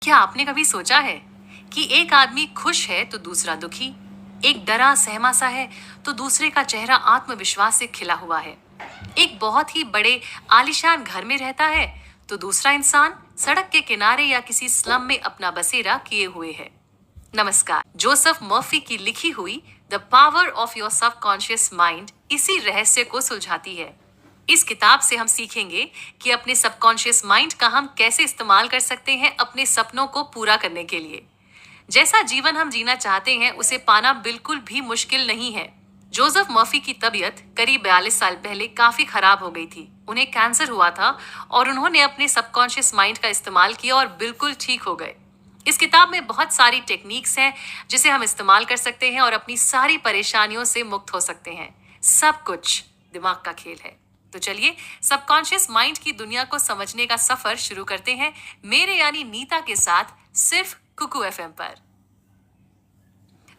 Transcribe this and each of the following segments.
क्या आपने कभी सोचा है कि एक आदमी खुश है तो दूसरा दुखी, एक डरा सहमा सा है तो दूसरे का चेहरा आत्मविश्वास से खिला हुआ है, एक बहुत ही बड़े आलीशान घर में रहता है तो दूसरा इंसान सड़क के किनारे या किसी स्लम में अपना बसेरा किए हुए है। नमस्कार। जोसेफ मर्फी की लिखी हुई the power of your subconscious mind इसी रहस्य को सुलझाती है। इस किताब से हम सीखेंगे कि अपने सबकॉन्शियस माइंड का हम कैसे इस्तेमाल कर सकते हैं अपने सपनों को पूरा करने के लिए। जैसा जीवन हम जीना चाहते हैं उसे पाना बिल्कुल भी मुश्किल नहीं है। जोसेफ मर्फी की तबीयत करीब 42 साल पहले काफी खराब हो गई थी। उन्हें कैंसर हुआ था और उन्होंने अपने सबकॉन्शियस माइंड का इस्तेमाल किया और बिल्कुल ठीक हो गए। इस किताब में बहुत सारी टेक्निक्स हैं जिसे हम इस्तेमाल कर सकते हैं और अपनी सारी परेशानियों से मुक्त हो सकते हैं। सब कुछ दिमाग का खेल है। तो चलिए सबकॉन्शियस माइंड की दुनिया को समझने का सफर शुरू करते हैं मेरे यानी नीता के साथ, सिर्फ कुकू एफएम पर।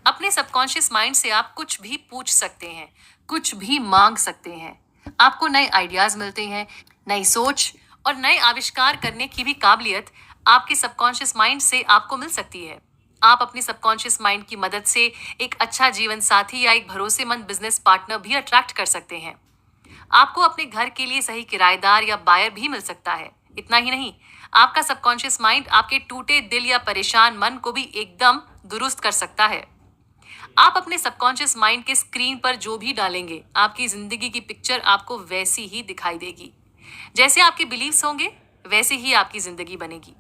अपने सबकॉन्शियस माइंड से आप कुछ भी पूछ सकते हैं, कुछ भी मांग सकते हैं। आपको नए आइडियाज मिलते हैं, नई सोच और नए आविष्कार करने की भी काबिलियत आपके सबकॉन्शियस माइंड से आपको मिल सकती है। आप अपने सबकॉन्शियस माइंड की मदद से एक अच्छा जीवन साथी या एक भरोसेमंद बिजनेस पार्टनर भी अट्रैक्ट कर सकते हैं। आपको अपने घर के लिए सही किराएदार या बायर भी मिल सकता है। इतना ही नहीं, आपका सबकॉन्शियस माइंड आपके टूटे दिल या परेशान मन को भी एकदम दुरुस्त कर सकता है। आप अपने सबकॉन्शियस माइंड के स्क्रीन पर जो भी डालेंगे, आपकी जिंदगी की पिक्चर आपको वैसी ही दिखाई देगी। जैसे आपके बिलीव्स होंगे वैसे ही आपकी जिंदगी बनेगी।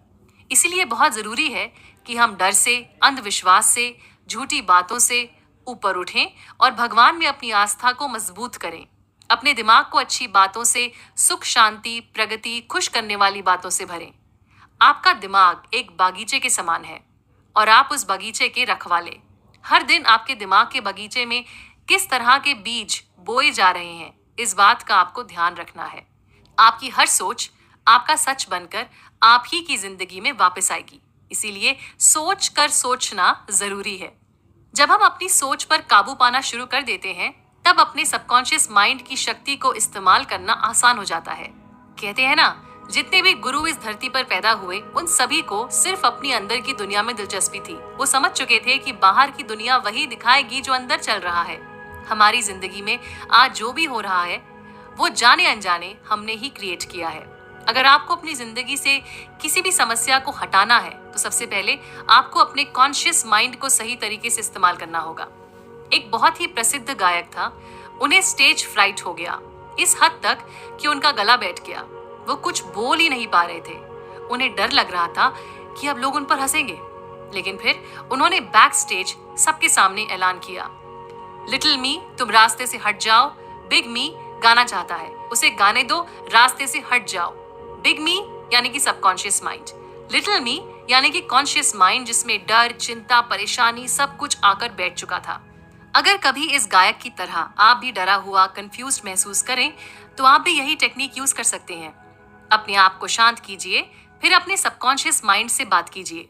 इसीलिए बहुत जरूरी है कि हम डर से, अंधविश्वास से, झूठी बातों से ऊपर उठें और भगवान में अपनी आस्था को मजबूत करें। अपने दिमाग को अच्छी बातों से, सुख शांति प्रगति खुश करने वाली बातों से भरें। आपका दिमाग एक बागीचे के समान है और आप उस बगीचे के रखवाले। हर दिन आपके दिमाग के बगीचे में किस तरह के बीज बोए जा रहे हैं, इस बात का आपको ध्यान रखना है। आपकी हर सोच आपका सच बनकर आप ही की जिंदगी में वापस आएगी। इसीलिए सोच कर सोचना जरूरी है। जब हम अपनी सोच पर काबू पाना शुरू कर देते हैं तब अपने सबकॉन्शियस माइंड की शक्ति को इस्तेमाल करना आसान हो जाता है। कहते हैं ना, जितने भी गुरु इस धरती पर पैदा हुए उन सभी को सिर्फ अपनी अंदर की दुनिया में दिलचस्पी थी। वो समझ चुके थे कि बाहर की दुनिया वही दिखाएगी जो अंदर चल रहा है। हमारी जिंदगी में आज जो भी हो रहा है वो जाने अनजाने हमने ही क्रिएट किया है। अगर आपको अपनी जिंदगी से किसी भी समस्या को हटाना है तो सबसे पहले आपको अपने कॉन्शियस माइंड को सही तरीके से इस्तेमाल करना होगा। एक बहुत ही प्रसिद्ध गायक था, उन्हें स्टेज फ्राइट हो गया, इस हद तक कि उनका गला बैठ गया। वो कुछ बोल ही नहीं पा रहे थे। उन्हें डर लग रहा था कि अब लोग उन पर हंसेंगे। लेकिन फिर उन्होंने बैक स्टेज सबके सामने ऐलान किया, लिटिल मी तुम रास्ते से हट जाओ, बिग मी गाना चाहता है, उसे गाने दो, रास्ते से हट जाओ। बिग मी यानी कि सबकॉन्शियस माइंड, लिटिल मी यानी कि कॉन्शियस माइंड जिसमें डर, चिंता, परेशानी सब कुछ आकर बैठ चुका था। अगर कभी इस गायक की तरह आप भी डरा हुआ, कंफ्यूज महसूस करें तो आप भी यही टेक्निक यूज कर सकते हैं। अपने आप को शांत कीजिए, फिर अपने सबकॉन्शियस माइंड से बात कीजिए।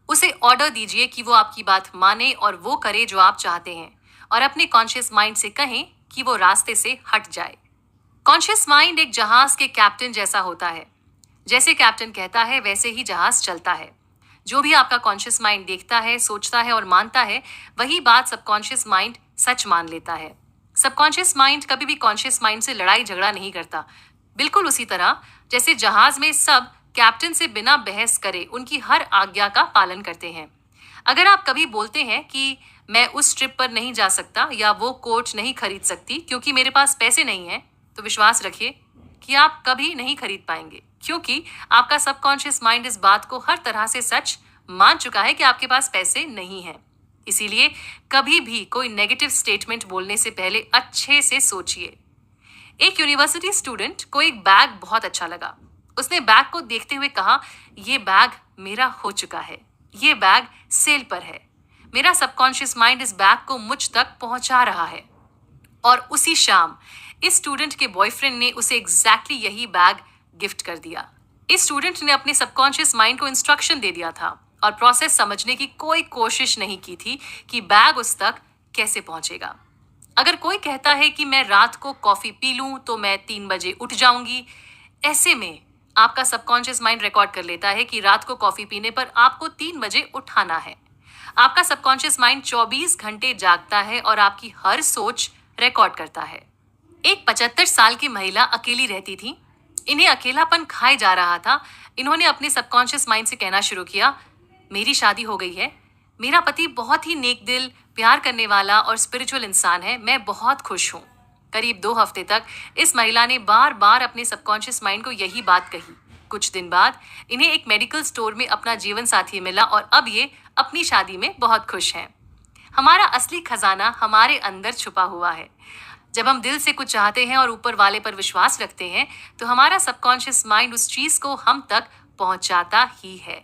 उसे ऑर्डर दीजिए कि वो आपकी बात माने और वो करे जो आप चाहते हैं, और अपने कॉन्शियस माइंड से कहें कि वो रास्ते से हट जाए। कॉन्शियस माइंड एक जहाज के कैप्टन जैसा होता है। जैसे कैप्टन कहता है वैसे ही जहाज चलता है। जो भी आपका कॉन्शियस माइंड देखता है, सोचता है और मानता है, वही बात सबकॉन्शियस माइंड सच मान लेता है। सबकॉन्शियस माइंड कभी भी कॉन्शियस माइंड से लड़ाई झगड़ा नहीं करता। बिल्कुल उसी तरह जैसे जहाज में सब कैप्टन से बिना बहस करे उनकी हर आज्ञा का पालन करते हैं। अगर आप कभी बोलते हैं कि मैं उस ट्रिप पर नहीं जा सकता या वो कोच नहीं खरीद सकती क्योंकि मेरे पास पैसे नहीं हैं, तो विश्वास रखिए कि आप कभी नहीं खरीद पाएंगे, क्योंकि आपका सबकॉन्शियस माइंड इस बात को हर तरह से सच मान चुका है कि आपके पास पैसे नहीं हैं। इसीलिए कभी भी कोई नेगेटिव स्टेटमेंट बोलने से पहले अच्छे से सोचिए। एक यूनिवर्सिटी स्टूडेंट को एक बैग बहुत अच्छा लगा। उसने बैग को देखते हुए कहा, ये बैग मेरा हो चुका है, ये बैग सेल पर है, मेरा सबकॉन्शियस माइंड इस बैग को मुझ तक पहुंचा रहा है। और उसी शाम इस स्टूडेंट के बॉयफ्रेंड ने उसे एग्जैक्टली यही बैग गिफ्ट कर दिया। इस स्टूडेंट ने अपने सबकॉन्शियस माइंड को इंस्ट्रक्शन दे दिया था और प्रोसेस समझने की कोई कोशिश नहीं की थी कि बैग उस तक कैसे पहुंचेगा। अगर कोई कहता है कि मैं रात को कॉफी पी लूं तो मैं 3 बजे उठ जाऊंगी, ऐसे में आपका सबकॉन्शियस माइंड रिकॉर्ड कर लेता है कि रात को कॉफी पीने पर आपको 3 बजे उठाना है। आपका सबकॉन्शियस माइंड 24 घंटे जागता है और आपकी हर सोच रिकॉर्ड करता है। एक 75 साल की महिला अकेली रहती थी। इन्हें अकेलापन खाए जा रहा था। इन्होंने अपने सबकॉन्शियस माइंड से कहना शुरू किया, मेरी शादी हो गई है, मेरा पति बहुत ही नेक दिल, प्यार करने वाला और स्पिरिचुअल इंसान है, मैं बहुत खुश हूँ। करीब 2 हफ्ते तक इस महिला ने बार बार अपने सबकॉन्शियस माइंड को यही बात कही। कुछ दिन बाद इन्हें एक मेडिकल स्टोर में अपना जीवन साथी मिला और अब ये अपनी शादी में बहुत खुश हैं। हमारा असली खजाना हमारे अंदर छुपा हुआ है। जब हम दिल से कुछ चाहते हैं और ऊपर वाले पर विश्वास रखते हैं, तो हमारा सबकॉन्शियस माइंड उस चीज को हम तक पहुंचाता ही है।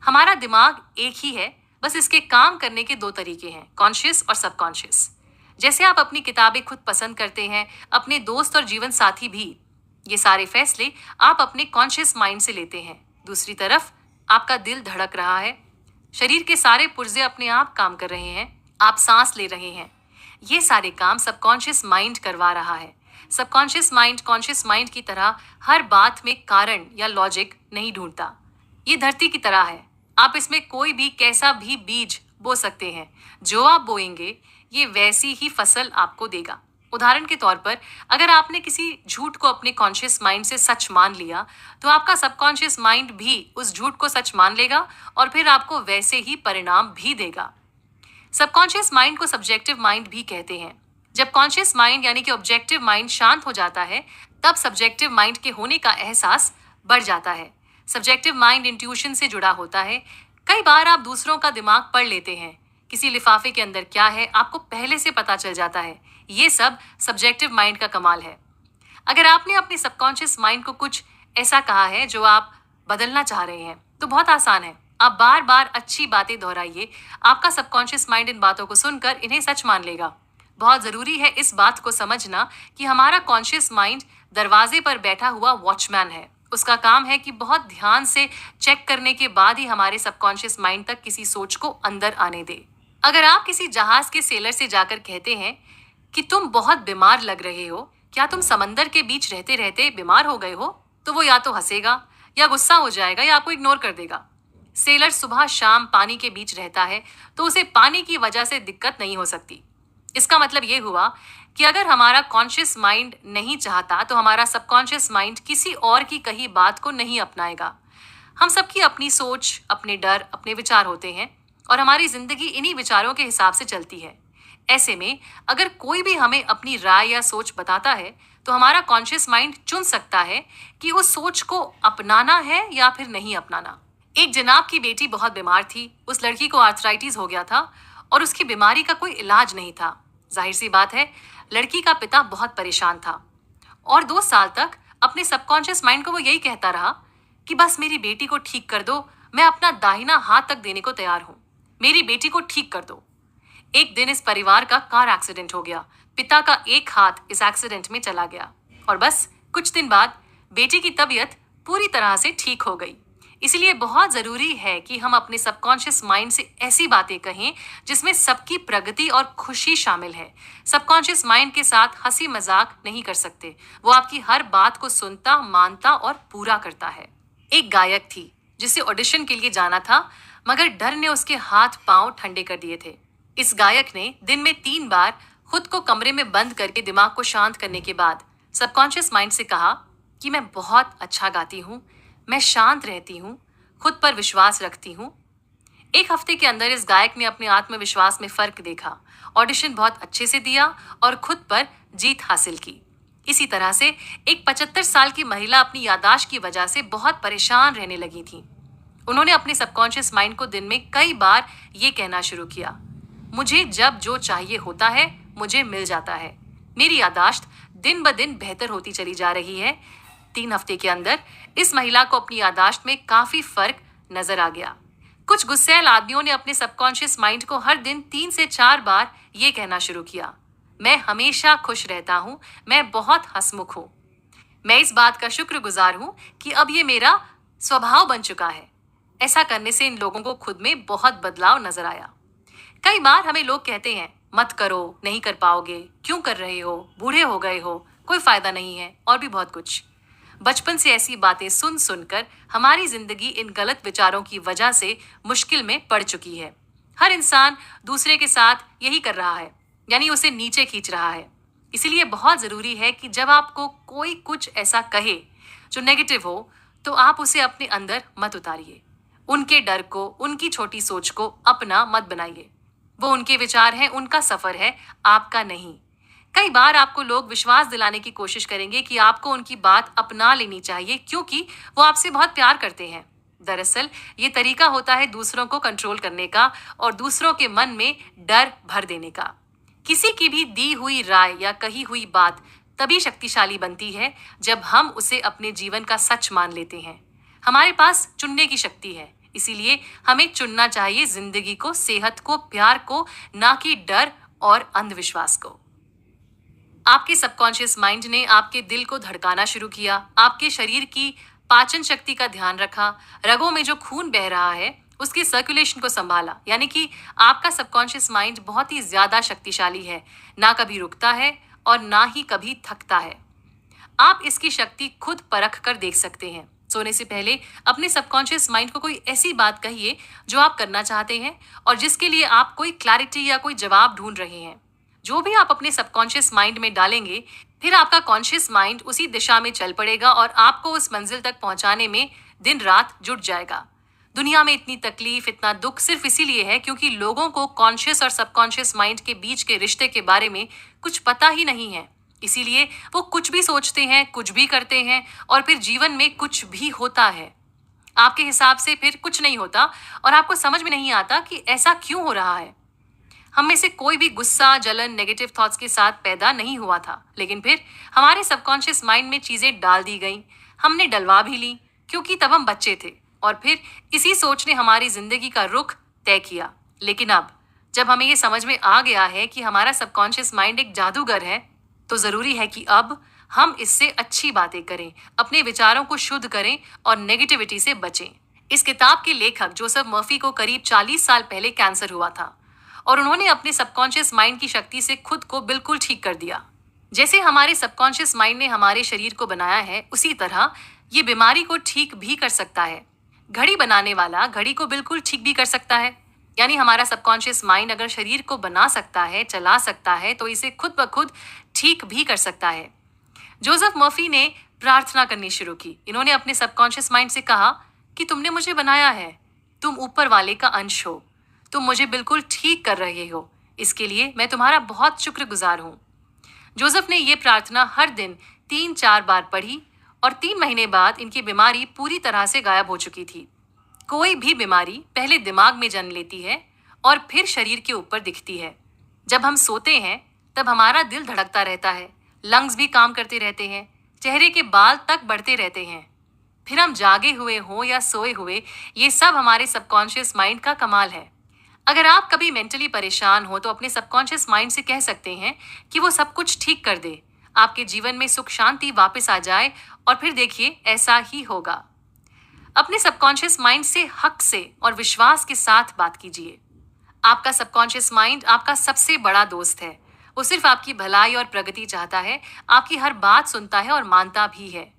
हमारा दिमाग एक ही है, बस इसके काम करने के 2 तरीके हैं, कॉन्शियस और सबकॉन्शियस। जैसे आप अपनी किताबें खुद पसंद करते हैं, अपने दोस्त और जीवन साथी भी, ये सारे फैसले आप अपने कॉन्शियस माइंड से लेते हैं। दूसरी तरफ आपका दिल धड़क रहा है, शरीर के सारे पुर्जे अपने आप काम कर रहे हैं, आप सांस ले रहे हैं। ये सारे काम सबकॉन्शियस माइंड करवा रहा है। सबकॉन्शियस माइंड कॉन्शियस माइंड की तरह हर बात में कारण या लॉजिक नहीं ढूंढता। ये धरती की तरह है, आप इसमें कोई भी कैसा भी बीज बो सकते हैं। जो आप बोएंगे ये वैसी ही फसल आपको देगा। उदाहरण के तौर पर, अगर आपने किसी झूठ को अपने कॉन्शियस माइंड से सच मान लिया, तो आपका सबकॉन्शियस माइंड भी उस झूठ को सच मान लेगा और फिर आपको वैसे ही परिणाम भी देगा। सबकॉन्शियस माइंड को सब्जेक्टिव माइंड भी कहते हैं। जब कॉन्शियस माइंड यानी कि ऑब्जेक्टिव माइंड शांत हो जाता है, तब सब्जेक्टिव माइंड के होने का एहसास बढ़ जाता है। सब्जेक्टिव माइंड इंट्यूशन से जुड़ा होता है। कई बार आप दूसरों का दिमाग पढ़ लेते हैं, किसी लिफाफे के अंदर क्या है आपको पहले से पता चल जाता है। ये सब सब्जेक्टिव माइंड का कमाल है। अगर आपने अपने सबकॉन्शियस माइंड को कुछ ऐसा कहा है जो आप बदलना चाह रहे हैं, तो बहुत आसान है, आप बार बार अच्छी बातें दोहराइए। आपका सबकॉन्शियस माइंड इन बातों को सुनकर इन्हें सच मान लेगा। बहुत जरूरी है इस बात को समझना कि हमारा कॉन्शियस माइंड दरवाजे पर बैठा हुआ वॉचमैन है। उसका काम है कि बहुत ध्यान से चेक करने के बाद ही हमारे सबकॉन्शियस माइंड तक किसी सोच को अंदर आने दे। अगर आप किसी जहाज के सेलर से जाकर कहते हैं कि तुम बहुत बीमार लग रहे हो, क्या तुम समंदर के बीच रहते रहते बीमार हो गए हो, तो वो या तो हंसेगा या गुस्सा हो जाएगा या आपको इग्नोर कर देगा। सेलर सुबह शाम पानी के बीच रहता है, तो उसे पानी की वजह से दिक्कत नहीं हो सकती। इसका मतलब ये हुआ कि अगर हमारा कॉन्शियस माइंड नहीं चाहता, तो हमारा सबकॉन्शियस माइंड किसी और की कही बात को नहीं अपनाएगा। हम सबकी अपनी सोच, अपने डर, अपने विचार होते हैं और हमारी जिंदगी इन्हीं विचारों के हिसाब से चलती है। ऐसे में अगर कोई भी हमें अपनी राय या सोच बताता है, तो हमारा कॉन्शियस माइंड चुन सकता है कि उस सोच को अपनाना है या फिर नहीं अपनाना। एक जनाब की बेटी बहुत बीमार थी। उस लड़की को आर्थराइटिस हो गया था और उसकी बीमारी का कोई इलाज नहीं था। जाहिर सी बात है, लड़की का पिता बहुत परेशान था और 2 साल तक अपने सबकॉन्शियस माइंड को वो यही कहता रहा कि बस मेरी बेटी को ठीक कर दो, मैं अपना दाहिना हाथ तक देने को तैयार हूं, मेरी बेटी को ठीक कर दो। एक दिन इस परिवार का कार एक्सीडेंट हो गया। पिता का एक हाथ इस एक्सीडेंट में चला गया और बस कुछ दिन बाद बेटी की तबीयत पूरी तरह से ठीक हो गई। इसलिए बहुत जरूरी है कि हम अपने सबकॉन्शियस माइंड से ऐसी बातें कहें जिसमें सबकी प्रगति और खुशी शामिल है। सबकॉन्शियस माइंड के साथ हंसी मजाक नहीं कर सकते। वो आपकी हर बात को सुनता, मानता और पूरा करता है। एक गायक थी जिसे ऑडिशन के लिए जाना था, मगर डर ने उसके हाथ पांव ठंडे कर दिए थे। इस गायक ने दिन में 3 बार खुद को कमरे में बंद करके दिमाग को शांत करने के बाद सबकॉन्शियस माइंड से कहा कि मैं बहुत अच्छा गाती हूँ, मैं शांत रहती हूँ, खुद पर विश्वास रखती हूँ। 1 हफ्ते के अंदर इस गायक ने अपने आत्मविश्वास में फर्क देखा, ऑडिशन बहुत अच्छे से दिया और खुद पर जीत हासिल की। इसी तरह से एक 75 साल की महिला अपनी याददाश्त की वजह से बहुत परेशान रहने लगी थी। उन्होंने अपने सबकॉन्शियस माइंड को दिन में कई बार ये कहना शुरू किया, मुझे जब जो चाहिए होता है मुझे मिल जाता है। मेरी याददाश्त दिन ब दिन बेहतर होती चली जा रही है। 3 हफ्ते के अंदर इस महिला को अपनी याददाश्त में काफी फर्क नजर आ गया। कुछ गुस्सैल आदमियों ने अपने सबकॉन्शियस माइंड को हर दिन 3 से 4 बार ये कहना शुरू किया, मैं हमेशा खुश रहता हूँ, मैं बहुत हंसमुख हूँ। मैं इस बात का शुक्रगुजार हूँ कि अब ये मेरा स्वभाव बन चुका है। ऐसा करने से इन लोगों को खुद में बहुत बदलाव नजर आया। कई बार हमें लोग कहते हैं, मत करो, नहीं कर पाओगे, क्यों कर रहे हो, बूढ़े हो गए हो, कोई फायदा नहीं है, और भी बहुत कुछ। बचपन से ऐसी बातें सुन सुनकर हमारी जिंदगी इन गलत विचारों की वजह से मुश्किल में पड़ चुकी है। हर इंसान दूसरे के साथ यही कर रहा है, यानी उसे नीचे खींच रहा है। इसीलिए बहुत जरूरी है कि जब आपको कोई कुछ ऐसा कहे जो नेगेटिव हो, तो आप उसे अपने अंदर मत उतारिए। उनके डर को, उनकी छोटी सोच को अपना मत बनाइए। वो उनके विचार हैं, उनका सफर है, आपका नहीं। कई बार आपको लोग विश्वास दिलाने की कोशिश करेंगे कि आपको उनकी बात अपना लेनी चाहिए क्योंकि वो आपसे बहुत प्यार करते हैं। दरअसल ये तरीका होता है दूसरों को कंट्रोल करने का और दूसरों के मन में डर भर देने का। किसी की भी दी हुई राय या कही हुई बात तभी शक्तिशाली बनती है जब हम उसे अपने जीवन का सच मान लेते हैं। हमारे पास चुनने की शक्ति है, इसीलिए हमें चुनना चाहिए जिंदगी को, सेहत को, प्यार को, ना कि डर और अंधविश्वास को। आपके सबकॉन्शियस माइंड ने आपके दिल को धड़काना शुरू किया, आपके शरीर की पाचन शक्ति का ध्यान रखा, रगों में जो खून बह रहा है उसके सर्कुलेशन को संभाला। यानी कि आपका सबकॉन्शियस माइंड बहुत ही ज्यादा शक्तिशाली है, ना कभी रुकता है और ना ही कभी थकता है। आप इसकी शक्ति खुद परख कर देख सकते हैं। सोने से पहले अपने सबकॉन्शियस माइंड को कोई ऐसी बात कहिए जो आप करना चाहते हैं और जिसके लिए आप कोई क्लैरिटी या कोई जवाब ढूंढ रहे हैं। जो भी आप अपने सबकॉन्शियस माइंड में डालेंगे, फिर आपका कॉन्शियस माइंड उसी दिशा में चल पड़ेगा और आपको उस मंजिल तक पहुंचाने में दिन रात जुट जाएगा। दुनिया में इतनी तकलीफ, इतना दुख सिर्फ इसीलिए है क्योंकि लोगों को कॉन्शियस और सबकॉन्शियस माइंड के बीच के रिश्ते के बारे में कुछ पता ही नहीं है। इसीलिए वो कुछ भी सोचते हैं, कुछ भी करते हैं और फिर जीवन में कुछ भी होता है आपके हिसाब से फिर कुछ नहीं होता और आपको समझ में नहीं आता कि ऐसा क्यों हो रहा है। हम में से कोई भी गुस्सा, जलन, नेगेटिव थॉट्स के साथ पैदा नहीं हुआ था, लेकिन फिर हमारे सबकॉन्शियस माइंड में चीजें डाल दी गईं, हमने डलवा भी ली क्योंकि तब हम बच्चे थे और फिर इसी सोच ने हमारी जिंदगी का रुख तय किया। लेकिन अब जब हमें ये समझ में आ गया है कि हमारा सबकॉन्शियस माइंड एक जादूगर है, तो जरूरी है कि अब हम इससे अच्छी बातें करें, अपने विचारों को शुद्ध करें और नेगेटिविटी से बचें। इस किताब के लेखक जोसेफ मर्फी को करीब 40 साल पहले कैंसर हुआ था और उन्होंने अपने सबकॉन्शियस माइंड की शक्ति से खुद को बिल्कुल ठीक कर दिया। जैसे हमारे सबकॉन्शियस माइंड ने हमारे शरीर को बनाया है, उसी तरह ये बीमारी को ठीक भी कर सकता है। घड़ी बनाने वाला घड़ी को बिल्कुल ठीक भी कर सकता है। यानी हमारा सबकॉन्शियस माइंड अगर शरीर को बना सकता है, चला सकता है, तो इसे खुद ब खुद ठीक भी कर सकता है। जोसेफ मर्फी ने प्रार्थना करनी शुरू की। इन्होंने अपने सबकॉन्शियस माइंड से कहा कि तुमने मुझे बनाया है, तुम ऊपर वाले का अंश हो, तुम मुझे बिल्कुल ठीक कर रहे हो, इसके लिए मैं तुम्हारा बहुत शुक्रगुजार हूं। जोसेफ ने यह प्रार्थना हर दिन 3-4 बार पढ़ी और 3 महीने बाद इनकी बीमारी पूरी तरह से गायब हो चुकी थी। कोई भी बीमारी पहले दिमाग में जन्म लेती है और फिर शरीर के ऊपर दिखती है। जब हम सोते हैं तब हमारा दिल धड़कता रहता है, लंग्स भी काम करते रहते हैं, चेहरे के बाल तक बढ़ते रहते हैं। फिर हम जागे हुए हों या सोए हुए, ये सब हमारे सबकॉन्शियस माइंड का कमाल है। अगर आप कभी मेंटली परेशान हो तो अपने सबकॉन्शियस माइंड से कह सकते हैं कि वो सब कुछ ठीक कर दे, आपके जीवन में सुख शांति वापस आ जाए और फिर देखिए ऐसा ही होगा। अपने सबकॉन्शियस माइंड से हक से और विश्वास के साथ बात कीजिए। आपका सबकॉन्शियस माइंड आपका सबसे बड़ा दोस्त है। वो सिर्फ आपकी भलाई और प्रगति चाहता है, आपकी हर बात सुनता है और मानता भी है।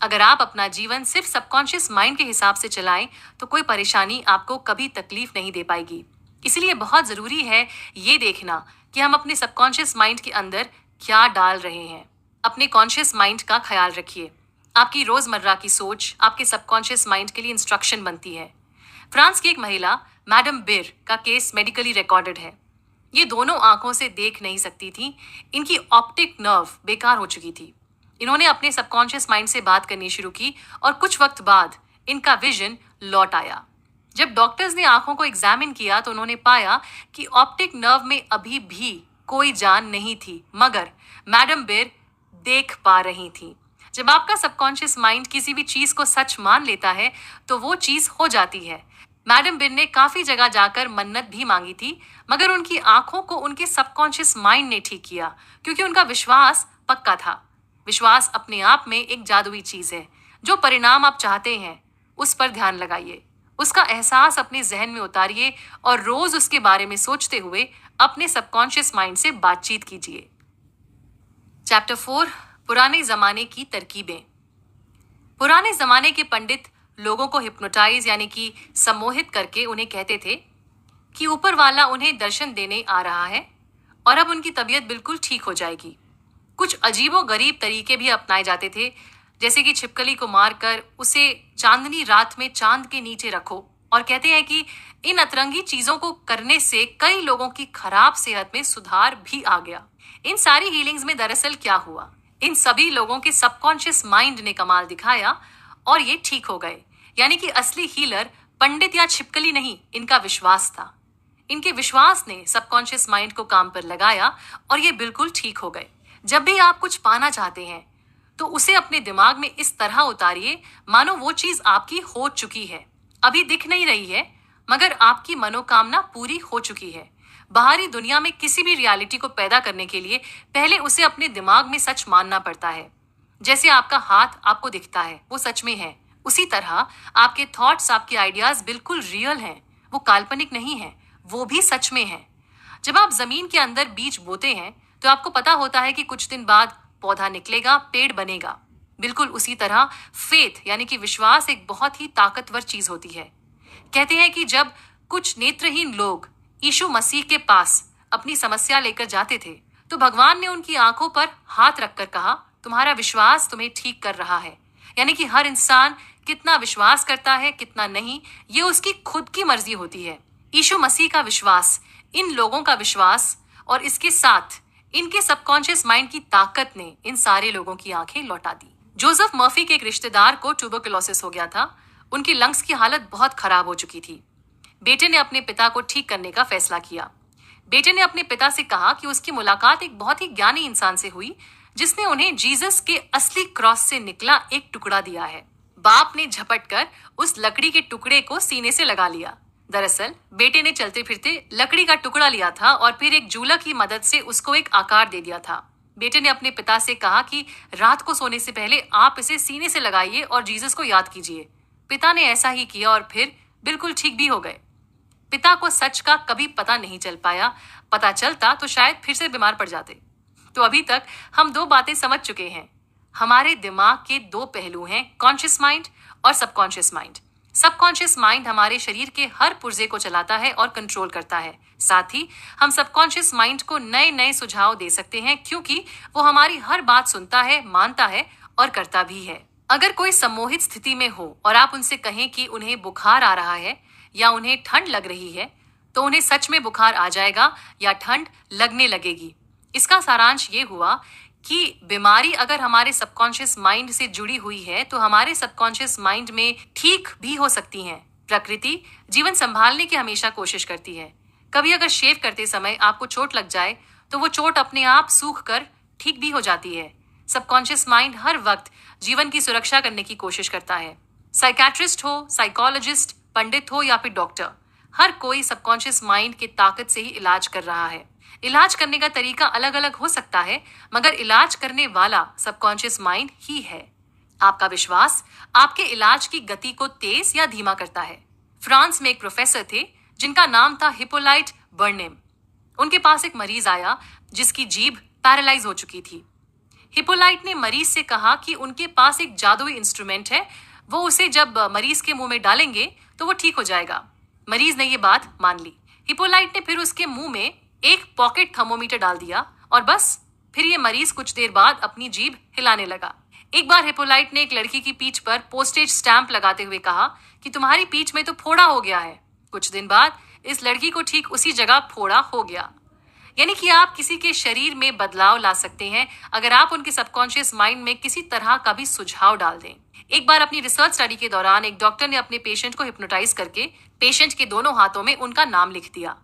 अगर आप अपना जीवन सिर्फ सबकॉन्शियस माइंड के हिसाब से चलाएं तो कोई परेशानी आपको कभी तकलीफ नहीं दे पाएगी। इसलिए बहुत जरूरी है ये देखना कि हम अपने सबकॉन्शियस माइंड के अंदर क्या डाल रहे हैं। अपने कॉन्शियस माइंड का ख्याल रखिए। आपकी रोजमर्रा की सोच आपके सबकॉन्शियस माइंड के लिए इंस्ट्रक्शन बनती है। फ्रांस की एक महिला मैडम बिर का केस मेडिकली रिकॉर्डेड है। ये दोनों आंखों से देख नहीं सकती थी, इनकी ऑप्टिक नर्व बेकार हो चुकी थी। इन्होंने अपने सबकॉन्शियस माइंड से बात करनी शुरू की और कुछ वक्त बाद इनका विजन लौट आया। जब डॉक्टर्स ने आंखों को एग्जामिन किया तो उन्होंने पाया कि ऑप्टिक नर्व में अभी भी कोई जान नहीं थी, मगर मैडम बिर देख पा रही थी। जब आपका सबकॉन्शियस माइंड किसी भी चीज को सच मान लेता है तो वो चीज हो जाती है। मैडम बिर ने काफी जगह जाकर मन्नत भी मांगी थी, मगर उनकी आंखों को उनके सबकॉन्शियस माइंड ने ठीक किया क्योंकि उनका विश्वास पक्का था। विश्वास अपने आप में एक जादुई चीज है। जो परिणाम आप चाहते हैं उस पर ध्यान लगाइए, उसका एहसास अपने जहन में उतारिए और रोज उसके बारे में सोचते हुए अपने सबकॉन्शियस माइंड से बातचीत कीजिए। चैप्टर 4, पुराने जमाने की तरकीबें। पुराने जमाने के पंडित लोगों को हिप्नोटाइज यानी कि सम्मोहित करके उन्हें कहते थे कि ऊपर वाला उन्हें दर्शन देने आ रहा है और अब उनकी तबीयत बिल्कुल ठीक हो जाएगी। कुछ अजीबो गरीब तरीके भी अपनाए जाते थे, जैसे कि छिपकली को मारकर उसे चांदनी रात में चांद के नीचे रखो, और कहते हैं कि इन अतरंगी चीजों को करने से कई लोगों की खराब सेहत में सुधार भी आ गया। इन सारी हीलिंग्स में दरअसल क्या हुआ, इन सभी लोगों के सबकॉन्शियस माइंड ने कमाल दिखाया और ये ठीक हो गए। यानी कि असली हीलर पंडित या छिपकली नहीं, इनका विश्वास था। इनके विश्वास ने सबकॉन्शियस माइंड को काम पर लगाया और ये बिल्कुल ठीक हो गए। जब भी आप कुछ पाना चाहते हैं तो उसे अपने दिमाग में इस तरह उतारिए मानो वो चीज आपकी हो चुकी है, अभी दिख नहीं रही है मगर आपकी मनोकामना पूरी हो चुकी है। बाहरी दुनिया में किसी भी रियलिटी को पैदा करने के लिए पहले उसे अपने दिमाग में सच मानना पड़ता है। जैसे आपका हाथ आपको दिखता है, वो सच में है, उसी तरह आपके थॉट्स, आपके आइडियाज बिल्कुल रियल हैं, वो काल्पनिक नहीं है, वो भी सच में है। जब आप जमीन के अंदर बीज बोते हैं तो आपको पता होता है कि कुछ दिन बाद पौधा निकलेगा, पेड़ बनेगा। बिल्कुल उसी तरह फेथ यानी कि विश्वास एक बहुत ही ताकतवर चीज होती है। कहते हैं कि जब कुछ नेत्रहीन लोग यीशु मसीह के पास अपनी समस्या लेकर जाते थे तो भगवान ने उनकी आंखों पर हाथ रखकर कहा, तुम्हारा विश्वास तुम्हें ठीक कर रहा है। यानी कि हर इंसान कितना विश्वास करता है कितना नहीं, ये उसकी खुद की मर्जी होती है। यीशु मसीह का विश्वास, इन लोगों का विश्वास और इसके साथ इनके सबकॉन्शियस माइंड की ताकत ने इन सारे लोगों की आंखें लौटा दी। जोसेफ मर्फी के एक रिश्तेदार को ट्यूबरकुलोसिस हो गया था। उनकी लंग्स की हालत बहुत खराब हो चुकी थी। बेटे ने अपने पिता को ठीक करने का फैसला किया। बेटे ने अपने पिता से कहा कि उसकी मुलाकात एक बहुत ही ज्ञानी इंसान से हुई जिसने उन्हें जीसस के असली क्रॉस से निकला एक टुकड़ा दिया है। बाप ने झपटकर उस लकड़ी के टुकड़े को सीने से लगा लिया। दरअसल बेटे ने चलते फिरते लकड़ी का टुकड़ा लिया था और फिर एक जूला की मदद से उसको एक आकार दे दिया था। बेटे ने अपने पिता से कहा कि रात को सोने से पहले आप इसे सीने से लगाइए और जीसस को याद कीजिए। पिता ने ऐसा ही किया और फिर बिल्कुल ठीक भी हो गए। पिता को सच का कभी पता नहीं चल पाया, पता चलता तो शायद फिर से बीमार पड़ जाते। तो अभी तक हम दो बातें समझ चुके हैं। हमारे दिमाग के दो पहलू हैं, कॉन्शियस माइंड और सबकॉन्शियस माइंड। सबकॉन्शियस माइंड हमारे शरीर के हर पुर्जे को चलाता है और कंट्रोल करता है। साथ ही हम सबकॉन्शियस माइंड को नए नए सुझाव दे सकते हैं क्योंकि वो हमारी हर बात सुनता है, मानता है और करता भी है। अगर कोई सम्मोहित स्थिति में हो और आप उनसे कहें कि उन्हें बुखार आ रहा है या उन्हें ठंड लग रही है, तो उन्हें सच में बुखार आ जाएगा या ठंड लगने लगेगी। इसका सारांश ये हुआ कि बीमारी अगर हमारे सबकॉन्शियस माइंड से जुड़ी हुई है तो हमारे सबकॉन्शियस माइंड में ठीक भी हो सकती हैं। प्रकृति जीवन संभालने की हमेशा कोशिश करती है। कभी अगर शेव करते समय आपको चोट लग जाए तो वो चोट अपने आप सूख कर ठीक भी हो जाती है। सबकॉन्शियस माइंड हर वक्त जीवन की सुरक्षा करने की कोशिश करता है। साइकेट्रिस्ट हो, साइकोलॉजिस्ट, पंडित हो या फिर डॉक्टर, हर कोई सबकॉन्शियस माइंड की ताकत से ही इलाज कर रहा है। इलाज करने का तरीका अलग अलग हो सकता है मगर इलाज करने वाला सबकॉन्शियस माइंड ही है। आपका विश्वास आपके इलाज की गति को तेज या धीमा करता है। फ्रांस में एक प्रोफेसर थे जिनका नाम था हिप्पोलाइट बर्नेम। उनके पास एक मरीज आया जिसकी जीभ पैरालाइज हो चुकी थी। हिप्पोलाइट ने मरीज से कहा कि उनके पास एक जादुई इंस्ट्रूमेंट है, वो उसे जब मरीज के मुंह में डालेंगे तो वो ठीक हो जाएगा। मरीज ने ये बात मान ली। हिप्पोलाइट ने फिर उसके मुंह में एक पॉकेट थर्मोमीटर डाल दिया और बस फिर ये मरीज कुछ देर बाद अपनी जीभ हिलाने लगा। एक बार हिप्पोलाइट ने एक लड़की की पीठ पर पोस्टेज स्टैंप लगाते हुए कहा कि तुम्हारी पीठ में तो फोड़ा हो गया है। कुछ दिन बाद इस लड़की को ठीक उसी जगह फोड़ा हो गया। यानी कि आप किसी के शरीर में बदलाव ला सकते हैं अगर आप उनके सबकॉन्शियस माइंड में किसी तरह का भी सुझाव डाल दें। एक बार अपनी रिसर्च स्टडी के दौरान एक डॉक्टर ने अपने पेशेंट को हिप्नोटाइज करके पेशेंट के दोनों हाथों में उनका नाम लिख दिया।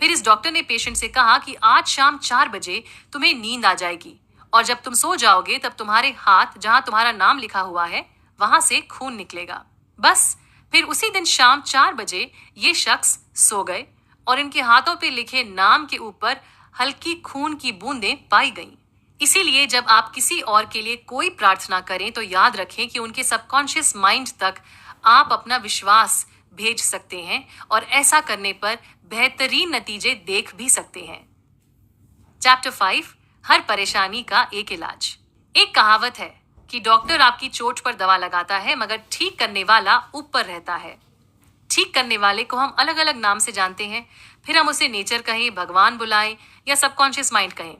फिर इस डॉक्टर ने पेशेंट से कहा कि आज शाम 4 बजे तुम्हें नींद आ जाएगी और जब तुम सो जाओगे तब तुम्हारे हाथ जहां तुम्हारा नाम लिखा हुआ है वहां से खून निकलेगा। बस फिर उसी दिन शाम 4 बजे ये शख्स सो गए और इनके हाथों पे लिखे नाम के ऊपर हल्की खून की बूंदें पाई गईं। इसीलिए जब आप किसी और के लिए कोई प्रार्थना करें तो याद रखें कि उनके सबकॉन्शियस माइंड तक आप अपना विश्वास भेज सकते हैं और ऐसा करने पर बेहतरीन नतीजे देख भी सकते हैं। चैप्टर 5, हर परेशानी का एक इलाज। एक कहावत है कि डॉक्टर आपकी चोट पर दवा लगाता है मगर ठीक करने वाला ऊपर रहता है। ठीक करने वाले को हम अलग अलग नाम से जानते हैं, फिर हम उसे नेचर कहें, भगवान बुलाएं या सबकॉन्शियस माइंड कहें।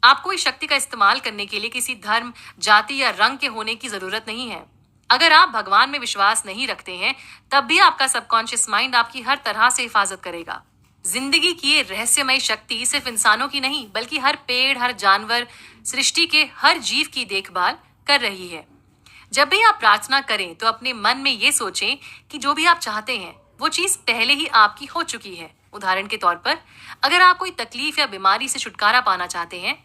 आपको इस शक्ति का इस्तेमाल करने के लिए किसी धर्म, जाति या रंग के होने की जरूरत नहीं है। अगर आप भगवान में विश्वास नहीं रखते हैं, तब भी आपका सबकॉन्शियस माइंड आपकी हर तरह से हिफाजत करेगा। जिंदगी की ये रहस्यमय शक्ति सिर्फ इंसानों की नहीं, बल्कि हर पेड़, हर जानवर, सृष्टि के हर जीव की देखभाल कर रही है। जब भी आप प्रार्थना करें तो अपने मन में ये सोचें कि जो भी आप चाहते हैं वो चीज पहले ही आपकी हो चुकी है। उदाहरण के तौर पर, अगर आप कोई तकलीफ या बीमारी से छुटकारा पाना चाहते हैं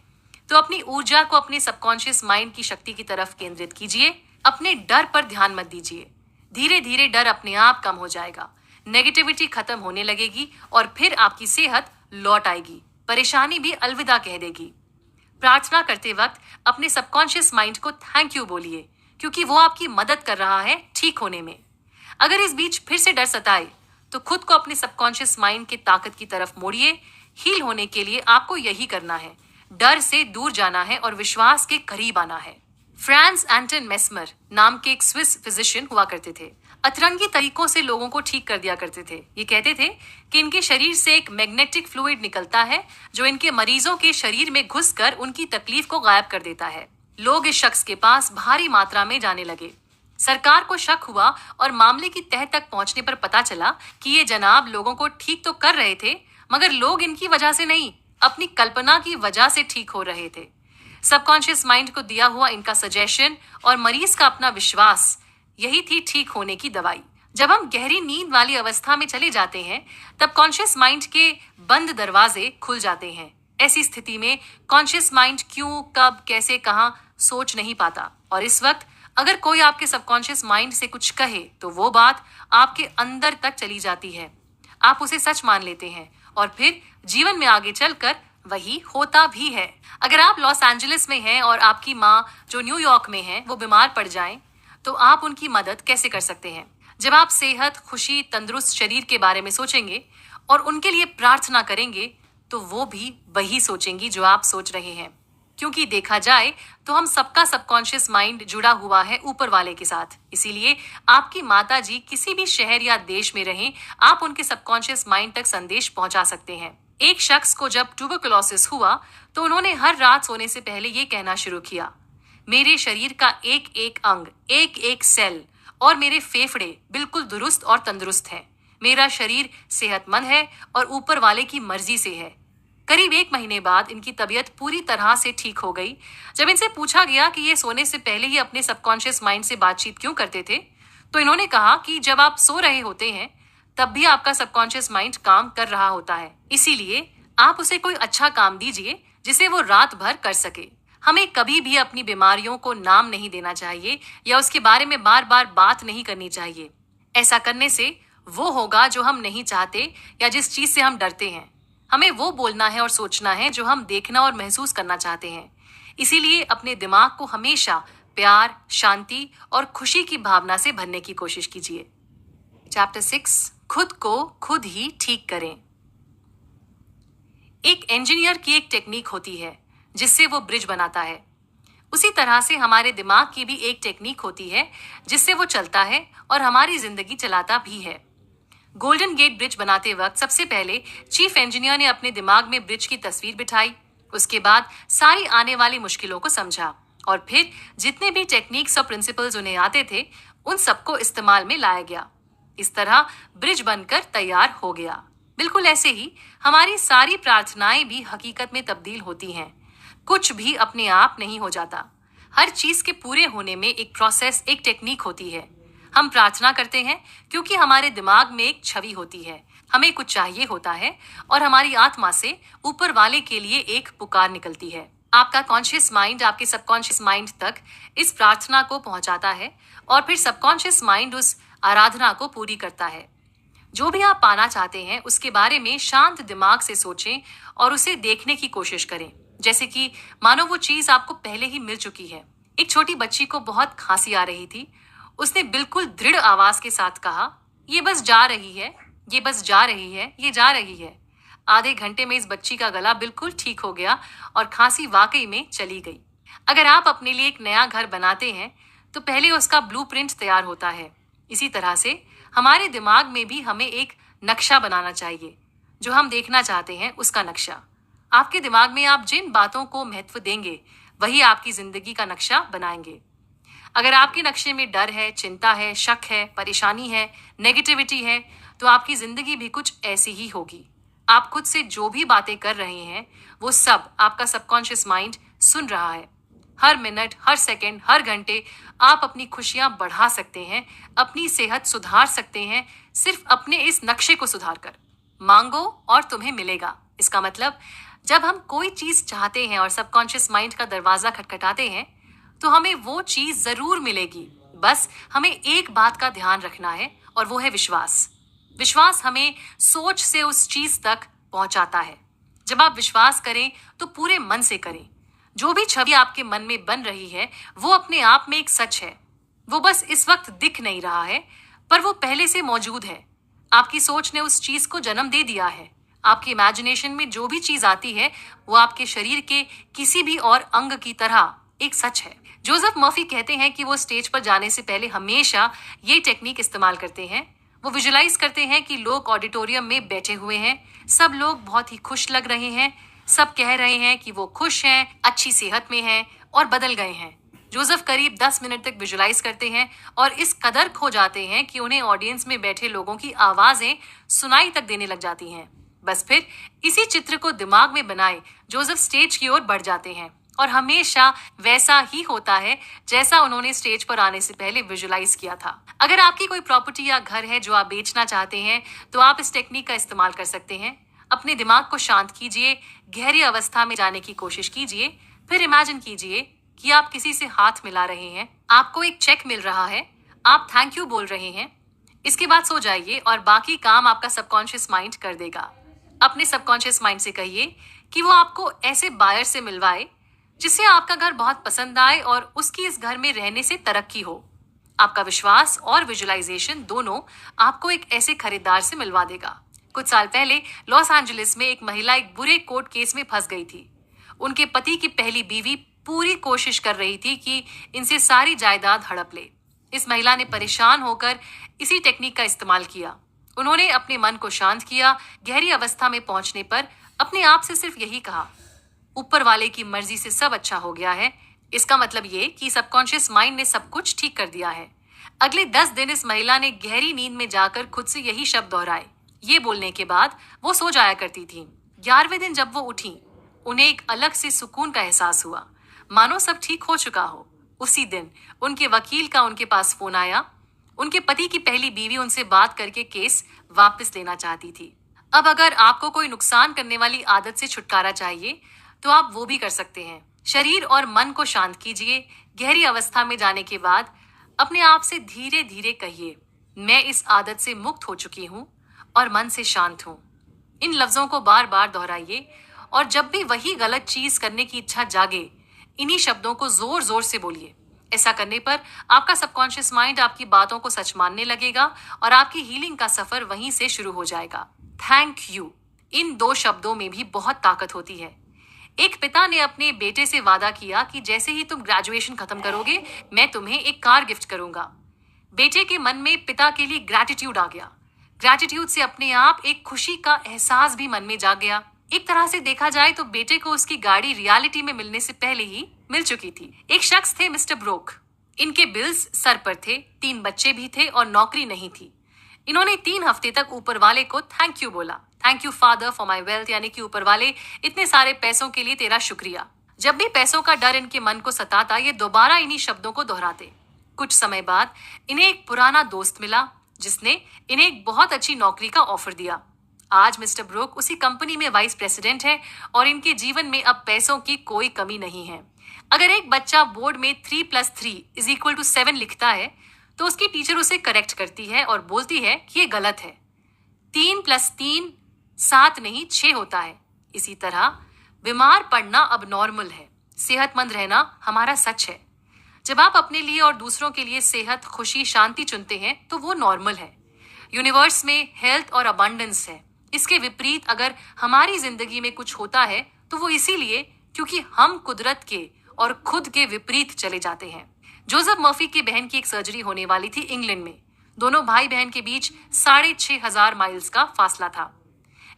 तो अपनी ऊर्जा को अपने सबकॉन्शियस माइंड की शक्ति की तरफ केंद्रित कीजिए। अपने डर पर ध्यान मत दीजिए। धीरे धीरे डर अपने आप कम हो जाएगा, नेगेटिविटी खत्म होने लगेगी और फिर आपकी सेहत लौट आएगी, परेशानी भी अलविदा कह देगी। प्रार्थना करते वक्त अपने सबकॉन्शियस माइंड को थैंक यू बोलिए, क्योंकि वो आपकी मदद कर रहा है ठीक होने में। अगर इस बीच फिर से डर सताए तो खुद को अपने सबकॉन्शियस माइंड की ताकत की तरफ मोड़िए। हील होने के लिए आपको यही करना है, डर से दूर जाना है और विश्वास के करीब आना है। फ्रांस एंटन मेस्मर नाम के एक स्विस फिजिशियन हुआ करते थे। अतरंगी तरीकों से लोगों को ठीक कर दिया करते थे। ये कहते थे कि इनके शरीर से एक मैग्नेटिक फ्लूइड निकलता है जो इनके मरीजों के शरीर में घुसकर उनकी तकलीफ को गायब कर देता है। लोग इस शख्स के पास भारी मात्रा में जाने लगे। सरकार को शक हुआ और मामले की तह तक पहुंचने पर पता चला कि ये जनाब लोगों को ठीक तो कर रहे थे, मगर लोग इनकी वजह से नहीं, अपनी कल्पना की वजह से ठीक हो रहे थे। सबकॉन्शियस माइंड को दिया हुआ इनका सजेशन और मरीज का अपना विश्वास, यही थी ठीक होने की दवाई। जब हम गहरी नींद वाली अवस्था में चले जाते हैं तब कॉन्शियस माइंड के बंद दरवाजे खुल जाते हैं। ऐसी स्थिति में कॉन्शियस माइंड क्यों, कब, कैसे, कहां सोच नहीं पाता। और इस वक्त अगर कोई आपके सबकॉन्शियस माइंड से कुछ कहे तो वो बात आपके अंदर तक चली जाती है। आप उसे सच मान लेते हैं और फिर जीवन में आगे चलकर वही होता भी है। अगर आप लॉस एंजलिस में हैं और आपकी माँ जो न्यूयॉर्क में है वो बीमार पड़ जाएं, तो आप उनकी मदद कैसे कर सकते हैं? जब आप सेहत, खुशी, तंदुरुस्त शरीर के बारे में सोचेंगे और उनके लिए प्रार्थना करेंगे तो वो भी वही सोचेंगी जो आप सोच रहे हैं। क्योंकि देखा जाए तो हम सबका सबकॉन्शियस माइंड जुड़ा हुआ है ऊपर वाले के साथ। इसीलिए आपकी माता जी किसी भी शहर या देश में रहें, आप उनके सबकॉन्शियस माइंड तक संदेश पहुंचा सकते हैं। एक शख्स को जब ट्यूबरकुलोसिस हुआ तो उन्होंने हर रात सोने से पहले ये कहना शुरू किया, मेरे शरीर का एक एक अंग, एक एक सेल और मेरे फेफड़े बिल्कुल दुरुस्त और तंदुरुस्त हैं। मेरा शरीर सेहतमंद है और ऊपर वाले की मर्जी से है। करीब 1 महीने बाद इनकी तबीयत पूरी तरह से ठीक हो गई। जब इनसे पूछा गया कि ये सोने से पहले ही अपने सबकॉन्शियस माइंड से बातचीत क्यों करते थे, तो इन्होंने कहा कि जब आप सो रहे होते हैं तब भी आपका सबकॉन्शियस माइंड काम कर रहा होता है। इसीलिए आप उसे कोई अच्छा काम दीजिए जिसे वो रात भर कर सके। हमें कभी भी अपनी बीमारियों को नाम नहीं देना चाहिए या उसके बारे में बार बार बात नहीं करनी चाहिए। ऐसा करने से वो होगा जो हम नहीं चाहते या जिस चीज से हम डरते हैं। हमें वो बोलना है और सोचना है जो हम देखना और महसूस करना चाहते हैं। इसीलिए अपने दिमाग को हमेशा प्यार, शांति और खुशी की भावना से भरने की कोशिश कीजिए। चैप्टर 6, खुद को खुद ही ठीक करें। एक इंजीनियर की एक टेक्निक होती है जिससे वो ब्रिज बनाता है। उसी तरह से हमारे दिमाग की भी एक टेक्निक होती है जिससे वो चलता है और हमारी जिंदगी चलाता भी है। गोल्डन गेट ब्रिज बनाते वक्त सबसे पहले चीफ इंजीनियर ने अपने दिमाग में ब्रिज की तस्वीर बिठाई। उसके बाद सारी आने वाली मुश्किलों को समझा और फिर जितने भी टेक्निक्स और प्रिंसिपल्स उन्हें आते थे उन सबको इस्तेमाल में लाया गया। इस तरह ब्रिज बनकर तैयार हो गया। बिल्कुल ऐसे ही हमारी सारी प्रार्थनाएं भी हकीकत में तब्दील होती हैं। कुछ भी अपने आप नहीं हो जाता। हर चीज के पूरे होने में एक प्रोसेस, एक टेक्निक होती है। हम प्रार्थना करते हैं क्योंकि हमारे दिमाग में एक छवि होती है, हमें कुछ चाहिए होता है और हमारी आत्मा से ऊपर वाले के लिए एक पुकार निकलती है। आपका कॉन्शियस माइंड आपके सबकॉन्शियस माइंड तक इस प्रार्थना को पहुंचाता है और फिर सबकॉन्शियस माइंड उस आराधना को पूरी करता है। जो भी आप पाना चाहते हैं उसके बारे में शांत दिमाग से सोचें और उसे देखने की कोशिश करें, जैसे कि मानो वो चीज आपको पहले ही मिल चुकी है। एक छोटी बच्ची को बहुत खांसी आ रही थी। उसने बिल्कुल दृढ़ आवाज के साथ कहा, ये बस जा रही है, ये बस जा रही है, ये जा रही है। आधे घंटे में इस बच्ची का गला बिल्कुल ठीक हो गया और खांसी वाकई में चली गई। अगर आप अपने लिए एक नया घर बनाते हैं तो पहले उसका ब्लूप्रिंट तैयार होता है। इसी तरह से हमारे दिमाग में भी हमें एक नक्शा बनाना चाहिए, जो हम देखना चाहते हैं उसका नक्शा। आपके दिमाग में आप जिन बातों को महत्व देंगे वही आपकी जिंदगी का नक्शा बनाएंगे। अगर आपके नक्शे में डर है, चिंता है, शक है, परेशानी है, नेगेटिविटी है, तो आपकी जिंदगी भी कुछ ऐसी ही होगी। आप खुद से जो भी बातें कर रहे हैं वो सब आपका सबकॉन्शियस माइंड सुन रहा है। हर मिनट, हर सेकंड, हर घंटे आप अपनी खुशियां बढ़ा सकते हैं, अपनी सेहत सुधार सकते हैं, सिर्फ अपने इस नक्शे को सुधार कर। मांगो और तुम्हें मिलेगा। इसका मतलब जब हम कोई चीज चाहते हैं और सबकॉन्शियस माइंड का दरवाजा खटखटाते हैं तो हमें वो चीज जरूर मिलेगी। बस हमें एक बात का ध्यान रखना है और वो है विश्वास। विश्वास हमें सोच से उस चीज तक पहुंचाता है। जब आप विश्वास करें तो पूरे मन से करें। जो भी छवि आपके मन में बन रही है वो अपने आप में एक सच है। वो बस इस वक्त दिख नहीं रहा है, पर वो पहले से मौजूद है। आपकी सोच ने उस चीज को जन्म दे दिया है। आपकी इमेजिनेशन में जो भी चीज आती है वो आपके शरीर के किसी भी और अंग की तरह एक सच है। जोसेफ मर्फी कहते हैं कि वो स्टेज पर जाने से पहले हमेशा ये टेक्निक इस्तेमाल करते हैं। वो विजुलाइज करते हैं कि लोग ऑडिटोरियम में बैठे हुए हैं, सब लोग बहुत ही खुश लग रहे हैं, सब कह रहे हैं कि वो खुश हैं, अच्छी सेहत में हैं और बदल गए हैं। जोसेफ करीब 10 मिनट तक विजुलाइज करते हैं और इस कदर खो जाते हैं कि उन्हें ऑडियंस में बैठे लोगों की आवाजें सुनाई तक देने लग जाती हैं। बस फिर इसी चित्र को दिमाग में बनाए जोसेफ स्टेज की ओर बढ़ जाते हैं और हमेशा वैसा ही होता है जैसा उन्होंने स्टेज पर आने से पहले विजुलाइज किया था। अगर आपकी कोई प्रॉपर्टी या घर है जो आप बेचना चाहते हैं तो आप इस टेक्निक का इस्तेमाल कर सकते हैं। अपने दिमाग को शांत कीजिए, गहरी अवस्था में जाने की कोशिश कीजिए, फिर इमेजिन कीजिए कि आप किसी से हाथ मिला रहे हैं, आपको एक चेक मिल रहा है, आप थैंक यू बोल रहे हैं। इसके बाद सो जाइए और बाकी काम आपका सबकॉन्शियस माइंड कर देगा। अपने सबकॉन्शियस माइंड से कहिए कि वो आपको ऐसे बायर से मिलवाए जिससे आपका घर बहुत पसंद आए और उसकी इस घर में रहने से तरक्की हो। आपका विश्वास और विजुलाइजेशन दोनों आपको एक ऐसे खरीदार से मिलवा देगा। कुछ साल पहले लॉस एंजलिस में एक महिला एक बुरे कोर्ट केस में फंस गई थी। उनके पति की पहली बीवी पूरी कोशिश कर रही थी कि इनसे सारी जायदाद हड़प ले। इस महिला ने परेशान होकर इसी टेक्निक का इस्तेमाल किया। उन्होंने अपने मन को शांत किया। गहरी अवस्था में पहुंचने पर अपने आप से सिर्फ यही कहा, ऊपर वाले की मर्जी से सब अच्छा हो गया है। इसका मतलब ये कि सबकॉन्शियस माइंड ने सब कुछ ठीक कर दिया है। अगले 10 दिन इस महिला ने गहरी नींद में जाकर खुद से यही शब्द दोहराए। ये बोलने के बाद वो सो जाया करती थी। 11वें दिन जब वो उठी, उन्हें एक अलग से सुकून का एहसास हुआ, मानो सब ठीक हो चुका हो। उसी दिन उनके वकील का उनके पास फोन आया। उनके पति की पहली बीवी उनसे बात करके केस वापस लेना चाहती थी। अब अगर आपको कोई नुकसान करने वाली आदत से छुटकारा चाहिए तो आप वो भी कर सकते हैं। शरीर और मन को शांत कीजिए। गहरी अवस्था में जाने के बाद अपने आप से धीरे धीरे कहिए, मैं इस आदत से मुक्त हो चुकी हूँ और मन से शांत हूँ। इन लफ्जों को बार बार दोहराइए और जब भी वही गलत चीज करने की इच्छा जागे, इन्हीं शब्दों को जोर जोर से बोलिए। ऐसा करने पर आपका सबकॉन्शियस माइंड आपकी बातों को सच मानने लगेगा और आपकी हीलिंग का सफर वहीं से शुरू हो जाएगा। थैंक यू, इन 2 शब्दों में भी बहुत ताकत होती है। एक पिता ने अपने बेटे से वादा किया कि जैसे ही तुम ग्रेजुएशन खत्म करोगे मैं तुम्हें एक कार गिफ्ट करूंगा। बेटे के मन में पिता के लिए ग्रैटिट्यूड आ गया। ग्रैटिट्यूड से अपने आप एक खुशी का एहसास भी मन में जाग गया। एक तरह से देखा जाए तो बेटे को उसकी गाड़ी रियलिटी में मिलने से पहले ही मिल चुकी थी। एक शख्स थे मिस्टर ब्रोक। इनके बिल्स सर पर थे, 3 बच्चे भी थे और नौकरी नहीं थी। इन्होंने 3 हफ्ते तक ऊपर वाले को थैंक यू बोला। Thank you father for my wealth, यानी कि ऊपर वाले इतने सारे पैसों के लिए तेरा शुक्रिया। जब भी पैसों का डर इनके मन को सताता, ये दोबारा इन्हीं शब्दों को दोहराते। कुछ समय बाद इन्हें एक पुराना दोस्त मिला जिसने इन्हें एक बहुत अच्छी नौकरी का ऑफर दिया। आज मिस्टर ब्रोक उसी कंपनी में वाइस प्रेसिडेंट है और इनके जीवन में अब पैसों की कोई कमी नहीं है। अगर एक बच्चा बोर्ड में 3+3=7 लिखता है तो उसकी टीचर उसे करेक्ट करती है और बोलती है कि ये गलत है। 3+3 7 नहीं 6 होता है। इसी तरह बीमार पड़ना अब नॉर्मल है, सेहतमंद रहना हमारा सच है। जब आप अपने लिए और दूसरों के लिए सेहत, खुशी, शांति चुनते हैं तो वो नॉर्मल है। यूनिवर्स में हेल्थ और अबंडेंस है। इसके विपरीत अगर हमारी जिंदगी में कुछ होता है तो वो इसीलिए क्योंकि हम कुदरत के और खुद के विपरीत चले जाते हैं। जोसेफ मर्फी की बहन की एक सर्जरी होने वाली थी इंग्लैंड में। दोनों भाई बहन के बीच 6,500 माइल्स का फासला था,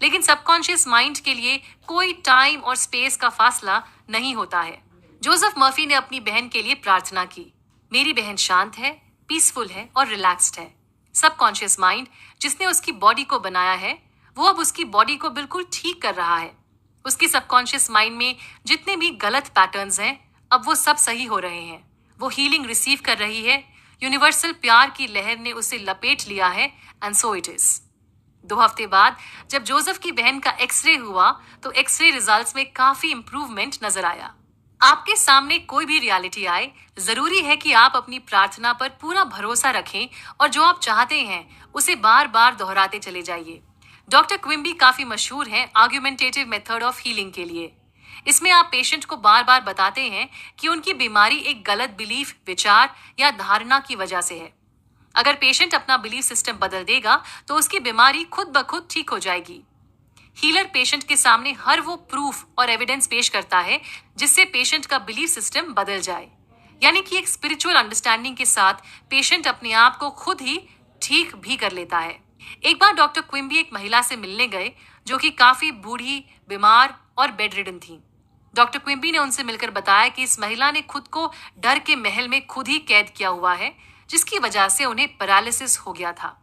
लेकिन सबकॉन्शियस माइंड के लिए कोई टाइम और स्पेस का फासला नहीं होता है। जोसेफ मर्फी ने अपनी बहन के लिए प्रार्थना की, मेरी बहन शांत है, पीसफुल है और रिलैक्स्ड है। सबकॉन्शियस माइंड जिसने उसकी बॉडी को बनाया है, वो अब उसकी बॉडी को बिल्कुल ठीक कर रहा है। उसकी सबकॉन्शियस माइंड में जितने भी गलत पैटर्न्स हैं, अब वो सब सही हो रहे हैं। वो हीलिंग रिसीव कर रही है। यूनिवर्सल प्यार की लहर ने उसे लपेट लिया है, एंड सो इट इज। 2 हफ्ते बाद जब जोसेफ की बहन का एक्सरे हुआ तो एक्सरे रिजल्ट्स में काफी इंप्रूवमेंट नजर आया। आपके सामने कोई भी रियलिटी आए, जरूरी है कि आप अपनी प्रार्थना पर पूरा भरोसा रखें और जो आप चाहते हैं उसे बार बार दोहराते चले जाइए। डॉक्टर क्विम्बी काफी मशहूर हैं आर्ग्यूमेंटेटिव मेथड ऑफ हीलिंग के लिए। इसमें आप पेशेंट को बार बार बताते हैं कि उनकी बीमारी एक गलत बिलीफ, विचार या धारणा की वजह से है। अगर पेशेंट अपना बिलीफ सिस्टम बदल देगा तो उसकी बीमारी खुद ब खुद ठीक हो जाएगी। हीलर पेशेंट के सामने हर वो प्रूफ और एविडेंस पेश करता है जिससे पेशेंट का बिलीफ सिस्टम बदल जाए, यानी कि एक स्पिरिचुअल अंडरस्टैंडिंग के साथ पेशेंट अपने आप को खुद ही ठीक भी कर लेता है। एक बार डॉक्टर क्विम्बी एक महिला से मिलने गए जो कि काफी बूढ़ी, बीमार और बेड रिडन थी। डॉक्टर क्विम्बी ने उनसे मिलकर बताया कि इस महिला ने खुद को डर के महल में खुद ही कैद किया हुआ है, जिसकी वजह से उन्हें पैरालिसिस हो गया था।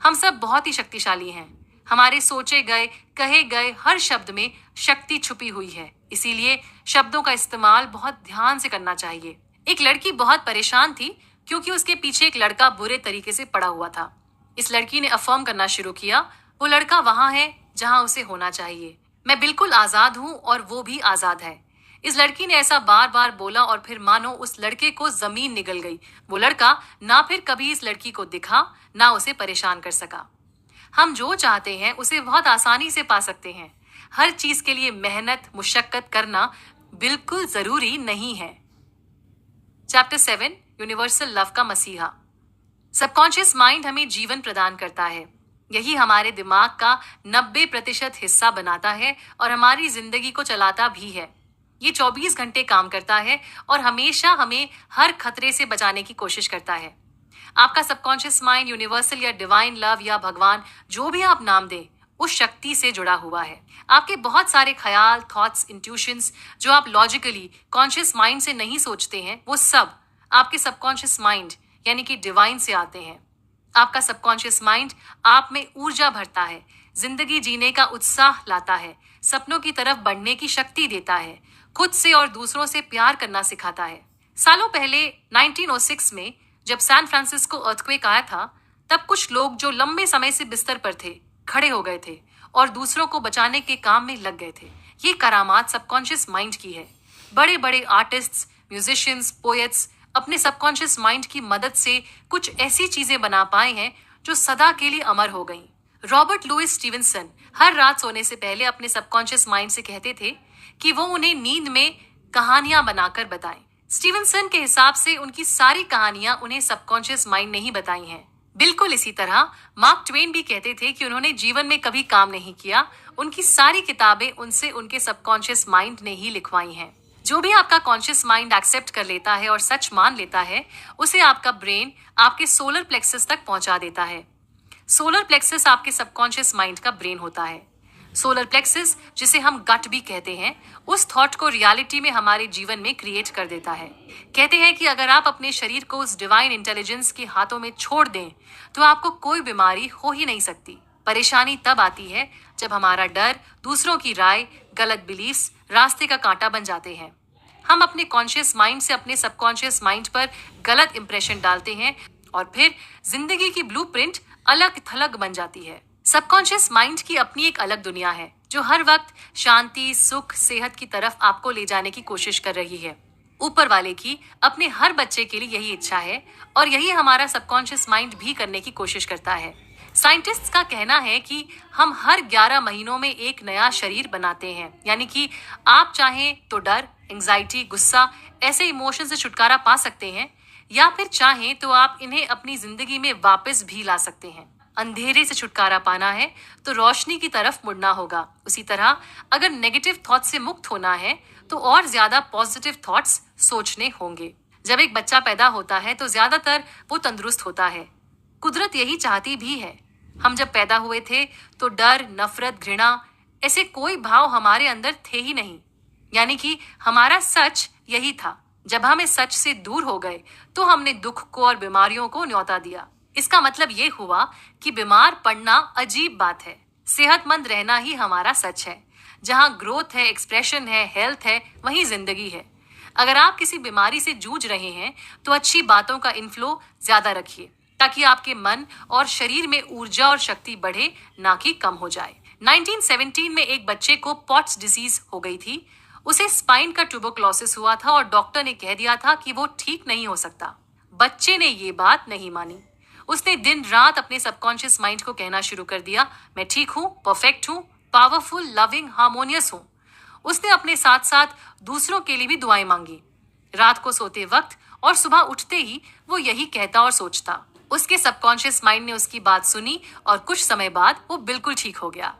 हम सब बहुत ही शक्तिशाली हैं। हमारे सोचे गए, कहे गए हर शब्द में शक्ति छुपी हुई है, इसीलिए शब्दों का इस्तेमाल बहुत ध्यान से करना चाहिए। एक लड़की बहुत परेशान थी क्योंकि उसके पीछे एक लड़का बुरे तरीके से पड़ा हुआ था। इस लड़की ने अफर्म करना शुरू किया, वो लड़का वहां है जहां उसे होना चाहिए। मैं बिल्कुल आजाद हूं और वो भी आजाद है। इस लड़की ने ऐसा बार बार बोला और फिर मानो उस लड़के को जमीन निगल गई। वो लड़का ना फिर कभी इस लड़की को दिखा, ना उसे परेशान कर सका। हम जो चाहते हैं उसे बहुत आसानी से पा सकते हैं। हर चीज के लिए मेहनत, मुशक्कत करना बिल्कुल जरूरी नहीं है। चैप्टर 7, यूनिवर्सल लव का मसीहा। सबकॉन्शियस माइंड हमें जीवन प्रदान करता है। यही हमारे दिमाग का 90% हिस्सा बनाता है और हमारी जिंदगी को चलाता भी है। ये 24 घंटे काम करता है और हमेशा हमें हर खतरे से बचाने की कोशिश करता है। आपका सबकॉन्शियस माइंड यूनिवर्सल या डिवाइन लव या भगवान, जो भी आप नाम दें, उस शक्ति से जुड़ा हुआ है। आपके बहुत सारे ख्याल, थॉट्स, इंट्यूशंस जो आप लॉजिकली कॉन्शियस माइंड से नहीं सोचते हैं, वो सब आपके सबकॉन्शियस माइंड यानी कि डिवाइन से आते हैं। आपका सबकॉन्शियस माइंड आप में ऊर्जा भरता है, जिंदगी जीने का उत्साह लाता है, सपनों की तरफ बढ़ने की शक्ति देता है, खुद से और दूसरों से प्यार करना सिखाता है। सालों पहले 1906 में जब सैन फ्रांसिस्को अर्थक्वेक आया था, तब कुछ लोग जो लंबे समय से बिस्तर पर थे, खड़े हो गए थे और दूसरों को बचाने के काम में लग गए थे। ये करामात सबकॉन्शियस माइंड की है। बड़े बड़े आर्टिस्ट्स, म्यूजिशियंस, पोएट्स अपने सबकॉन्शियस माइंड की मदद से कुछ ऐसी चीजें बना पाए हैं जो सदा के लिए अमर हो गईं। रॉबर्ट लुइस स्टीवेंसन हर रात सोने से पहले अपने सबकॉन्शियस माइंड से कहते थे कि वो उन्हें नींद में कहानियां बनाकर बताएं। स्टीवेंसन के हिसाब से उनकी सारी कहानियां उन्हें सबकॉन्शियस माइंड ने ही बताई हैं। बिल्कुल इसी तरह मार्क ट्वेन भी कहते थे कि उन्होंने जीवन में कभी काम नहीं किया, उनकी सारी किताबें उनसे उनके सबकॉन्शियस माइंड ने ही लिखवाई हैं। जो भी आपका कॉन्शियस माइंड एक्सेप्ट कर लेता है और सच मान लेता है, उसे आपका ब्रेन आपके सोलर प्लेक्सस तक पहुंचा देता है। सोलर प्लेक्सस आपके सबकॉन्शियस माइंड का ब्रेन होता है। सोलर प्लेक्सस, जिसे हम गट भी कहते हैं, उस थॉट को रियलिटी में हमारे जीवन में क्रिएट कर देता है। कहते हैं कि अगर आप अपने शरीर को उस डिवाइन इंटेलिजेंस के हाथों में छोड़ दें तो आपको कोई बीमारी हो ही नहीं सकती। परेशानी तब आती है जब हमारा डर, दूसरों की राय, गलत बिलीफ्स रास्ते का कांटा बन जाते हैं। हम अपने कॉन्शियस माइंड से अपने सबकॉन्शियस माइंड पर गलत इंप्रेशन डालते हैं और फिर जिंदगी की ब्लूप्रिंट अलग थलग बन जाती है। सबकॉन्शियस माइंड की अपनी एक अलग दुनिया है जो हर वक्त शांति, सुख, सेहत की तरफ आपको ले जाने की कोशिश कर रही है। ऊपर वाले की अपने हर बच्चे के लिए यही इच्छा है और यही हमारा सबकॉन्शियस माइंड भी करने की कोशिश करता है। साइंटिस्ट्स का कहना है कि हम हर 11 महीनों में एक नया शरीर बनाते हैं, यानी कि आप चाहें तो डर, एंजाइटी, गुस्सा ऐसे इमोशन से छुटकारा पा सकते हैं या फिर चाहें तो आप इन्हें अपनी जिंदगी में वापस भी ला सकते हैं। अंधेरे से छुटकारा पाना है तो रोशनी की तरफ मुड़ना होगा। उसी तरह अगर नेगेटिव थॉट से मुक्त होना है तो और ज्यादा पॉजिटिव थॉट्स सोचने होंगे। जब एक बच्चा पैदा होता है तो ज्यादातर वो तंदुरुस्त होता है। कुदरत यही चाहती भी है। हम जब पैदा हुए थे तो डर, नफरत, घृणा ऐसे कोई भाव हमारे अंदर थे ही नहीं। यानी कि हमारा सच यही था। जब हम इस सच से दूर हो गए तो हमने दुख को और बीमारियों को न्योता दिया। इसका मतलब ये हुआ कि बीमार पड़ना अजीब बात है। सेहतमंद रहना ही हमारा सच है। जहां ग्रोथ है, एक्सप्रेशन है, हेल्थ है, वहीं जिंदगी है। अगर आप किसी बीमारी से जूझ रहे हैं तो अच्छी बातों का इनफ्लो ज्यादा रखिए ताकि आपके मन और शरीर में ऊर्जा और शक्ति बढ़े, ना कि कम हो जाए। 1917 में एक बच्चे को पॉट्स डिजीज हो गई थी। उसे स्पाइन का ट्यूबरक्लोसिस हुआ था और डॉक्टर ने कह दिया था कि वो ठीक नहीं हो सकता। बच्चे ने ये बात नहीं मानी। उसने दिन रात अपने सबकॉन्शियस माइंड को कहना शुरू कर दिया, मैं ठीक हूँ, परफेक्ट हूँ, पावरफुल, लविंग, हार्मोनियस हूँ। उसने अपने साथ साथ दूसरों के लिए भी दुआएं मांगी। रात को सोते वक्त और सुबह उठते ही वो यही कहता और सोचता। उसके सबकॉन्शियस माइंड ने उसकी बात सुनी और कुछ समय बाद वो बिल्कुल ठीक हो गया।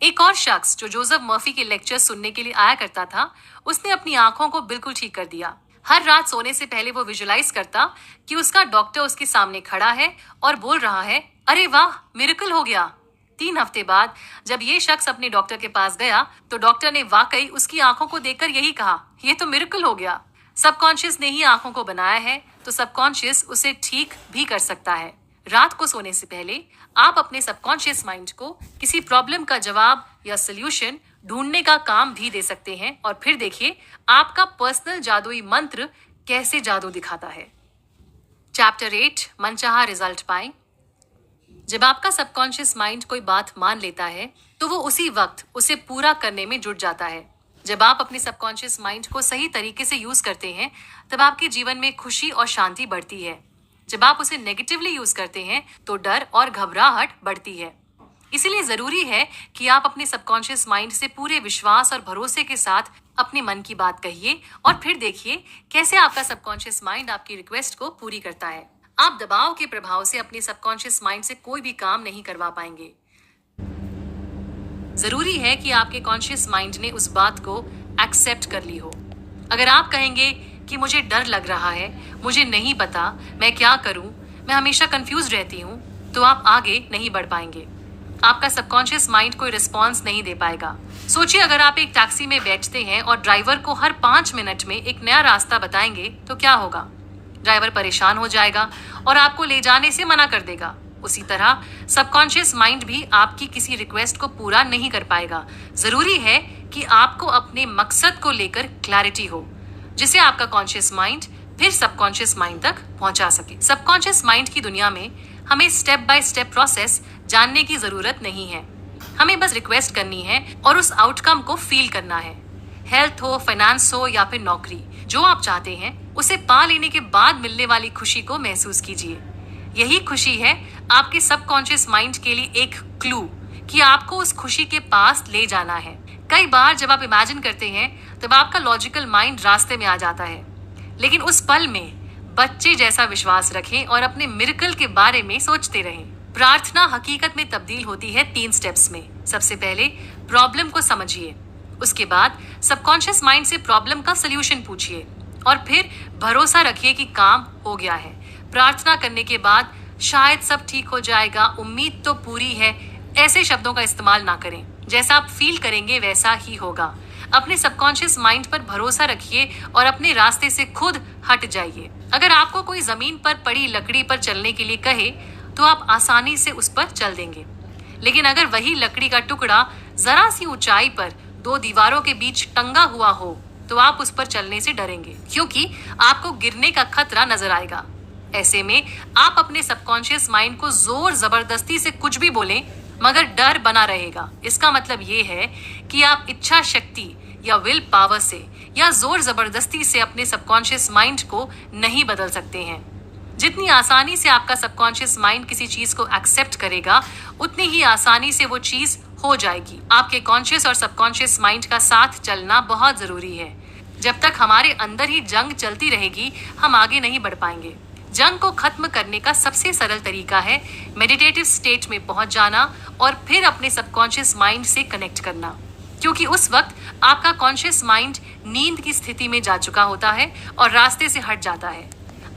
एक और शख्स जो जोसेफ मर्फी के लेक्चर सुनने के लिए आया करता था, उसने अपनी आंखों को बिल्कुल ठीक कर दिया। हर रात सोने से पहले वो विजुलाइज करता कि उसका डॉक्टर उसके सामने खड़ा है और बोल रहा है, अरे वाह, मिरेकल हो गया। 3 हफ्ते बाद जब ये शख्स अपने डॉक्टर के पास गया तो डॉक्टर ने वाकई उसकी आंखों को देखकर यही कहा, ये तो मिरेकल हो गया। सबकॉन्शियस ने ही आंखों को बनाया है तो सबकॉन्शियस उसे ठीक भी कर सकता है। रात को सोने से पहले आप अपने सबकॉन्शियस माइंड को किसी प्रॉब्लम का जवाब या सल्यूशन ढूंढने का काम भी दे सकते हैं और फिर देखिए आपका पर्सनल जादुई मंत्र कैसे जादू दिखाता है। चैप्टर 8, मनचाहा रिजल्ट पाएं। जब आपका सबकॉन्शियस माइंड कोई बात मान लेता है तो वो उसी वक्त उसे पूरा करने में जुट जाता है। जब आप अपने सबकॉन्शियस माइंड को सही तरीके से यूज करते हैं तब आपके जीवन में खुशी और शांति बढ़ती है। जब आप उसे नेगेटिवली यूज करते हैं तो डर और घबराहट बढ़ती है। इसीलिए जरूरी है कि आप अपने सबकॉन्शियस माइंड से पूरे विश्वास और भरोसे के साथ अपने मन की बात कहिए और फिर देखिए कैसे आपका सबकॉन्शियस माइंड आपकी रिक्वेस्ट को पूरी करता है। आप दबाव के प्रभाव से अपने सबकॉन्शियस माइंड से कोई भी काम नहीं करवा पाएंगे। जरूरी है कि आपके कॉन्शियस माइंड ने उस बात को एक्सेप्ट कर ली हो। अगर आप कहेंगे कि मुझे डर लग रहा है, मुझे नहीं पता मैं क्या करूं, मैं हमेशा कंफ्यूज रहती हूं, तो आप आगे नहीं बढ़ पाएंगे। आपका सबकॉन्शियस माइंड कोई रिस्पॉन्स नहीं दे पाएगा। सोचिए अगर आप एक टैक्सी में बैठते हैं और ड्राइवर को हर 5 मिनट में एक नया रास्ता बताएंगे तो क्या होगा? ड्राइवर परेशान हो जाएगा और आपको ले जाने से मना कर देगा। उसी तरह सबकॉन्शियस माइंड भी आपकी किसी रिक्वेस्ट को पूरा नहीं कर पाएगा। जरूरी है कि आपको अपने मकसद को लेकर क्लैरिटी हो जिसे आपका कॉन्शियस माइंड फिर सबकॉन्शियस माइंड तक पहुंचा सके। सबकॉन्शियस माइंड की दुनिया में हमें स्टेप बाय स्टेप प्रोसेस जानने की जरूरत नहीं है। हमें बस रिक्वेस्ट करनी है और उस आउटकम को फील करना है। हेल्थ हो, फाइनेंस हो या फिर नौकरी, जो आप चाहते हैं उसे पा लेने के बाद मिलने वाली खुशी को महसूस कीजिए। यही खुशी है आपके सबकॉन्शियस माइंड के लिए एक क्लू कि आपको उस खुशी के पास ले जाना है। कई बार जब आप इमेजिन करते हैं तब आपका लॉजिकल माइंड रास्ते में आ जाता है, लेकिन उस पल में बच्चे जैसा विश्वास रखें और अपने मिरेकल के बारे में सोचते रहें। प्रार्थना हकीकत में तब्दील होती है 3 स्टेप्स में। सबसे पहले प्रॉब्लम को समझिए, उसके बाद सबकॉन्शियस माइंड से प्रॉब्लम का सल्यूशन पूछिए और फिर भरोसा रखिए कि काम हो गया है। प्रार्थना करने के बाद शायद सब ठीक हो जाएगा, उम्मीद तो पूरी है, ऐसे शब्दों का इस्तेमाल ना करें। जैसा आप फील करेंगे वैसा ही होगा। अपने सबकॉन्शियस माइंड पर भरोसा रखिए और अपने रास्ते से खुद हट जाइए। अगर आपको कोई जमीन पर पड़ी लकड़ी पर चलने के लिए कहे तो आप आसानी से उस पर चल देंगे, लेकिन अगर वही लकड़ी का टुकड़ा जरा सी ऊंचाई पर 2 दीवारों के बीच टंगा हुआ हो तो आप उस पर चलने से डरेंगे क्योंकि आपको गिरने का खतरा नजर आएगा। ऐसे में आप अपने सबकॉन्शियस माइंड को जोर जबरदस्ती से कुछ भी बोलें मगर डर बना रहेगा। इसका मतलब ये है कि आप इच्छा शक्ति या विल पावर से या जोर जबरदस्ती से अपने सबकॉन्शियस माइंड को नहीं बदल सकते हैं। जितनी आसानी से आपका सबकॉन्शियस माइंड किसी चीज को एक्सेप्ट करेगा उतनी ही आसानी से वो चीज हो जाएगी। आपके कॉन्शियस और सबकॉन्शियस माइंड का साथ चलना बहुत जरूरी है। जब तक हमारे अंदर ही जंग चलती रहेगी हम आगे नहीं बढ़ पाएंगे। जंग को खत्म करने का सबसे सरल तरीका है मेडिटेटिव स्टेट में पहुंच जाना और फिर अपने सबकॉन्शियस माइंड से कनेक्ट करना। क्योंकि उस वक्त आपका कॉन्शियस माइंड नींद की स्थिति में जा चुका होता है और रास्ते से हट जाता है।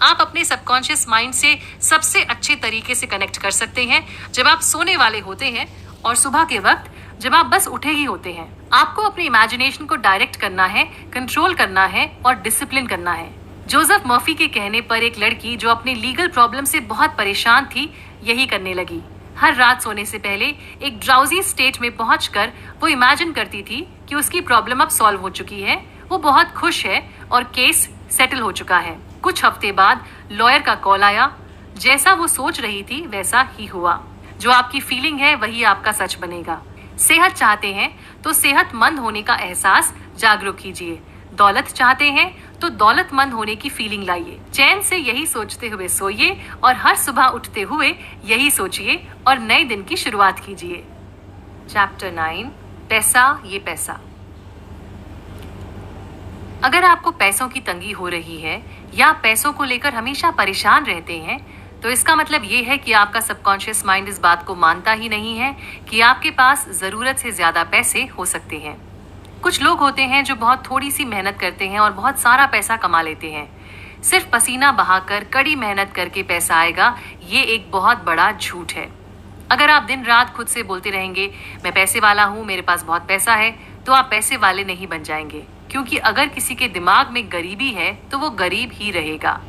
आप अपने सबकॉन्शियस माइंड से सबसे अच्छे तरीके से कनेक्ट कर सकते हैं जब आप सोने वाले होते हैं और सुबह के वक्त जब आप बस उठे ही होते हैं। आपको अपने इमेजिनेशन को डायरेक्ट करना है, कंट्रोल करना है और डिसिप्लिन करना है। जोसेफ मर्फी के कहने पर एक लड़की जो अपने लीगल प्रॉब्लम से बहुत परेशान थी, यही करने लगी। हर रात सोने से पहले एक ड्राउजी स्टेट में पहुंचकर वो इमेजिन करती थी कि उसकी प्रॉब्लम अब सॉल्व हो चुकी है, वो बहुत खुश है और केस सेटल हो चुका है। कुछ हफ्ते बाद लॉयर का कॉल आया। जैसा वो सोच रही थी वैसा ही हुआ। जो आपकी फीलिंग है वही आपका सच बनेगा। सेहत चाहते हैं तो सेहतमंद होने का एहसास जागरूक कीजिए। दौलत चाहते हैं तो दौलतमंद होने की फीलिंग लाइए। चैन से यही सोचते हुए सोइए और हर सुबह उठते हुए यही सोचिए और नए दिन की शुरुआत कीजिए। चैप्टर 9, पैसा ये पैसा। अगर आपको पैसों की तंगी हो रही है या पैसों को लेकर हमेशा परेशान रहते हैं, तो इसका मतलब ये है कि आपका सबकॉन्शियस माइंड इस बात को मानता ही नहीं है कि आपके पास जरूरत से ज्यादा पैसे हो सकते हैं। कुछ लोग होते हैं जो बहुत थोड़ी सी मेहनत करते हैं और बहुत सारा पैसा कमा लेते हैं। सिर्फ पसीना बहाकर कड़ी मेहनत करके पैसा आएगा, ये एक बहुत बड़ा झूठ है। अगर आप दिन रात खुद से बोलते रहेंगे मैं पैसे वाला हूँ, मेरे पास बहुत पैसा है, तो आप पैसे वाले नहीं बन जाएंगे। क्योंकि अगर किसी के दिमाग में गरीबी है तो वो गरीब ही रहेगा।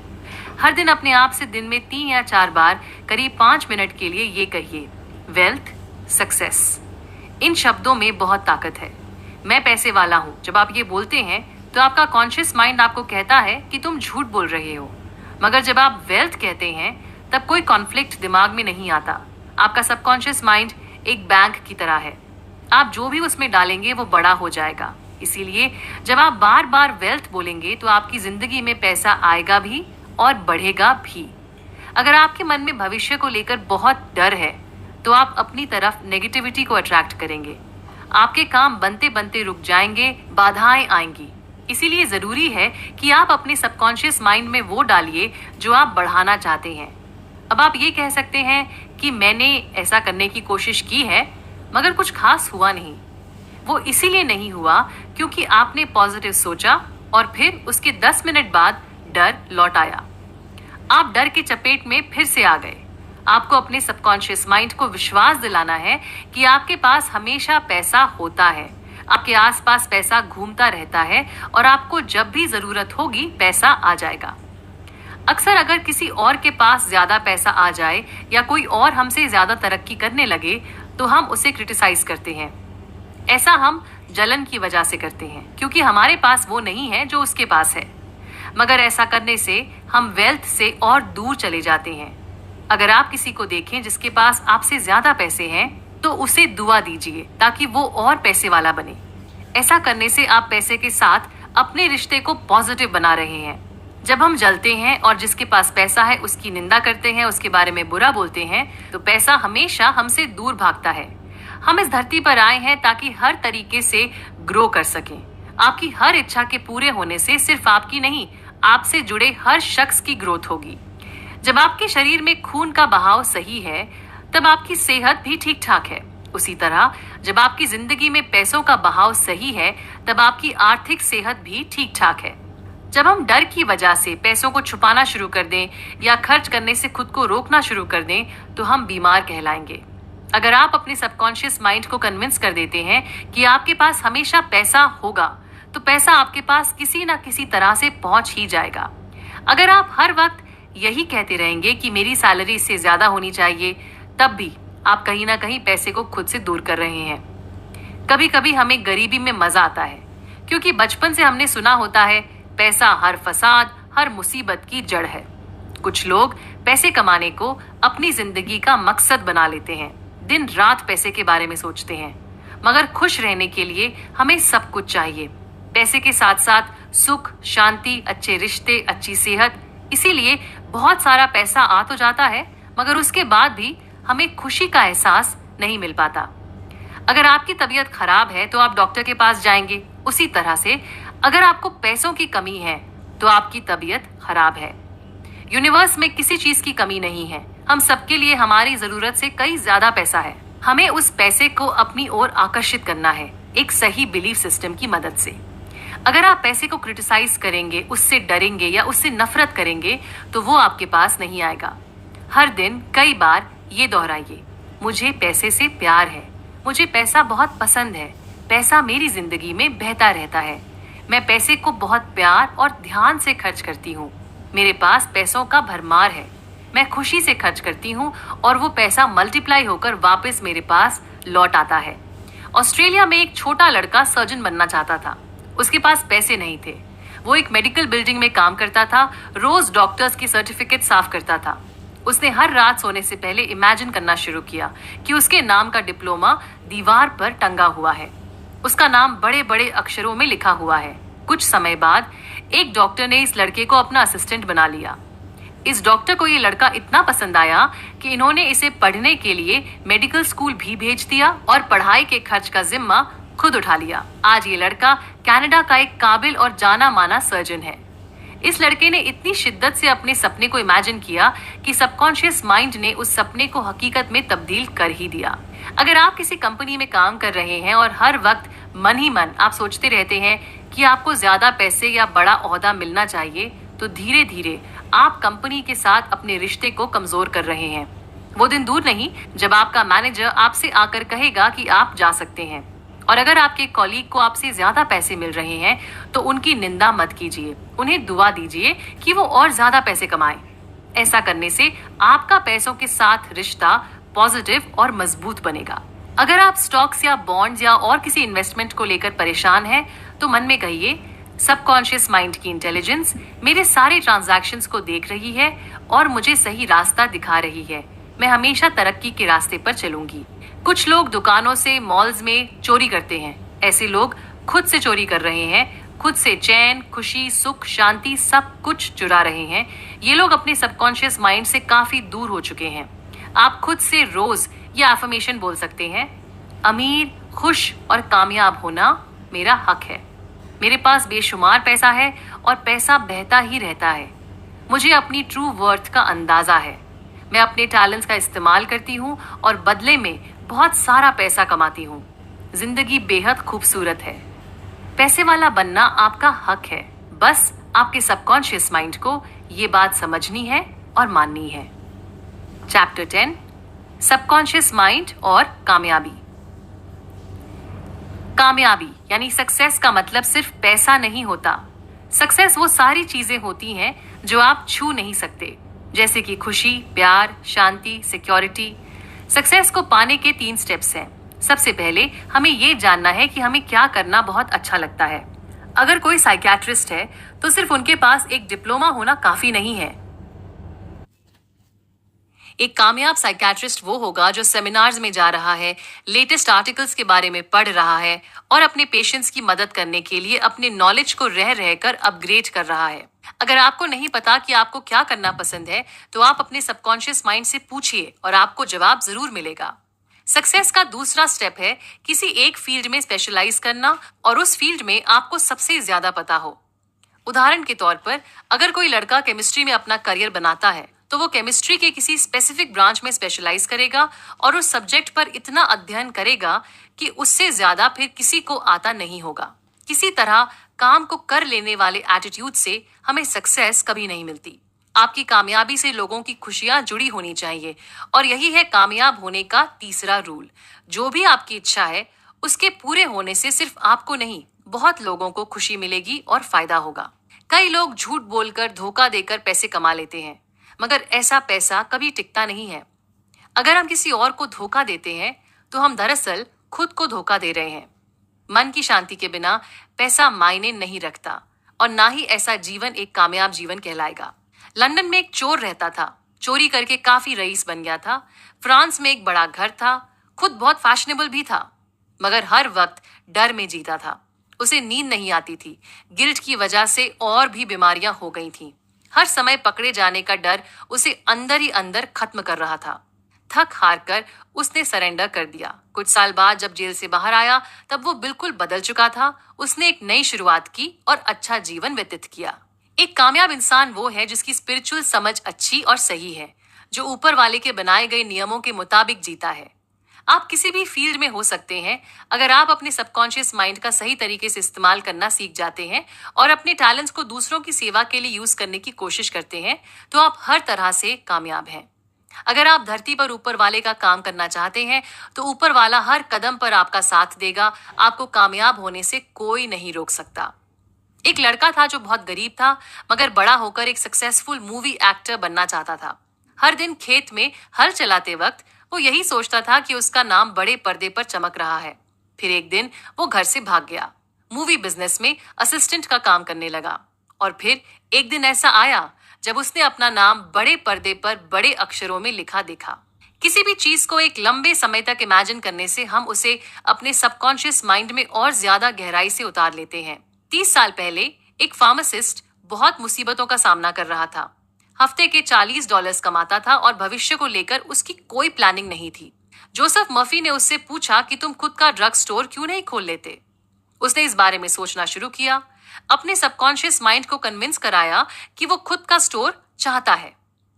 हर दिन अपने आप से दिन में 3 या 4 बार करीब 5 मिनट के लिए ये कहिए, वेल्थ, सक्सेस। इन शब्दों में बहुत ताकत है। मैं पैसे वाला हूँ जब आप ये बोलते हैं तो आपका कॉन्शियस माइंड आपको कहता है कि तुम झूठ बोल रहे हो। मगर जब आप वेल्थ कहते हैं तब कोई कॉन्फ्लिक्ट दिमाग में नहीं आता। आपका सबकॉन्शियस माइंड एक बैंक की तरह है। आप जो भी उसमें डालेंगे वो बड़ा हो जाएगा। इसीलिए जब आप बार बार वेल्थ बोलेंगे तो आपकी जिंदगी में पैसा आएगा भी और बढ़ेगा भी। अगर आपके मन में भविष्य को लेकर बहुत डर है तो आप अपनी तरफ नेगेटिविटी को अट्रैक्ट करेंगे। आपके काम बनते बनते रुक जाएंगे, बाधाएं आएंगी। इसीलिए जरूरी है कि आप अपने सबकॉन्शियस माइंड में वो डालिए जो आप बढ़ाना चाहते हैं। अब आप ये कह सकते हैं कि मैंने ऐसा करने की कोशिश की है मगर कुछ खास हुआ नहीं। वो इसीलिए नहीं हुआ क्योंकि आपने पॉजिटिव सोचा और फिर उसके 10 मिनट बाद डर लौट आया। आप डर की चपेट में फिर से आ गए। आपको अपने सबकॉन्शियस माइंड को विश्वास दिलाना है कि आपके पास हमेशा पैसा होता है, आपके आसपास पैसा घूमता रहता है और आपको जब भी जरूरत होगी पैसा आ जाएगा। अक्सर अगर किसी और के पास ज्यादा पैसा आ जाए या कोई और हमसे ज्यादा तरक्की करने लगे तो हम उसे क्रिटिसाइज करते हैं। ऐसा हम जलन की वजह से करते हैं क्योंकि हमारे पास वो नहीं है जो उसके पास है। मगर ऐसा करने से हम वेल्थ से और दूर चले जाते हैं। अगर आप किसी को देखें जिसके पास आपसे ज्यादा पैसे हैं तो उसे दुआ दीजिए ताकि वो और पैसे वाला बने। ऐसा करने से आप पैसे के साथ अपने रिश्ते को पॉजिटिव बना रहे हैं। जब हम जलते हैं और जिसके पास पैसा है उसकी निंदा करते हैं, उसके बारे में बुरा बोलते हैं, तो पैसा हमेशा हमसे दूर भागता है। हम इस धरती पर आए हैं ताकि हर तरीके से ग्रो कर सकें। आपकी हर इच्छा के पूरे होने से सिर्फ आपकी नहीं, आपसे जुड़े हर शख्स की ग्रोथ होगी। जब आपके शरीर में खून का बहाव सही है तब आपकी सेहत भी ठीक ठाक है। उसी तरह जब आपकी जिंदगी में पैसों का बहाव सही है तब आपकी आर्थिक सेहत भी ठीक ठाक है। जब हम डर की वजह से पैसों को छुपाना शुरू कर दें या खर्च करने से खुद को रोकना शुरू कर दें तो हम बीमार कहलाएंगे। अगर आप अपने सबकॉन्शियस माइंड को कन्विंस कर देते हैं कि आपके पास हमेशा पैसा होगा तो पैसा आपके पास किसी ना किसी तरह से पहुंच ही जाएगा। अगर आप हर वक्त यही कहते रहेंगे कि मेरी सैलरी इससे ज्यादा होनी चाहिए, तब भी आप कहीं ना कहीं पैसे को खुद से दूर कर रहे हैं। कभी कभी हमें गरीबी में मजा आता है क्योंकि बचपन से हमने सुना होता है पैसा हर फसाद, हर मुसीबत की जड़ है। कुछ लोग पैसे कमाने को अपनी जिंदगी का मकसद बना लेते हैं, दिन रात पैसे के बारे में सोचते हैं। मगर खुश रहने के लिए हमें सब कुछ चाहिए। पैसे के साथ साथ सुख, शांति, अच्छे रिश्ते, अच्छी सेहत। इसीलिए बहुत सारा पैसा आ तो जाता है मगर उसके बाद भी हमें खुशी का एहसास नहीं मिल पाता। अगर आपकी तबीयत खराब है तो आप डॉक्टर के पास जाएंगे। उसी तरह से अगर आपको पैसों की कमी है तो आपकी तबीयत खराब है। यूनिवर्स में किसी चीज की कमी नहीं है। हम सबके लिए हमारी जरूरत से कई ज्यादा पैसा है। हमें उस पैसे को अपनी ओर आकर्षित करना है, एक सही बिलीफ सिस्टम की मदद से। अगर आप पैसे को क्रिटिसाइज करेंगे, उससे डरेंगे या उससे नफरत करेंगे, तो वो आपके पास नहीं आएगा। हर दिन कई बार ये दोहराइए, मुझे पैसे से प्यार है, मुझे पैसा बहुत पसंद है, पैसा मेरी जिंदगी में बहता रहता है, मैं पैसे को बहुत प्यार और ध्यान से खर्च करती हूँ, मेरे पास पैसों का भरमार है, मैं खुशी से खर्च करती हूँ और वो पैसा मल्टीप्लाई होकर वापस मेरे पास लौट आता है। ऑस्ट्रेलिया में एक छोटा लड़का सर्जन बनना चाहता था। उसके पास पैसे नहीं थे। वो एक मेडिकल बिल्डिंग में काम करता था, रोज डॉक्टर्स की सर्टिफिकेट साफ करता था। उसने हर रात सोने से पहले इमेजिन करना शुरू किया कि उसके नाम का डिप्लोमा दीवार पर टंगा हुआ है, उसका नाम बड़े बड़े अक्षरों में लिखा हुआ है। कुछ समय बाद एक डॉक्टर ने इस लड़के को अपना असिस्टेंट बना लिया। इस डॉक्टर को ये लड़का इतना पसंद आया कि इन्होंने इसे पढ़ने के लिए मेडिकल स्कूल भी भेज दिया और पढ़ाई के खर्च का जिम्मा खुद उठा लिया। आज ये लड़का कनाडा का एक काबिल और जाना माना सर्जन है। इस लड़के ने इतनी शिद्दत से अपने सपने को इमेजिन किया कि सबकॉन्शियस माइंड ने उस सपने को हकीकत में तब्दील कर ही दिया। अगर आप किसी कंपनी में काम कर रहे हैं और हर वक्त मन ही मन आप सोचते रहते हैं कि आपको ज्यादा पैसे या बड़ा ओहदा मिलना चाहिए, तो धीरे धीरे आप कंपनी के साथ अपने रिश्ते को कमजोर कर रहे हैं। वो दिन दूर नहीं जब आपका मैनेजर आपसे आकर कहेगा कि आप जा सकते हैं। और अगर आपके कॉलीग को आपसे ज्यादा पैसे मिल रहे हैं तो उनकी निंदा मत कीजिए, उन्हें दुआ दीजिए कि वो और ज्यादा पैसे कमाएं। ऐसा करने से आपका पैसों के साथ रिश्ता पॉजिटिव और मजबूत बनेगा। अगर आप स्टॉक्स या बॉन्ड्स या और किसी इन्वेस्टमेंट को लेकर परेशान हैं, तो मन में कहिए, सबकॉन्शियस माइंड की इंटेलिजेंस मेरे सारे ट्रांजैक्शंस को देख रही है और मुझे सही रास्ता दिखा रही है। मैं हमेशा तरक्की के रास्ते पर चलूंगी। कुछ लोग दुकानों से, मॉल्स में चोरी करते हैं। ऐसे लोग खुद से चोरी कर रहे हैं, खुद से चैन, खुशी, सुख, शांति सब कुछ चुरा रहे हैं। ये लोग अपने सबकॉन्शियस माइंड से काफी दूर हो चुके हैं। आप खुद से रोज ये अफर्मेशन बोल सकते हैं, अमीर, खुश और कामयाब होना मेरा हक है। मेरे पास बेशुमार पैसा है और पैसा बहता ही रहता है। मुझे अपनी ट्रू वर्थ का अंदाजा है। मैं अपने टैलेंट्स का इस्तेमाल करती हूँ और बदले में बहुत सारा पैसा कमाती हूँ। जिंदगी बेहद खूबसूरत है। पैसे वाला बनना आपका हक है। बस आपके सबकॉन्शियस माइंड को ये बात समझनी है और माननी है। चैप्टर 10, सबकॉन्शियस माइंड और कामयाबी। कामयाबी यानी सक्सेस का मतलब सिर्फ पैसा नहीं होता। सक्सेस वो सारी चीजें होती हैं जो आप छू नहीं सकते, जैसे कि खुशी, प्यार, शांति, सिक्योरिटी। सक्सेस को पाने के 3 स्टेप्स हैं। सबसे पहले हमें ये जानना है कि हमें क्या करना बहुत अच्छा लगता है। अगर कोई साइकियाट्रिस्ट है तो सिर्फ उनके पास एक डिप्लोमा होना काफी नहीं है। एक कामयाब साइकियाट्रिस्ट वो होगा जो सेमिनार्स में जा रहा है, लेटेस्ट आर्टिकल्स के बारे में पढ़ रहा है और अपने पेशेंट्स की मदद करने के लिए अपने नॉलेज को रह रहकर अपग्रेड कर रहा है। अगर आपको नहीं पता कि आपको क्या करना पसंद है, तो आप अपने सबकॉन्शियस माइंड से पूछिए और आपको जवाब जरूर मिलेगा। सक्सेस का दूसरा स्टेप है किसी एक फील्ड में स्पेशलाइज करना और उस फील्ड में आपको सबसे ज्यादा पता हो। उदाहरण के तौर पर, अगर कोई लड़का केमिस्ट्री में अपना करियर बनाता है तो वो केमिस्ट्री के किसी स्पेसिफिक ब्रांच में स्पेशलाइज करेगा और उस सब्जेक्ट पर इतना अध्ययन करेगा कि उससे ज्यादा फिर किसी को आता नहीं होगा। किसी तरह काम को कर लेने वाले एटीट्यूड से हमें सक्सेस कभी नहीं मिलती। आपकी कामयाबी से लोगों की खुशियां जुड़ी होनी चाहिए और यही है कामयाब होने का तीसरा रूल। जो भी आपकी इच्छा है उसके पूरे होने से सिर्फ आपको नहीं, बहुत लोगों को खुशी मिलेगी और फायदा होगा। कई लोग झूठ बोलकर, धोखा देकर पैसे कमा लेते हैं, मगर ऐसा पैसा कभी टिकता नहीं है। अगर हम किसी और को धोखा देते हैं तो हम दरअसल खुद को धोखा दे रहे हैं। मन की शांति के बिना पैसा मायने नहीं रखता और ना ही ऐसा जीवन एक कामयाब जीवन कहलाएगा। लंदन में एक चोर रहता था। चोरी करके काफी रईस बन गया था। फ्रांस में एक बड़ा घर था। खुद बहुत फैशनेबल भी था, मगर हर वक्त डर में जीता था। उसे नींद नहीं आती थी। गिल्ट की वजह से और भी बीमारियां हो गई थीं। हर समय पकड़े जाने का डर उसे अंदर ही अंदर खत्म कर रहा था। थक हार कर उसने सरेंडर कर दिया। कुछ साल बाद जब जेल से बाहर आया तब वो बिल्कुल बदल चुका था। उसने एक नई शुरुआत की और अच्छा जीवन व्यतीत किया। एक कामयाब इंसान वो है जिसकी स्पिरिचुअल समझ अच्छी और सही है, जो ऊपर वाले के बनाए गए नियमों के मुताबिक जीता है। आप किसी भी फील्ड में हो सकते हैं। अगर आप अपने सबकॉन्शियस माइंड का सही तरीके से इस्तेमाल करना सीख जाते हैं और अपने टैलेंट्स को दूसरों की सेवा के लिए यूज करने की कोशिश करते हैं, तो आप हर तरह से कामयाब हैं। अगर आप धरती पर ऊपर वाले का काम करना चाहते हैं, तो ऊपर वाला हर कदम पर आपका साथ देगा। आपको कामयाब होने से कोई नहीं रोक सकता। एक लड़का था जो बहुत गरीब था, मगर बड़ा होकर एक सक्सेसफुल मूवी एक्टर बनना चाहता था। हर दिन खेत में हल चलाते वक्त वो यही सोचता था कि उसका नाम बड़े पर्दे पर चमक रहा है। फिर एक दिन वो घर से भाग गया, मूवी बिजनेस में असिस्टेंट का काम करने लगा। और फिर एक दिन ऐसा आया जब उसने अपना नाम बड़े पर्दे पर बड़े अक्षरों में लिखा देखा। किसी भी चीज को एक लंबे समय तक इमेजिन करने से हम उसे अपने सबकॉन्शियस माइंड में और ज्यादा गहराई से उतार लेते हैं। 30 साल पहले एक फार्मासिस्ट बहुत मुसीबतों का सामना कर रहा था। हफ्ते के $40 कमाता था और भविष्य को लेकर उसकी कोई प्लानिंग नहीं थी। जोसेफ मर्फी ने उससे पूछा कि तुम खुद का ड्रग स्टोर क्यों नहीं खोल लेते। उसने इस बारे में सोचना शुरू किया, अपने सबकॉन्शियस माइंड को कन्विंस कराया कि वो खुद का स्टोर चाहता है।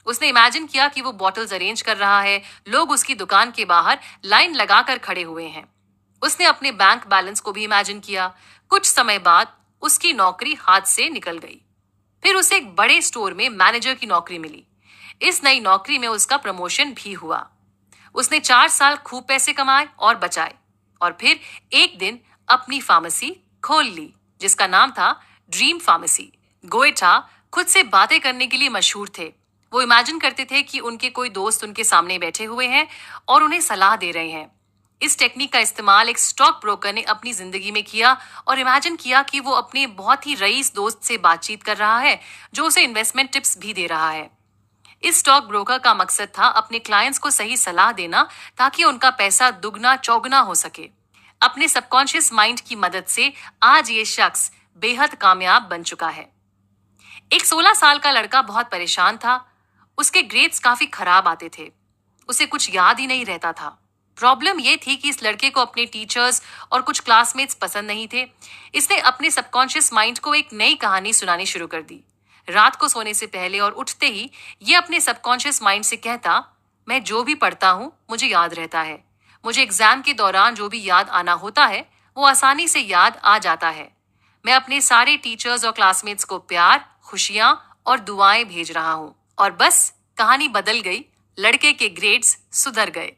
उसने इमेजिन किया कि वो बॉटल्स अरेंज कर रहा है, लोग उसकी दुकान के बाहर लाइन लगाकर खड़े हुए हैं। उसने अपने बैंक बैलेंस को भी इमेजिन किया। कुछ समय बाद उसकी नौकरी हाथ से निकल गई। फिर उसे एक बड़े स्टोर में मैनेजर की नौकरी मिली। इस नई नौकरी में उसका प्रमोशन भी हुआ। उसने 4 साल खूब पैसे कमाए और बचाए, और फिर एक दिन अपनी फार्मेसी खोल ली, जिसका नाम था ड्रीम फार्मेसी। गोएटा खुद से बातें करने के लिए मशहूर थे। वो इमेजिन करते थे कि उनके कोई दोस्त उनके सामने बैठे हुए हैं और उन्हें सलाह दे रहे हैं। इस टेक्निक का इस्तेमाल एक स्टॉक ब्रोकर ने अपनी जिंदगी में किया और इमेजिन किया कि वो अपने बहुत ही रईस दोस्त से बातचीत कर रहा है, जो उसे इन्वेस्टमेंट टिप्स भी दे रहा है। इस स्टॉक ब्रोकर का मकसद था अपने क्लाइंट्स को सही सलाह देना, ताकि उनका पैसा दुगना चौगुना हो सके। अपने सबकॉन्शियस माइंड की मदद से आज ये शख्स बेहद कामयाब बन चुका है। एक 16 साल का लड़का बहुत परेशान था। उसके ग्रेड्स काफी खराब आते थे। उसे कुछ याद ही नहीं रहता था। प्रॉब्लम यह थी कि इस लड़के को अपने टीचर्स और कुछ क्लासमेट्स पसंद नहीं थे। इसने अपने सबकॉन्शियस माइंड को एक नई कहानी सुनानी शुरू कर दी। रात को सोने से पहले और उठते ही ये अपने सबकॉन्शियस माइंड से कहता, मैं जो भी पढ़ता हूँ मुझे याद रहता है। मुझे एग्जाम के दौरान जो भी याद आना होता है वो आसानी से याद आ जाता है। मैं अपने सारे टीचर्स और क्लासमेट्स को प्यार, खुशियां और दुआएं भेज रहा हूँ। और बस कहानी बदल गई। लड़के के ग्रेड्स सुधर गए।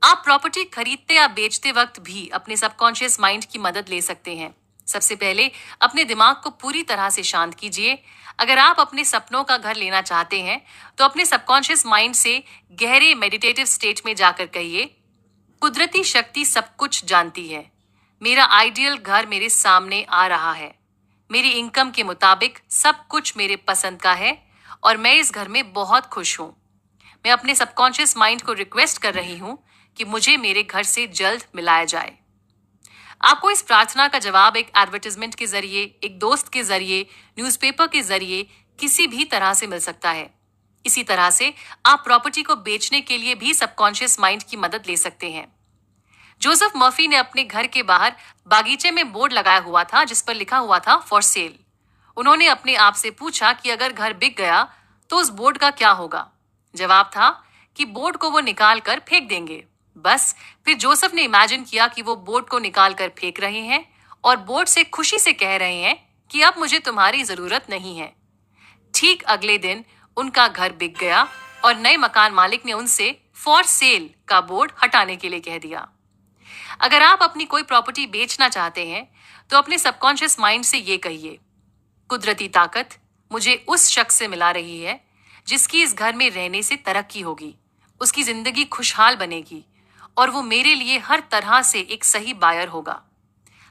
आप प्रॉपर्टी खरीदते या बेचते वक्त भी अपने सबकॉन्शियस माइंड की मदद ले सकते हैं। सबसे पहले अपने दिमाग को पूरी तरह से शांत कीजिए। अगर आप अपने सपनों का घर लेना चाहते हैं, तो अपने सबकॉन्शियस माइंड से गहरे मेडिटेटिव स्टेट में जाकर कहिए, कुदरती शक्ति सब कुछ जानती है। मेरा आइडियल घर मेरे सामने आ रहा है। मेरी इनकम के मुताबिक सब कुछ मेरे पसंद का है और मैं इस घर में बहुत खुश हूँ। मैं अपने सबकॉन्शियस माइंड को रिक्वेस्ट कर रही हूँ कि मुझे मेरे घर से जल्द मिलाया जाए। आपको इस प्रार्थना का जवाब एक एडवर्टाइजमेंट के जरिए, एक दोस्त के जरिए, न्यूज़पेपर के जरिए किसी भी तरह से मिल सकता है। इसी तरह से आप प्रॉपर्टी को बेचने के लिए भी सबकॉन्शियस माइंड की मदद ले सकते हैं। जोसेफ मर्फी ने अपने घर के बाहर बागीचे में बोर्ड लगाया हुआ था, जिस पर लिखा हुआ था फॉर सेल। उन्होंने अपने आप से पूछा कि अगर घर बिक गया तो उस बोर्ड का क्या होगा। जवाब था कि बोर्ड को वो निकाल कर फेंक देंगे। बस फिर जोसेफ ने इमेजिन किया कि वो बोर्ड को निकाल कर फेंक रहे हैं और बोर्ड से खुशी से कह रहे हैं कि अब मुझे तुम्हारी जरूरत नहीं है। ठीक अगले दिन उनका घर बिक गया और नए मकान मालिक ने उनसे फॉर सेल का बोर्ड हटाने के लिए कह दिया। अगर आप अपनी कोई प्रॉपर्टी बेचना चाहते हैं, तो अपने सबकॉन्शियस माइंड से ये कहिए, कुदरती ताकत मुझे उस शख्स से मिला रही है जिसकी इस घर में रहने से तरक्की होगी, उसकी जिंदगी खुशहाल बनेगी और वो मेरे लिए हर तरह से एक सही बायर होगा।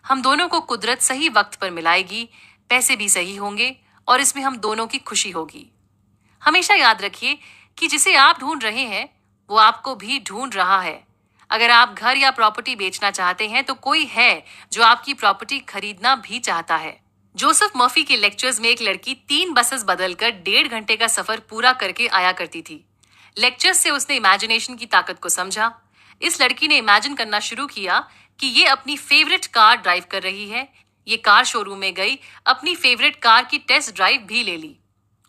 हम दोनों को कुदरत सही वक्त पर मिलाएगी, पैसे भी सही होंगे और इसमें हम दोनों की खुशी होगी। हमेशा याद रखिए कि जिसे आप ढूंढ रहे हैं वो आपको भी ढूंढ रहा है। अगर आप घर या प्रॉपर्टी बेचना चाहते हैं, तो कोई है जो आपकी प्रॉपर्टी खरीदना भी चाहता है। जोसेफ मर्फी के लेक्चर्स में एक लड़की 3 बसेस बदलकर 1.5 घंटे का सफर पूरा करके आया करती थी। लेक्चर्स से उसने इमेजिनेशन की ताकत को समझा। इस लड़की ने इमेजिन करना शुरू किया कि ये अपनी फेवरेट कार ड्राइव कर रही है। ये कार शोरूम में गई, अपनी फेवरेट कार की टेस्ट ड्राइव भी ले ली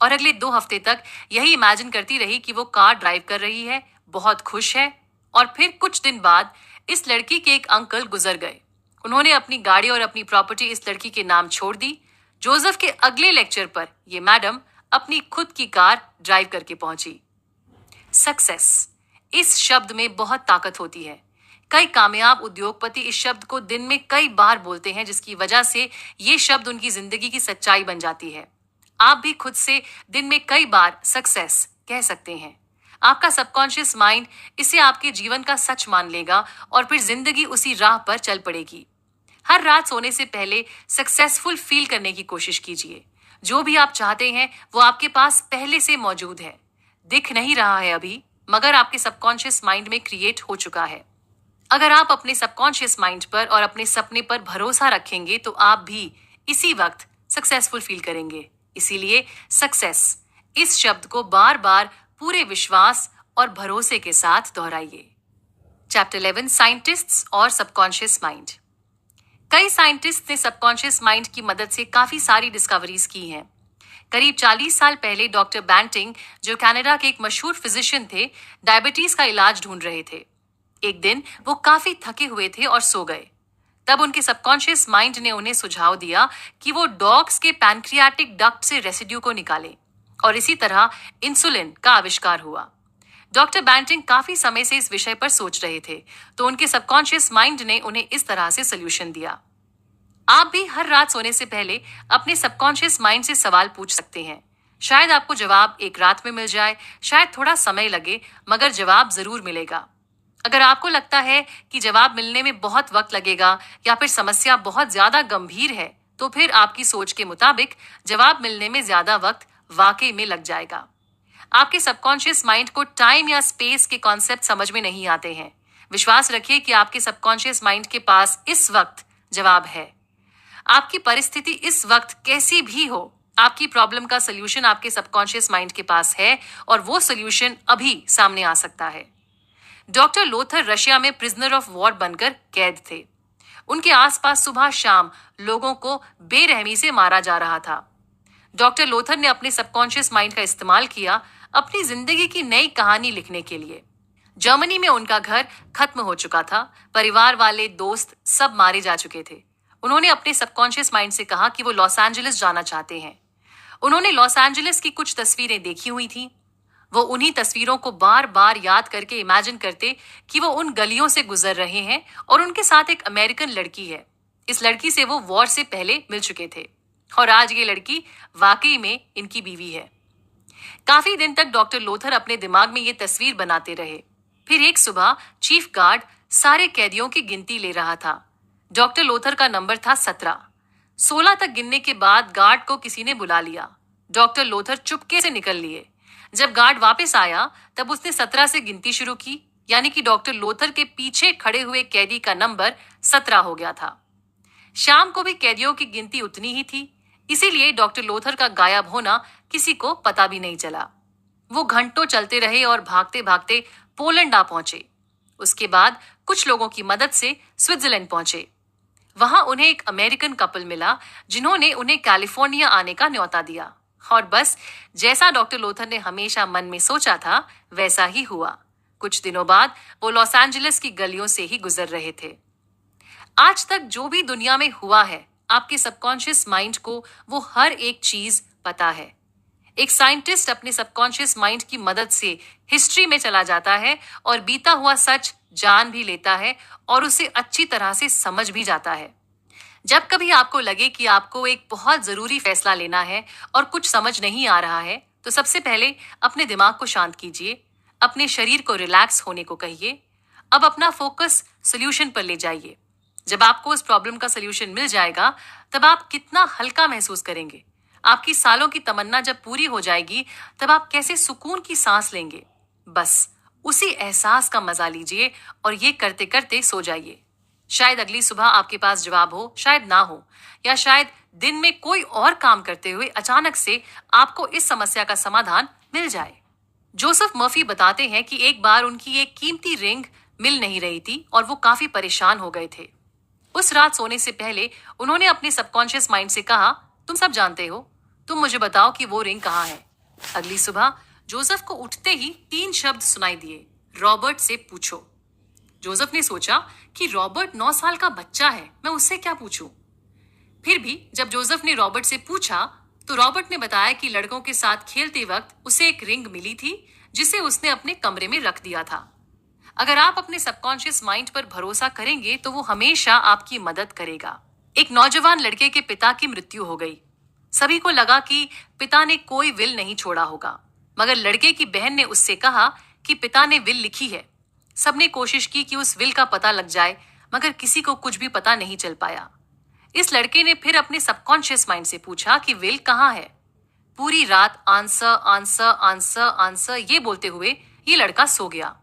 और अगले 2 हफ्ते तक यही इमेजिन करती रही कि वो कार ड्राइव कर रही है, बहुत खुश है और फिर कुछ दिन बाद इस लड़की के एक अंकल गुजर गए। उन्होंने अपनी गाड़ी और अपनी प्रॉपर्टी इस लड़की के नाम छोड़ दी। जोसेफ के अगले लेक्चर पर ये मैडम अपनी खुद की कार ड्राइव करके पहुंची। सक्सेस, इस शब्द में बहुत ताकत होती है। कई कामयाब उद्योगपति इस शब्द को दिन में कई बार बोलते हैं, जिसकी वजह से ये शब्द उनकी जिंदगी की सच्चाई बन जाती है। आप भी खुद से दिन में कई बार सक्सेस कह सकते हैं। आपका सबकॉन्शियस माइंड इसे आपके जीवन का सच मान लेगा और फिर जिंदगी उसी राह पर चल पड़ेगी। हर रात सोने से पहले सक्सेसफुल फील करने की कोशिश कीजिए। जो भी आप चाहते हैं वो आपके पास पहले से मौजूद है। दिख नहीं रहा है अभी, मगर आपके सबकॉन्शियस माइंड में क्रिएट हो चुका है। अगर आप अपने सबकॉन्शियस माइंड पर और अपने सपने पर भरोसा रखेंगे तो आप भी इसी वक्त सक्सेसफुल फील करेंगे। इसीलिए सक्सेस इस शब्द को बार बार पूरे विश्वास और भरोसे के साथ दोहराइए। चैप्टर 11, साइंटिस्ट्स और सबकॉन्शियस माइंड। कई साइंटिस्ट ने सबकॉन्शियस माइंड की मदद से काफी सारी डिस्कवरीज की हैं। करीब 40 साल पहले डॉक्टर बैंटिंग, जो कनाडा के एक मशहूर फिजिशियन थे, डायबिटीज का इलाज ढूंढ रहे थे। एक दिन वो काफी थके हुए थे और सो गए। तब उनके सबकॉन्शियस माइंड ने उन्हें सुझाव दिया कि वो डॉग्स के पैनक्रियाटिक डक्ट से रेसिड्यू को निकालें, और इसी तरह इंसुलिन का आविष्कार हुआ। डॉक्टर बैंटिंग काफी समय से इस विषय पर सोच रहे थे, तो उनके सबकॉन्शियस माइंड ने उन्हें इस तरह से सोल्यूशन दिया। आप भी हर रात सोने से पहले अपने सबकॉन्शियस माइंड से सवाल पूछ सकते हैं। शायद आपको जवाब एक रात में मिल जाए, शायद थोड़ा समय लगे, मगर जवाब जरूर मिलेगा। अगर आपको लगता है कि जवाब मिलने में बहुत वक्त लगेगा या फिर समस्या बहुत ज्यादा गंभीर है, तो फिर आपकी सोच के मुताबिक जवाब मिलने में ज्यादा वक्त वाकई में लग जाएगा। आपके सबकॉन्शियस माइंड को टाइम या स्पेस के कॉन्सेप्ट समझ में नहीं आते हैं। विश्वास रखिए कि आपके सबकॉन्शियस माइंड के पास इस वक्त जवाब है। आपकी परिस्थिति इस वक्त कैसी भी हो, आपकी प्रॉब्लम का सलूशन आपके सबकॉन्शियस माइंड के पास है और वो सलूशन अभी सामने आ सकता है। डॉक्टर लोथर रशिया में प्रिजनर ऑफ वॉर बनकर कैद थे। उनके आसपास सुबह शाम लोगों को बेरहमी से मारा जा रहा था। डॉक्टर लोथर ने अपने सबकॉन्शियस माइंड का इस्तेमाल किया अपनी जिंदगी की नई कहानी लिखने के लिए। जर्मनी में उनका घर खत्म हो चुका था, परिवार वाले, दोस्त सब मारे जा चुके थे। उन्होंने अपने सबकॉन्शियस माइंड से कहा कि वो लॉस एंजलिस जाना चाहते हैं। उन्होंने लॉस एंजलिस की कुछ तस्वीरें देखी हुई थी। वो उन्हीं तस्वीरों को बार बार याद करके इमेजिन करते कि वो उन गलियों से गुजर रहे हैं और उनके साथ एक अमेरिकन लड़की है। इस लड़की से वो वॉर से पहले मिल चुके थे और आज ये लड़की वाकई में इनकी बीवी है। काफी दिन तक डॉक्टर लोथर अपने दिमाग में ये तस्वीर बनाते रहे। फिर एक सुबह चीफ गार्ड सारे कैदियों की गिनती ले रहा था। डॉक्टर लोथर का नंबर था 17। 16 तक गिनने के बाद गार्ड को किसी ने बुला लिया। डॉक्टर लोथर चुपके से निकल लिए। जब गार्ड वापस आया तब उसने 17 से गिनती शुरू की, यानी कि डॉक्टर लोथर के पीछे खड़े हुए कैदी का नंबर 17 हो गया था। शाम को भी कैदियों की गिनती उतनी ही थी, इसीलिए डॉक्टर लोथर का गायब होना किसी को पता भी नहीं चला। वो घंटों चलते रहे और भागते भागते पोलैंड आ पहुंचे। उसके बाद कुछ लोगों की मदद से स्विट्जरलैंड पहुंचे। वहां उन्हें एक अमेरिकन कपल मिला जिन्होंने उन्हें कैलिफोर्निया आने का न्योता दिया। और बस जैसा डॉक्टर लोथर ने हमेशा मन में सोचा था वैसा ही हुआ। कुछ दिनों बाद वो लॉस एंजलिस की गलियों से ही गुजर रहे थे। आज तक जो भी दुनिया में हुआ है, आपके सबकॉन्शियस माइंड को वो हर एक चीज पता है। एक साइंटिस्ट अपने सबकॉन्शियस माइंड की मदद से हिस्ट्री में चला जाता है और बीता हुआ सच जान भी लेता है और उसे अच्छी तरह से समझ भी जाता है। जब कभी आपको लगे कि आपको एक बहुत जरूरी फैसला लेना है और कुछ समझ नहीं आ रहा है, तो सबसे पहले अपने दिमाग को शांत कीजिए, अपने शरीर को रिलैक्स होने को कहिए। अब अपना फोकस सोल्यूशन पर ले जाइए। जब आपको उस प्रॉब्लम का सोल्यूशन मिल जाएगा, तब आप कितना हल्का महसूस करेंगे। आपकी सालों की तमन्ना जब पूरी हो जाएगी, तब आप कैसे सुकून की सांस लेंगे। बस उसी एहसास का मजा लीजिए और ये करते करते सो जाइए। शायद अगली सुबह आपके पास जवाब हो, शायद ना हो, या शायद दिन में कोई और काम करते हुए अचानक से आपको इस समस्या का समाधान मिल जाए। जोसेफ मर्फी बताते हैं कि एक बार उनकी एक कीमती रिंग मिल नहीं रही थी और वो काफी परेशान हो गए थे। उस रात सोने से पहले उन्होंने अपने सबकॉन्शियस माइंड से कहा, तुम सब जानते हो, तुम मुझे बताओ कि वो रिंग कहाँ है। अगली सुबह जोसेफ को उठते ही 3 शब्द सुनाई दिए, रॉबर्ट से पूछो। जोसेफ ने सोचा कि रॉबर्ट 9 साल का बच्चा है, मैं उससे क्या पूछूं। फिर भी जब जोसेफ ने रॉबर्ट से पूछा तो रॉबर्ट ने बताया कि लड़कों के साथ खेलते वक्त उसे एक रिंग मिली थी जिसे उसने अपने कमरे में रख दिया था। अगर आप अपने सबकॉन्शियस माइंड पर भरोसा करेंगे तो वो हमेशा आपकी मदद करेगा। एक नौजवान लड़के के पिता की मृत्यु हो गई। सभी को लगा कि पिता ने कोई विल नहीं छोड़ा होगा, मगर लड़के की बहन ने उससे कहा कि पिता ने विल लिखी है। सबने कोशिश की कि उस विल का पता लग जाए, मगर किसी को कुछ भी पता नहीं चल पाया। इस लड़के ने फिर अपने सबकॉन्शियस माइंड से पूछा कि विल कहाँ है। पूरी रात आंसर आंसर आंसर आंसर ये बोलते हुए ये लड़का सो गया।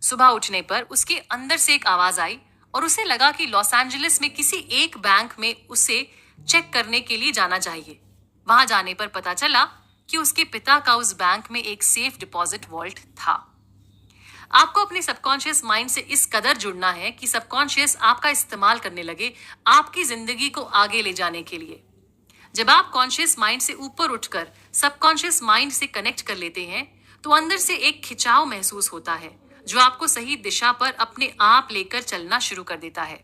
सुबह उठने पर उसके अंदर से एक आवाज आई और उसे लगा कि लॉस एंजलिस में किसी एक बैंक में उसे चेक करने के लिए जाना चाहिए। वहां जाने पर पता चला कि उसके पिता का उस बैंक में एक सेफ डिपॉजिट वॉल्ट था। आपको अपने सबकॉन्शियस माइंड से इस कदर जुड़ना है कि सबकॉन्शियस आपका इस्तेमाल करने लगे आपकी जिंदगी को आगे ले जाने के लिए। जब आप कॉन्शियस माइंड से ऊपर उठकर सबकॉन्शियस माइंड से कनेक्ट कर लेते हैं तो अंदर से एक खिंचाव महसूस होता है जो आपको सही दिशा पर अपने आप लेकर चलना शुरू कर देता है।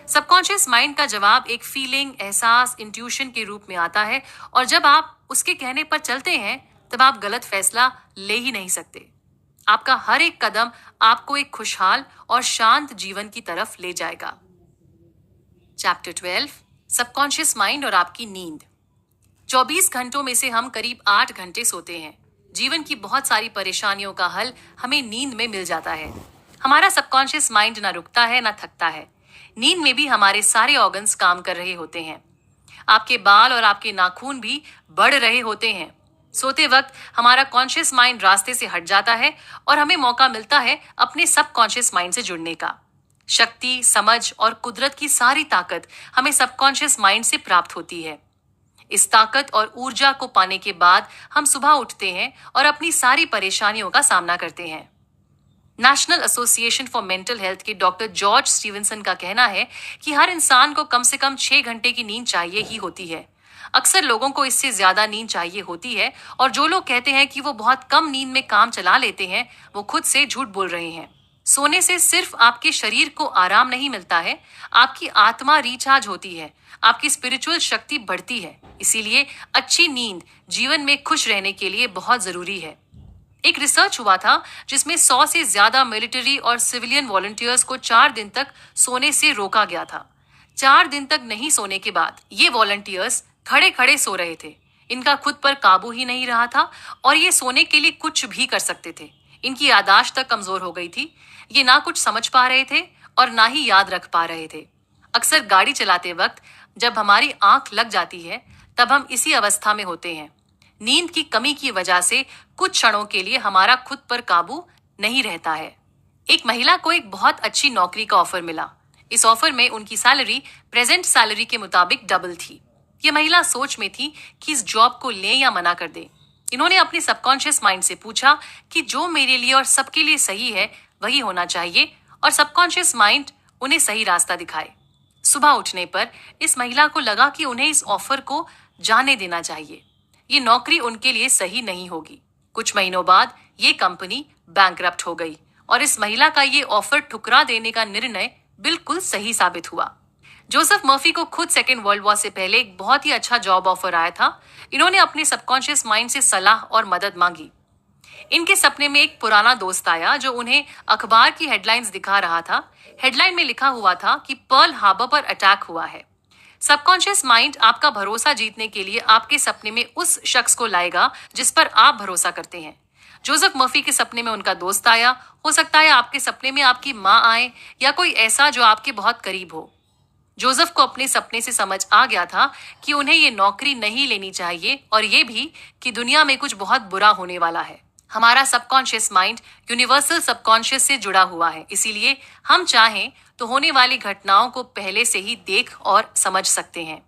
सबकॉन्शियस माइंड का जवाब एक फीलिंग, एहसास, इंट्यूशन के रूप में आता है और जब आप उसके कहने पर चलते हैं तब आप गलत फैसला ले ही नहीं सकते। आपका हर एक कदम आपको एक खुशहाल और शांत जीवन की तरफ ले जाएगा। चैप्टर 12, सबकॉन्शियस माइंड और आपकी नींद। 24 घंटों में से हम करीब 8 घंटे सोते हैं। जीवन की बहुत सारी परेशानियों का हल हमें नींद में मिल जाता है। हमारा सबकॉन्शियस माइंड ना रुकता है ना थकता है। नींद में भी हमारे सारे ऑर्गन्स काम कर रहे होते हैं। आपके बाल और आपके नाखून भी बढ़ रहे होते हैं। सोते वक्त हमारा कॉन्शियस माइंड रास्ते से हट जाता है और हमें मौका मिलता है अपने सबकॉन्शियस माइंड से जुड़ने का। शक्ति, समझ और कुदरत की सारी ताकत हमें सबकॉन्शियस माइंड से प्राप्त होती है। इस ताकत और ऊर्जा को पाने के बाद हम सुबह उठते हैं और अपनी सारी परेशानियों का सामना करते हैं। National association for mental health के डॉक्टर जॉर्ज स्टीवनसन का कहना है कि हर इंसान को कम से कम 6 घंटे की नींद चाहिए ही होती है। अक्सर लोगों को इससे ज्यादा नींद चाहिए होती है और जो लोग कहते हैं कि वो बहुत कम नींद में काम चला लेते हैं वो खुद से झूठ बोल रहे हैं। सोने से सिर्फ आपके शरीर को आराम नहीं मिलता है, आपकी आत्मा रिचार्ज होती है, आपकी स्पिरिचुअल शक्ति बढ़ती है। इसीलिए अच्छी नींद जीवन में खुश रहने के लिए बहुत जरूरी है। एक रिसर्च हुआ था जिसमें 100 से ज्यादा मिलिट्री और सिविलियन वॉलंटियर्स को 4 दिन तक सोने से रोका गया था। 4 दिन तक नहीं सोने के बाद ये वॉलंटियर्स खड़े खड़े सो रहे थे। इनका खुद पर काबू ही नहीं रहा था और ये सोने के लिए कुछ भी कर सकते थे। इनकी याददाश्त तक कमजोर हो गई थी। ये ना कुछ समझ पा रहे थे और ना ही याद रख पा रहे थे। अक्सर गाड़ी चलाते वक्त जब हमारी आंख लग जाती है तब हम इसी अवस्था में होते हैं। नींद की कमी की वजह से कुछ क्षणों के लिए हमारा खुद पर काबू नहीं रहता है। एक महिला को एक बहुत अच्छी नौकरी का ऑफर मिला। इस ऑफर में उनकी सैलरी प्रेजेंट सैलरी के मुताबिक डबल थी। ये महिला सोच में थी कि इस जॉब को लें या मना कर दें। इन्होंने अपने सबकॉन्शियस माइंड से पूछा कि जो मेरे लिए और सबके लिए सही है वही होना चाहिए और सबकॉन्शियस माइंड उन्हें सही रास्ता दिखाए। सुबह उठने पर इस महिला को लगा कि उन्हें इस ऑफर को जाने देना चाहिए। ये नौकरी उनके लिए सही नहीं होगी। कुछ महीनों बाद ये कंपनी बैंकरप्ट हो गई और इस महिला का ये ऑफर ठुकरा देने का निर्णय बिल्कुल सही साबित हुआ। जोसेफ मर्फी को खुद सेकेंड वर्ल्ड वॉर से पहले एक बहुत ही अच्छा जॉब ऑफर आया था। इन्होंने अपने सबकॉन्शियस माइंड से सलाह और मदद मांगी। इनके सपने में एक पुराना दोस्त आया जो उन्हें अखबार की हेडलाइंस दिखा रहा था। हेडलाइन में लिखा हुआ था कि पर्ल हार्बर पर अटैक हुआ है। सबकॉन्शियस माइंड आपका भरोसा जीतने के लिए आपके सपने में उस शख्स को लाएगा जिस पर आप भरोसा करते हैं। जोसेफ मर्फी के सपने में उनका दोस्त आया। हो सकता है आपके सपने में आपकी माँ आए या कोई ऐसा जो आपके बहुत करीब हो। जोसेफ को अपने सपने से समझ आ गया था कि उन्हें ये नौकरी नहीं लेनी चाहिए और ये भी कि दुनिया में कुछ बहुत बुरा होने वाला है। हमारा सबकॉन्शियस माइंड यूनिवर्सल सबकॉन्शियस से जुड़ा हुआ है, इसीलिए हम चाहें तो होने वाली घटनाओं को पहले से ही देख और समझ सकते हैं।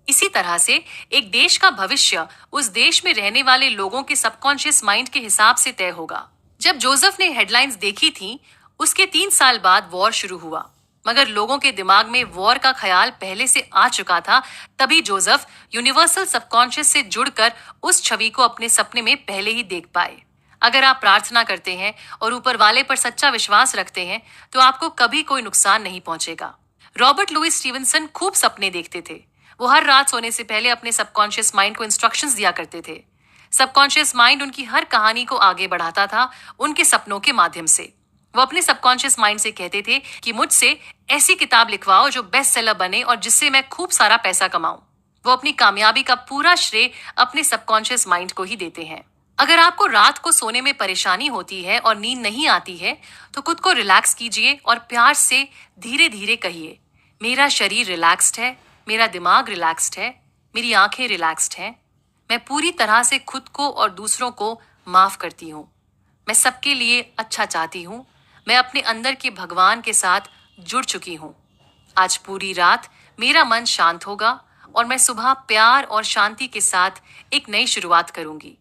इसी तरह से एक देश का भविष्य उस देश में रहने वाले लोगों के सबकॉन्शियस माइंड के हिसाब से तय होगा। जब जोसेफ ने हेडलाइंस देखी थी उसके 3 साल बाद वॉर शुरू हुआ, मगर लोगों के दिमाग में वॉर का ख्याल पहले से आ चुका था। तभी जोसेफ यूनिवर्सल सबकॉन्शियस से जुड़कर उस छवि को अपने सपने में पहले ही देख पाए। अगर आप प्रार्थना करते हैं और ऊपर वाले पर सच्चा विश्वास रखते हैं तो आपको कभी कोई नुकसान नहीं पहुंचेगा। रॉबर्ट लुइस स्टीवनसन खूब सपने देखते थे। वो हर रात सोने से पहले अपने सबकॉन्शियस माइंड को इंस्ट्रक्शंस दिया करते थे। सबकॉन्शियस माइंड उनकी हर कहानी को आगे बढ़ाता था उनके सपनों के माध्यम से। वो अपने सबकॉन्शियस माइंड से कहते थे कि मुझसे ऐसी किताब लिखवाओ जो बेस्ट सेलर बने और जिससे मैं खूब सारा पैसा कमाऊं। वो अपनी कामयाबी का पूरा श्रेय अपने सबकॉन्शियस माइंड को ही देते हैं। अगर आपको रात को सोने में परेशानी होती है और नींद नहीं आती है तो खुद को रिलैक्स कीजिए और प्यार से धीरे धीरे कहिए, मेरा शरीर रिलैक्स्ड है, मेरा दिमाग रिलैक्स्ड है, मेरी आंखें रिलैक्स्ड हैं, मैं पूरी तरह से खुद को और दूसरों को माफ करती हूँ, मैं सबके लिए अच्छा चाहती हूँ, मैं अपने अंदर के भगवान के साथ जुड़ चुकी हूँ। आज पूरी रात मेरा मन शांत होगा और मैं सुबह प्यार और शांति के साथ एक नई शुरुआत करूंगी।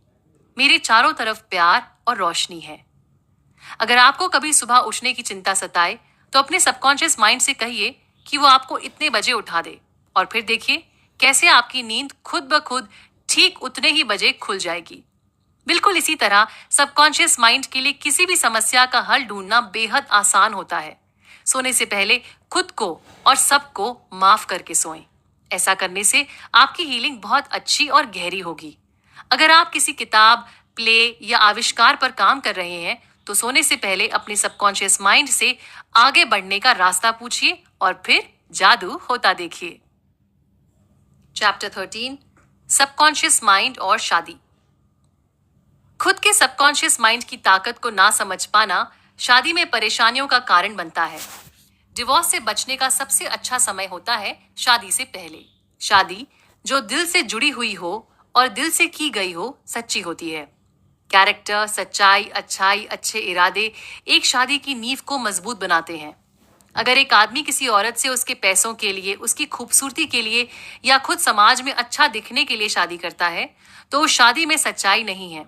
मेरे चारों तरफ प्यार और रोशनी है। अगर आपको कभी सुबह उठने की चिंता सताए तो अपने सबकॉन्शियस माइंड से कहिए कि वो आपको इतने बजे उठा दे और फिर देखिए कैसे आपकी नींद खुद ब खुद ठीक उतने ही बजे खुल जाएगी। बिल्कुल इसी तरह सबकॉन्शियस माइंड के लिए किसी भी समस्या का हल ढूंढना बेहद आसान होता है। सोने से पहले खुद को और सबको माफ करके सोएं। ऐसा करने से आपकी हीलिंग बहुत अच्छी और गहरी होगी। अगर आप किसी किताब, प्ले या आविष्कार पर काम कर रहे हैं तो सोने से पहले अपने सबकॉन्शियस माइंड से आगे बढ़ने का रास्ता पूछिए और फिर जादू होता देखिए। चैप्टर 13, सबकॉन्शियस माइंड और शादी। खुद के सबकॉन्शियस माइंड की ताकत को ना समझ पाना शादी में परेशानियों का कारण बनता है। डिवोर्स से बचने का सबसे अच्छा समय होता है शादी से पहले। शादी जो दिल से जुड़ी हुई हो और दिल से की गई हो सच्ची होती है। कैरेक्टर, सच्चाई, अच्छाई, अच्छे इरादे एक शादी की नींव को मजबूत बनाते हैं। अगर एक आदमी किसी औरत से उसके पैसों के लिए, उसकी खूबसूरती के लिए या खुद समाज में अच्छा दिखने के लिए शादी करता है तो उस शादी में सच्चाई नहीं है।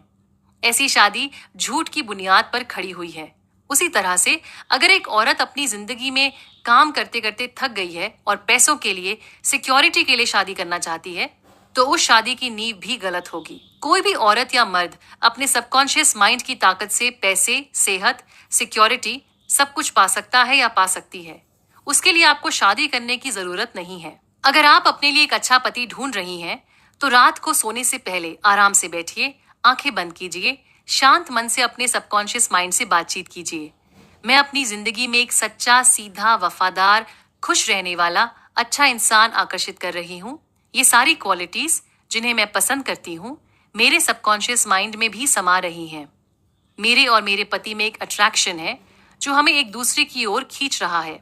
ऐसी शादी झूठ की बुनियाद पर खड़ी हुई है। उसी तरह से अगर एक औरत अपनी जिंदगी में काम करते करते थक गई है और पैसों के लिए, सिक्योरिटी के लिए शादी करना चाहती है तो उस शादी की नींव भी गलत होगी। कोई भी औरत या मर्द अपने सबकॉन्शियस माइंड की ताकत से पैसे, सेहत, सिक्योरिटी सब कुछ पा सकता है या पा सकती है। उसके लिए आपको शादी करने की जरूरत नहीं है। अगर आप अपने लिए एक अच्छा पति ढूंढ रही हैं तो रात को सोने से पहले आराम से बैठिए, आंखें बंद कीजिए, शांत मन से अपने सबकॉन्शियस माइंड से बातचीत कीजिए। मैं अपनी जिंदगी में एक सच्चा, सीधा, वफादार, खुश रहने वाला अच्छा इंसान आकर्षित कर रही हूँ। ये सारी क्वालिटीज जिन्हें मैं पसंद करती हूँ मेरे सबकॉन्शियस माइंड में भी समा रही हैं। मेरे और मेरे पति में एक अट्रैक्शन है जो हमें एक दूसरे की ओर खींच रहा है।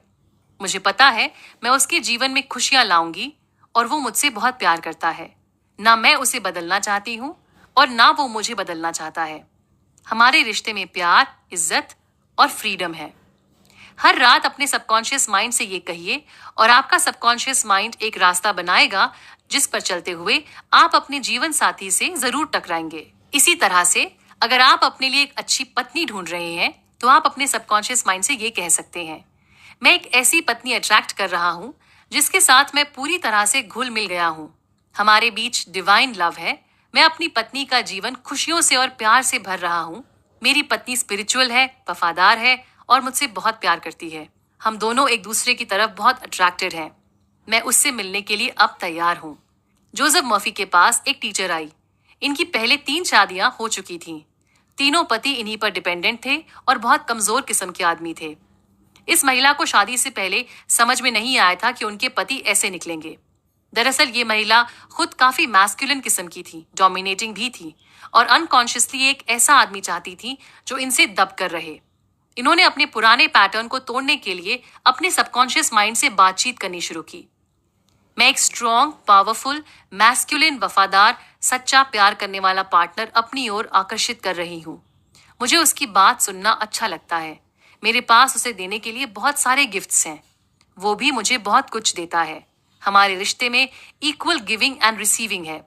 मुझे पता है मैं उसके जीवन में खुशियां लाऊंगी और वो मुझसे बहुत प्यार करता है। ना मैं उसे बदलना चाहती हूँ और ना वो मुझे बदलना चाहता है। हमारे रिश्ते में प्यार, इज्जत और फ्रीडम है। हर रात अपने सबकॉन्शियस माइंड से ये कहिए और आपका सबकॉन्शियस माइंड एक रास्ता बनाएगा जिस पर चलते हुए आप अपने जीवन साथी से जरूर टकराएंगे। इसी तरह से अगर आप अपने लिए एक अच्छी पत्नी ढूंढ रहे हैं तो आप अपने सबकॉन्शियस माइंड से ये कह सकते हैं, मैं एक ऐसी पत्नी अट्रैक्ट कर रहा हूँ जिसके साथ मैं पूरी तरह से घुल मिल गया हूँ। हमारे बीच डिवाइन लव है। मैं अपनी पत्नी का जीवन खुशियों से और प्यार से भर रहा हूँ। मेरी पत्नी स्पिरिचुअल है, वफादार है और मुझसे बहुत प्यार करती है। हम दोनों एक दूसरे की तरफ बहुत अट्रैक्टेड हैं। मैं उससे मिलने के लिए अब तैयार हूँ। जोसेफ मर्फी के पास एक टीचर आई। इनकी पहले 3 शादियां हो चुकी थीं। तीनों पति इन्हीं पर डिपेंडेंट थे और बहुत कमजोर किस्म के आदमी थे। इस महिला को शादी से पहले समझ में नहीं आया था कि उनके पति ऐसे निकलेंगे। दरअसल ये महिला खुद काफी मैस्कुलिन किस्म की थी, डोमिनेटिंग भी थी और अनकॉन्शियसली एक ऐसा आदमी चाहती थी जो इनसे दब कर रहे। इन्होंने अपने पुराने पैटर्न को तोड़ने के लिए अपने सबकॉन्शियस माइंड से बातचीत करनी शुरू की। मैं एक स्ट्रॉन्ग, पावरफुल, मैस्कुलिन, वफादार, सच्चा प्यार करने वाला पार्टनर अपनी ओर आकर्षित कर रही हूँ। मुझे उसकी बात सुनना अच्छा लगता है। मेरे पास उसे देने के लिए बहुत सारे गिफ्ट्स हैं। वो भी मुझे बहुत कुछ देता है। हमारे रिश्ते में इक्वल गिविंग एंड रिसीविंग है।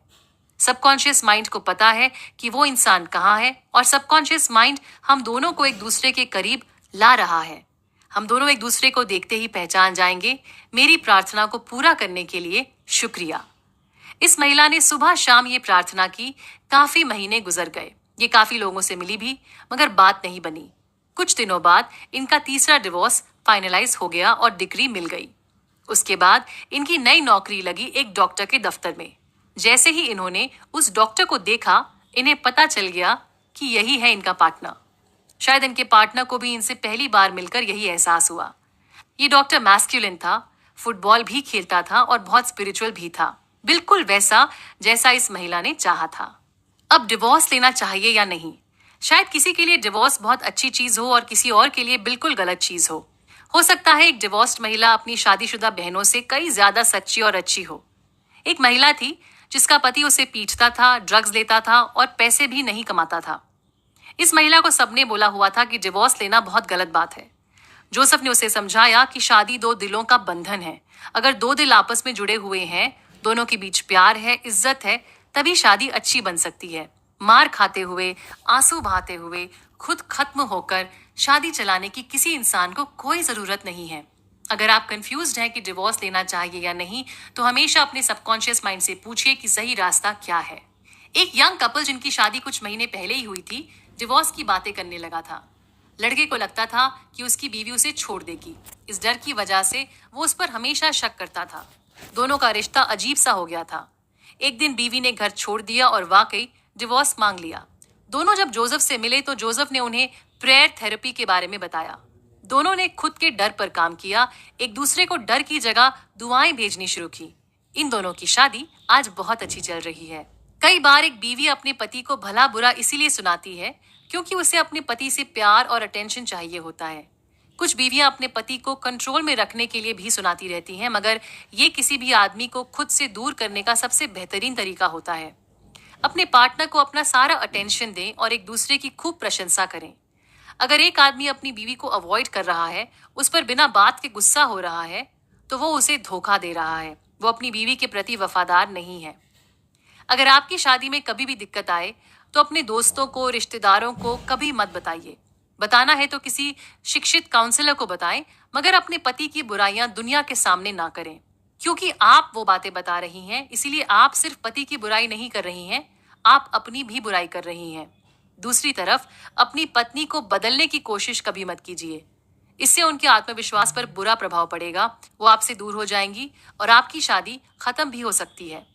सबकॉन्शियस माइंड को पता है कि वो इंसान कहाँ है और सबकॉन्शियस माइंड हम दोनों को एक दूसरे के करीब ला रहा है। हम दोनों एक दूसरे को देखते ही पहचान जाएंगे। मेरी प्रार्थना को पूरा करने के लिए शुक्रिया। इस महिला ने सुबह शाम ये प्रार्थना की। काफी महीने गुजर गए। ये काफी लोगों से मिली भी, मगर बात नहीं बनी। कुछ दिनों बाद इनका तीसरा डिवोर्स फाइनलाइज हो गया और डिग्री मिल गई। उसके बाद इनकी नई नौकरी लगी एक डॉक्टर के दफ्तर में। जैसे ही इन्होंने उस डॉक्टर को देखा, इन्हें पता चल गया कि यही है इनका पार्टनर। शायद इनके पार्टनर को भी इनसे पहली बार मिलकर यही एहसास हुआ। ये डॉक्टर मैस्कुलिन था, फुटबॉल भी खेलता था और बहुत स्पिरिचुअल भी था, बिल्कुल वैसा जैसा इस महिला ने चाहा था। अब डिवोर्स लेना चाहिए या नहीं? शायद किसी के लिए डिवोर्स बहुत अच्छी चीज हो और किसी और के लिए बिल्कुल गलत चीज हो। हो सकता है एक डिवोर्स्ड महिला अपनी शादीशुदा बहनों से कई ज्यादा सच्ची और अच्छी हो। एक महिला थी जिसका पति उसे पीटता था, ड्रग्स लेता था और पैसे भी नहीं कमाता था। इस महिला को सबने बोला हुआ था कि डिवोर्स लेना बहुत गलत बात है। जोसेफ ने उसे समझाया कि शादी दो दिलों का बंधन है। अगर दो दिल आपस में जुड़े हुए हैं, दोनों के बीच प्यार है, इज्जत है, तभी शादी अच्छी बन सकती है। मार खाते हुए, आंसू बहाते हुए, खुद खत्म होकर शादी चलाने की किसी इंसान को कोई जरूरत नहीं है। अगर आप कंफ्यूज्ड हैं कि डिवोर्स लेना चाहिए या नहीं, तो हमेशा अपने सबकॉन्शियस माइंड से पूछिए कि सही रास्ता क्या है। एक यंग कपल जिनकी शादी कुछ महीने पहले ही हुई थी, डिवोर्स की बातें करने लगा था। लड़के को लगता था कि उसकी बीवी उसे छोड़ देगी। इस डर की वजह से वो उस पर हमेशा शक करता था। दोनों का रिश्ता अजीब सा हो गया था। एक दिन बीवी ने घर छोड़ दिया और वाकई डिवोर्स मांग लिया। दोनों जब जोसेफ से मिले तो जोसेफ ने उन्हें प्रेयर थेरेपी के बारे में बताया। दोनों ने खुद के डर पर काम किया, एक दूसरे को डर की जगह दुआएं भेजनी शुरू की। इन दोनों की शादी आज बहुत अच्छी चल रही है। कई बार एक बीवी अपने पति को भला बुरा इसीलिए सुनाती है क्योंकि उसे अपने पति से प्यार और अटेंशन चाहिए होता है। कुछ बीवियां अपने पति को कंट्रोल में रखने के लिए भी सुनाती रहती हैं, मगर ये किसी भी आदमी को खुद से दूर करने का सबसे बेहतरीन तरीका होता है। अपने पार्टनर को अपना सारा अटेंशन दें और एक दूसरे की खूब प्रशंसा करें। अगर एक आदमी अपनी बीवी को अवॉइड कर रहा है, उस पर बिना बात के गुस्सा हो रहा है, तो वो उसे धोखा दे रहा है। वो अपनी बीवी के प्रति वफादार नहीं है। अगर आपकी शादी में कभी भी दिक्कत आए, तो अपने दोस्तों को, रिश्तेदारों को कभी मत बताइए। बताना है तो किसी शिक्षित काउंसलर को बताएं, मगर अपने पति की बुराइयां दुनिया के सामने ना करें। क्योंकि आप वो बातें बता रही हैं, इसीलिए आप सिर्फ पति की बुराई नहीं कर रही हैं, आप अपनी भी बुराई कर रही हैं। दूसरी तरफ अपनी पत्नी को बदलने की कोशिश कभी मत कीजिए। इससे उनके आत्मविश्वास पर बुरा प्रभाव पड़ेगा। वो आपसे दूर हो जाएंगी और आपकी शादी खत्म भी हो सकती है।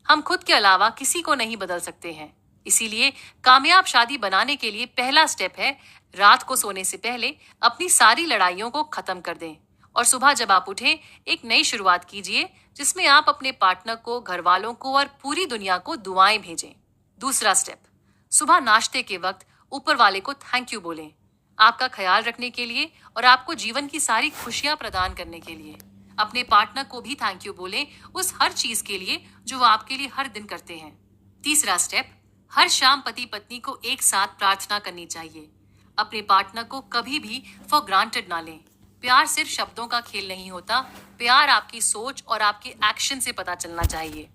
हम खुद के अलावा किसी को नहीं बदल सकते हैं। इसीलिए कामयाब शादी बनाने के लिए पहला स्टेप है, रात को सोने से पहले अपनी सारी लड़ाइयों को खत्म कर दें और सुबह जब आप उठें, एक नई शुरुआत कीजिए जिसमें आप अपने पार्टनर को, घर वालों को और पूरी दुनिया को दुआएं भेजें। दूसरा स्टेप, सुबह नाश्ते के वक्त ऊपर वाले को थैंक यू बोलें, आपका ख्याल रखने के लिए और आपको जीवन की सारी खुशियां प्रदान करने के लिए। अपने पार्टनर को भी थैंक यू बोलें उस हर चीज के लिए जो वो आपके लिए हर दिन करते हैं। तीसरा स्टेप, हर शाम पति पत्नी को एक साथ प्रार्थना करनी चाहिए। अपने पार्टनर को कभी भी फॉर ग्रांटेड ना लें। प्यार सिर्फ शब्दों का खेल नहीं होता, प्यार आपकी सोच और आपके एक्शन से पता चलना चाहिए।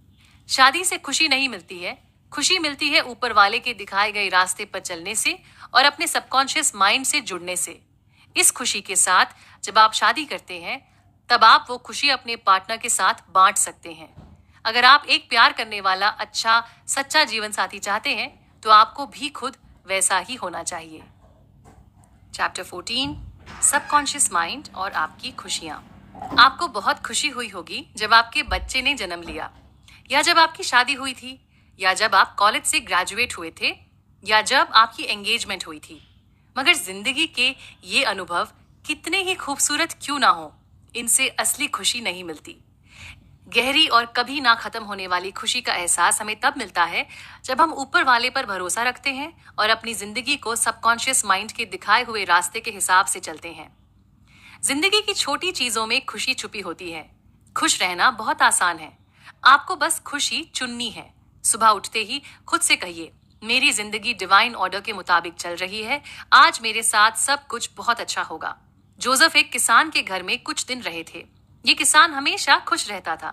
शादी से खुशी नहीं मिलती है, खुशी मिलती है ऊपर वाले के दिखाए गए रास्ते पर चलने से और अपने सबकॉन्शियस माइंड से जुड़ने से। इस खुशी के साथ जब आप शादी करते हैं, तब आप वो खुशी अपने पार्टनर के साथ बांट सकते हैं। अगर आप एक प्यार करने वाला, अच्छा, सच्चा जीवन साथी चाहते हैं, तो आपको भी खुद वैसा ही होना चाहिए। चैप्टर 14, सबकॉन्शियस माइंड और आपकी खुशियां। आपको बहुत खुशी हुई होगी जब आपके बच्चे ने जन्म लिया, या जब आपकी शादी हुई थी, या जब आप कॉलेज से ग्रेजुएट हुए थे, या जब आपकी एंगेजमेंट हुई थी। मगर जिंदगी के ये अनुभव कितने ही खूबसूरत क्यों ना हो, इनसे असली खुशी नहीं मिलती। गहरी और कभी ना खत्म होने वाली खुशी का एहसास हमें तब मिलता है जब हम ऊपर वाले पर भरोसा रखते हैं और अपनी जिंदगी को सबकॉन्शियस माइंड के दिखाए हुए रास्ते के हिसाब से चलते हैं। जिंदगी की छोटी चीजों में खुशी छुपी होती है। खुश रहना बहुत आसान है, आपको बस खुशी चुननी है। सुबह उठते ही खुद से कहिए, मेरी जिंदगी डिवाइन ऑर्डर के मुताबिक चल रही है, आज मेरे साथ सब कुछ बहुत अच्छा होगा। जोसेफ एक किसान के घर में कुछ दिन रहे थे। ये किसान हमेशा खुश रहता था।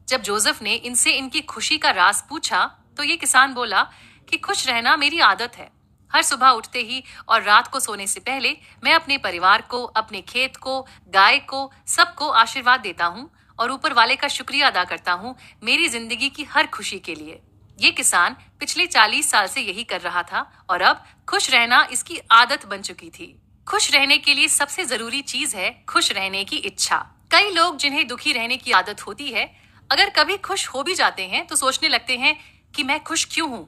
जब जोसेफ ने इनसे इनकी खुशी का राज पूछा, तो ये किसान बोला कि खुश रहना मेरी आदत है। हर सुबह उठते ही और रात को सोने से पहले मैं अपने परिवार को, अपने खेत को, गाय को, सबको आशीर्वाद देता हूँ और ऊपर वाले का शुक्रिया अदा करता हूँ मेरी जिंदगी की हर खुशी के लिए। ये किसान पिछले 40 साल से यही कर रहा था और अब खुश रहना इसकी आदत बन चुकी थी। खुश रहने के लिए सबसे जरूरी चीज है खुश रहने की इच्छा। कई लोग जिन्हें दुखी रहने की आदत होती है, अगर कभी खुश हो भी जाते हैं तो सोचने लगते हैं कि मैं खुश क्यों हूं।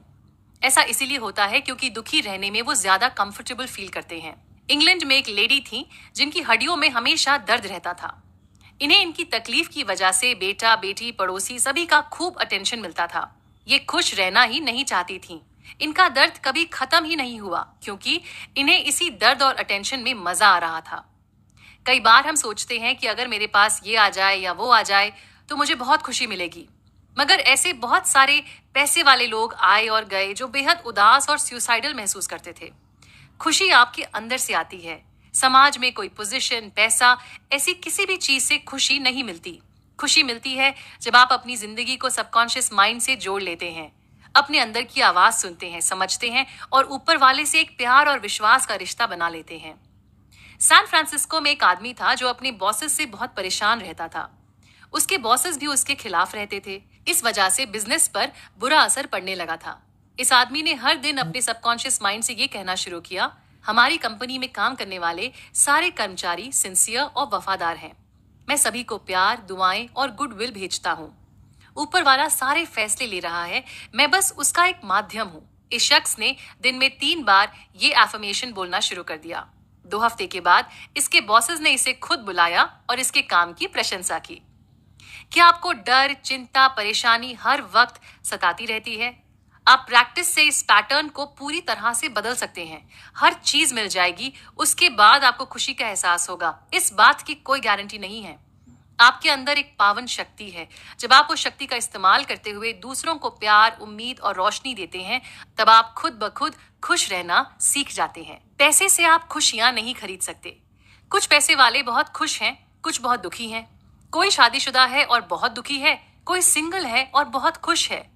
ऐसा इसीलिए होता है क्योंकि दुखी रहने में वो ज्यादा कंफर्टेबल फील करते हैं। इंग्लैंड में एक लेडी थी जिनकी हड्डियों में हमेशा दर्द रहता था। इन्हें इनकी तकलीफ की वजह से बेटा बेटी पड़ोसी सभी का खूब अटेंशन मिलता था। ये खुश रहना ही नहीं चाहती थी। इनका दर्द कभी खत्म ही नहीं हुआ क्योंकि इन्हें इसी दर्द और अटेंशन में मजा आ रहा था। कई बार हम सोचते हैं कि अगर मेरे पास ये आ जाए या वो आ जाए तो मुझे बहुत खुशी मिलेगी, मगर ऐसे बहुत सारे पैसे वाले लोग आए और गए जो बेहद उदास और सुसाइडल महसूस करते थे। खुशी आपके अंदर से आती है। समाज में कोई पोजीशन, पैसा, ऐसी किसी भी चीज से खुशी नहीं मिलती। खुशी मिलती है जब आप अपनी जिंदगी को सबकॉन्शियस माइंड से जोड़ लेते हैं, अपने अंदर की आवाज सुनते हैं, समझते हैं और ऊपर वाले से एक प्यार और विश्वास का रिश्ता बना लेते हैं। सैन फ्रांसिस्को में एक आदमी था जो अपने बॉसेस से बहुत परेशान रहता था। उसके बॉसेस भी उसके खिलाफ रहते थे। इस वजह से बिजनेस पर बुरा असर पड़ने लगा था। इस आदमी ने हर दिन अपने सबकॉन्शियस माइंड से ये कहना शुरू किया, हमारी कंपनी में काम करने वाले सारे कर्मचारी सिंसियर और वफादार हैं। मैं सभी को प्यार, दुआएं और गुडविल भेजता हूँ। ऊपर वाला सारे फैसले ले रहा है, मैं बस उसका एक माध्यम हूँ। इस शख्स ने दिन में 3 बार ये एफर्मेशन बोलना शुरू कर दिया। 2 हफ्ते के बाद इसके बॉसेस ने इसे खुद बुलाया और इसके काम की प्रशंसा की। क्या आपको डर, चिंता, परेशानी हर वक्त सताती रहती है? आप प्रैक्टिस से इस पैटर्न को पूरी तरह से बदल सकते हैं। हर चीज मिल जाएगी, उसके बाद आपको खुशी का एहसास होगा। इस बात की कोई गारंटी नहीं है। आपके अंदर एक पावन शक्ति है। जब आप उस शक्ति का इस्तेमाल करते हुए दूसरों को प्यार, उम्मीद और रोशनी देते हैं, तब आप खुद ब खुद खुश रहना सीख जाते हैं। पैसे से आप खुशियां नहीं खरीद सकते। कुछ पैसे वाले बहुत खुश हैं, कुछ बहुत दुखी हैं। कोई शादीशुदा है और बहुत दुखी है, कोई सिंगल है और बहुत खुश है।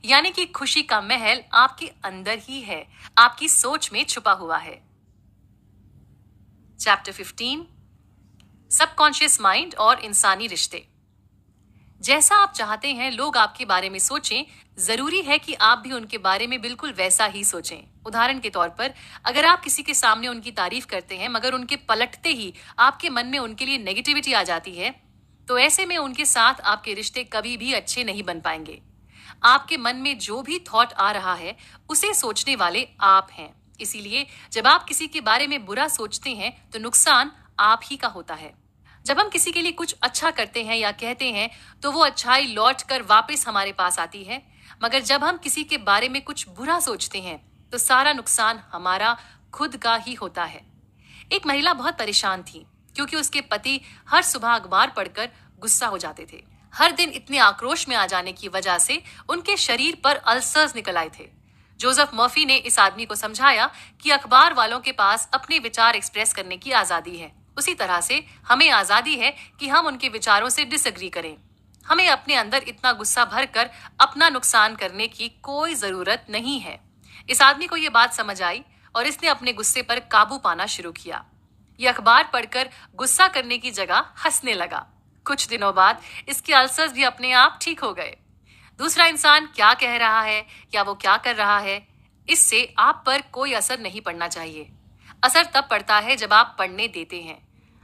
यानी कि खुशी का महल आपके अंदर ही है, आपकी सोच में छुपा हुआ है। चैप्टर 15, सबकॉन्शियस माइंड और इंसानी रिश्ते। जैसा आप चाहते हैं लोग आपके बारे में सोचें, जरूरी है कि आप भी उनके बारे में बिल्कुल वैसा ही सोचें। उदाहरण के तौर पर, अगर आप किसी के सामने उनकी तारीफ करते हैं मगर उनके पलटते ही आपके मन में उनके लिए नेगेटिविटी आ जाती है, तो ऐसे में उनके साथ आपके रिश्ते कभी भी अच्छे नहीं बन पाएंगे। आपके मन में जो भी थॉट आ रहा है उसे सोचने वाले आप हैं। इसीलिए जब आप किसी के बारे में बुरा सोचते हैं तो नुकसान आप ही का होता है। जब हम किसी के लिए कुछ अच्छा करते हैं या कहते हैं तो वो अच्छाई लौट कर वापस हमारे पास आती है, मगर जब हम किसी के बारे में कुछ बुरा सोचते हैं तो सारा नुकसान हमारा खुद का ही होता है। एक महिला बहुत परेशान थी क्योंकि उसके पति हर सुबह अखबार पढ़कर गुस्सा हो जाते थे। हर दिन इतने आक्रोश में आ जाने की वजह से उनके शरीर पर अल्सर्स निकल आए थे। जोसेफ मर्फी ने इस आदमी को समझाया कि अखबार वालों के पास अपने विचार एक्सप्रेस करने की आजादी है, उसी तरह से हमें आजादी है कि हम उनके विचारों से डिसएग्री करें। हमें अपने अंदर इतना गुस्सा भरकर अपना नुकसान करने की कोई जरूरत नहीं है। इस आदमी को यह बात समझ आई और इसने अपने गुस्से पर काबू पाना शुरू किया। यह अखबार पढ़कर गुस्सा करने की जगह हंसने लगा। कुछ दिनों बाद इसके अल्सर्स भी अपने आप ठीक हो गए। दूसरा इंसान क्या कह रहा है या वो क्या कर रहा है, इससे आप पर कोई असर नहीं पड़ना चाहिए। असर तब पड़ता है जब आप पढ़ने देते हैं।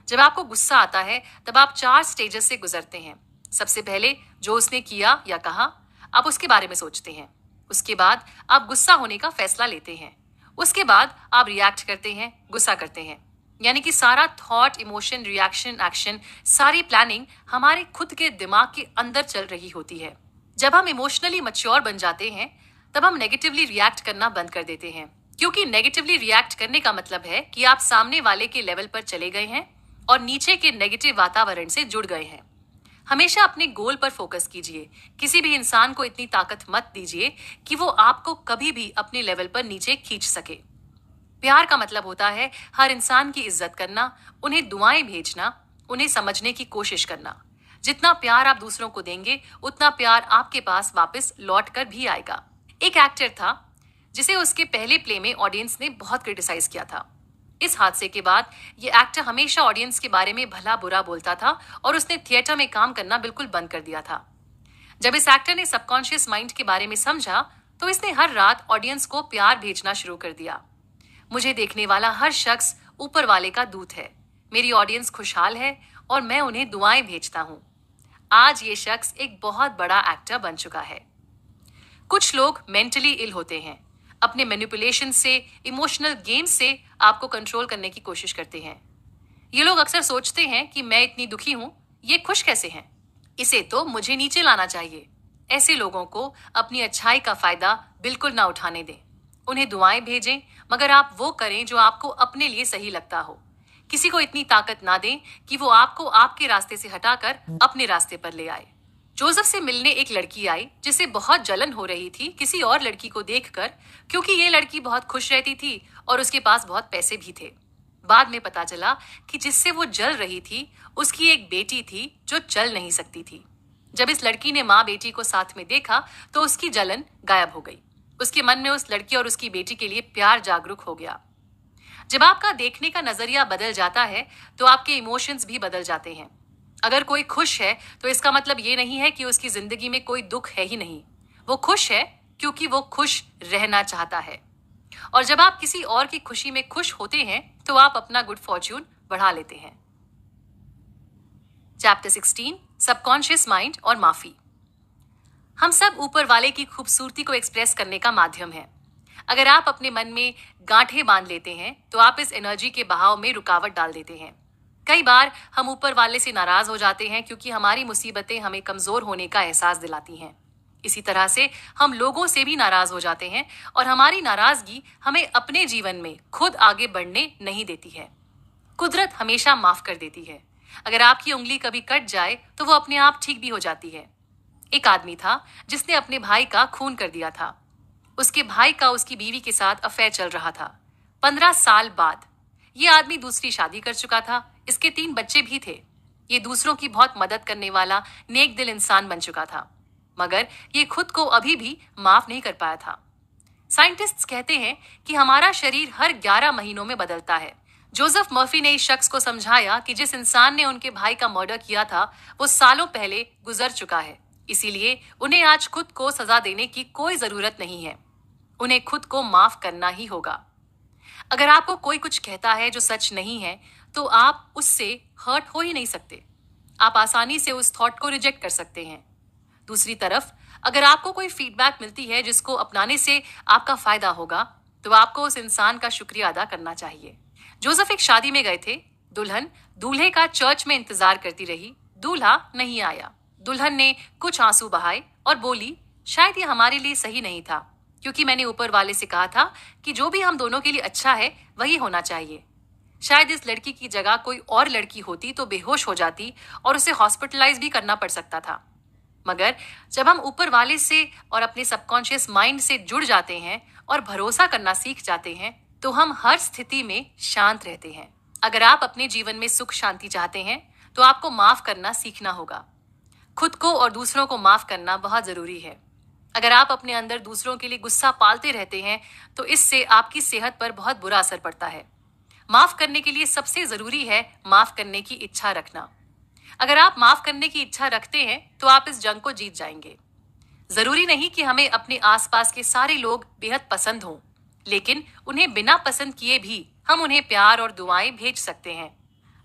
जब आपको गुस्सा आता है तब आप 4 स्टेजेस से गुजरते हैं। सबसे पहले जो उसने किया या कहा, आप उसके बारे में सोचते हैं। उसके बाद आप गुस्सा होने का फैसला लेते हैं। उसके बाद आप रिएक्ट करते हैं, गुस्सा करते हैं। यानी कि सारा थॉट, इमोशन, रिएक्शन, एक्शन, सारी प्लानिंग हमारे खुद के दिमाग के अंदर चल रही होती है। जब हम इमोशनली मैच्योर बन जाते हैं तब हम नेगेटिवली रिएक्ट करना बंद कर देते हैं, क्योंकि नेगेटिवली रिएक्ट करने का मतलब है कि आप सामने वाले के लेवल पर चले गए हैं और नीचे के नेगेटिव वातावरण से जुड़ गए हैं। हमेशा अपने गोल पर फोकस कीजिए। किसी भी इंसान को इतनी ताकत मत दीजिए कि वो आपको कभी भी अपने लेवल पर नीचे खींच सके। प्यार का मतलब होता है हर इंसान की इज्जत करना, उन्हें दुआएं भेजना, उन्हें समझने की कोशिश करना। जितना प्यार आप दूसरों को देंगे उतना प्यार आपके पास वापस लौट कर भी आएगा। एक एक्टर था जिसे उसके पहले प्ले में ऑडियंस ने बहुत क्रिटिसाइज किया था। इस हादसे के बाद ये एक्टर हमेशा ऑडियंस के बारे में भला बुरा बोलता था और उसने थिएटर में काम करना बिल्कुल बंद कर दिया था। जब इस एक्टर ने सबकॉन्शियस माइंड के बारे में समझा तो इसने हर रात ऑडियंस को प्यार भेजना शुरू कर दिया। मुझे देखने वाला हर शख्स ऊपर वाले का दूत है। मेरी ऑडियंस खुशहाल है और मैं उन्हें दुआएं भेजता हूँ। आज ये शख्स एक बहुत बड़ा एक्टर बन चुका है। कुछ लोग मेंटली इल होते हैं। अपने मैनिपुलेशन से, इमोशनल गेम से आपको कंट्रोल करने की कोशिश करते हैं। ये लोग अक्सर सोचते हैं कि मैं इतनी दुखी हूं, ये खुश कैसे हैं? इसे तो मुझे नीचे लाना चाहिए। ऐसे लोगों को अपनी अच्छाई का फायदा बिल्कुल ना उठाने दें। उन्हें दुआएं भेजें, मगर आप वो करें जो आपको अपने लिए सही लगता हो। किसी को इतनी ताकत ना दें कि वो आपको आपके रास्ते से हटाकर अपने रास्ते पर ले आए। जोसेफ से मिलने एक लड़की आई जिसे बहुत जलन हो रही थी किसी और लड़की को देखकर, क्योंकि ये लड़की बहुत खुश रहती थी और उसके पास बहुत पैसे भी थे। बाद में पता चला कि जिससे वो जल रही थी उसकी एक बेटी थी जो चल नहीं सकती थी। जब इस लड़की ने माँ बेटी को साथ में देखा तो उसकी जलन गायब हो गई। उसके मन में उस लड़की और उसकी बेटी के लिए प्यार जागरूक हो गया। जब आपका देखने का नजरिया बदल जाता है तो आपके इमोशंस भी बदल जाते हैं। अगर कोई खुश है तो इसका मतलब ये नहीं है कि उसकी जिंदगी में कोई दुख है ही नहीं। वो खुश है क्योंकि वो खुश रहना चाहता है। और जब आप किसी और की खुशी में खुश होते हैं तो आप अपना गुड फॉर्च्यून बढ़ा लेते हैं। चैप्टर 16, सबकॉन्शियस माइंड और माफी। हम सब ऊपर वाले की खूबसूरती को एक्सप्रेस करने का माध्यम है। अगर आप अपने मन में गांठें बांध लेते हैं तो आप इस एनर्जी के बहाव में रुकावट डाल देते हैं। कई बार हम ऊपर वाले से नाराज हो जाते हैं क्योंकि हमारी मुसीबतें हमें कमजोर होने का एहसास दिलाती हैं। इसी तरह से हम लोगों से भी नाराज हो जाते हैं और हमारी नाराजगी हमें अपने जीवन में खुद आगे बढ़ने नहीं देती है। कुदरत हमेशा माफ कर देती है। अगर आपकी उंगली कभी कट जाए तो वो अपने आप ठीक भी हो जाती है। एक आदमी था जिसने अपने भाई का खून कर दिया था। उसके भाई का उसकी बीवी के साथ अफेयर चल रहा था। 15 साल बाद ये आदमी दूसरी शादी कर चुका था। इसके 3 बच्चे भी थे। ये दूसरों की बहुत मदद करने वाला नेक दिल इंसान बन चुका था, मगर ये खुद को अभी भी माफ नहीं कर पाया था। साइंटिस्ट्स कहते हैं कि हमारा शरीर हर 11 महीनों में बदलता है। जोसेफ मर्फी ने इस शख्स को समझाया कि जिस इंसान ने उनके भाई का मर्डर किया था वो सालों पहले गुजर चुका है, इसीलिए उन्हें आज खुद को सजा देने की कोई जरूरत नहीं है। उन्हें खुद को माफ करना ही होगा। अगर आपको कोई कुछ कहता है जो सच नहीं है तो आप उससे हर्ट हो ही नहीं सकते। आप आसानी से उस थॉट को रिजेक्ट कर सकते हैं। दूसरी तरफ अगर आपको कोई फीडबैक मिलती है जिसको अपनाने से आपका फायदा होगा तो आपको उस इंसान का शुक्रिया अदा करना चाहिए। जोसेफ एक शादी में गए थे। दुल्हन दूल्हे का चर्च में इंतजार करती रही। दूल्हा नहीं आया। दुल्हन ने कुछ आंसू बहाए और बोली, शायद ये हमारे लिए सही नहीं था, क्योंकि मैंने ऊपर वाले से कहा था कि जो भी हम दोनों के लिए अच्छा है वही होना चाहिए। शायद इस लड़की की जगह कोई और लड़की होती तो बेहोश हो जाती और उसे हॉस्पिटलाइज भी करना पड़ सकता था। मगर जब हम ऊपर वाले से और अपने सबकॉन्शियस माइंड से जुड़ जाते हैं और भरोसा करना सीख जाते हैं तो हम हर स्थिति में शांत रहते हैं। अगर आप अपने जीवन में सुख शांति चाहते हैं तो आपको माफ करना सीखना होगा। खुद को और दूसरों को माफ करना बहुत जरूरी है। अगर आप अपने अंदर दूसरों के लिए गुस्सा पालते रहते हैं तो इससे आपकी सेहत पर बहुत बुरा असर पड़ता है। माफ करने के लिए सबसे जरूरी है माफ करने की इच्छा रखना। अगर आप माफ करने की इच्छा रखते हैं तो आप इस जंग को जीत जाएंगे। जरूरी नहीं कि हमें अपने आसपास के सारे लोग बेहद पसंद हों, लेकिन उन्हें बिना पसंद किए भी हम उन्हें प्यार और दुआएं भेज सकते हैं।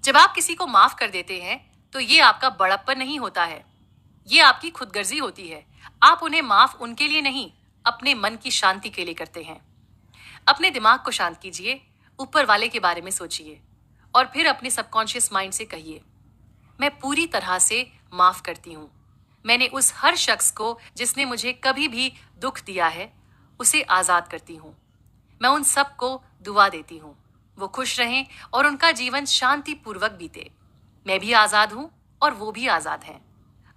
जब आप किसी को माफ कर देते हैं तो ये आपका बड़प्पन नहीं होता है, ये आपकी खुदगर्जी होती है। आप उन्हें माफ उनके लिए नहीं, अपने मन की शांति के लिए करते हैं। अपने दिमाग को शांत कीजिए, ऊपर वाले के बारे में सोचिए और फिर अपने सबकॉन्शियस माइंड से कहिए, मैं पूरी तरह से माफ करती हूँ। मैंने उस हर शख्स को जिसने मुझे कभी भी दुख दिया है उसे आजाद करती हूँ। मैं उन सब को दुआ देती हूँ, वो खुश रहें और उनका जीवन शांति पूर्वक बीते। मैं भी आजाद हूँ और वो भी आजाद हैं।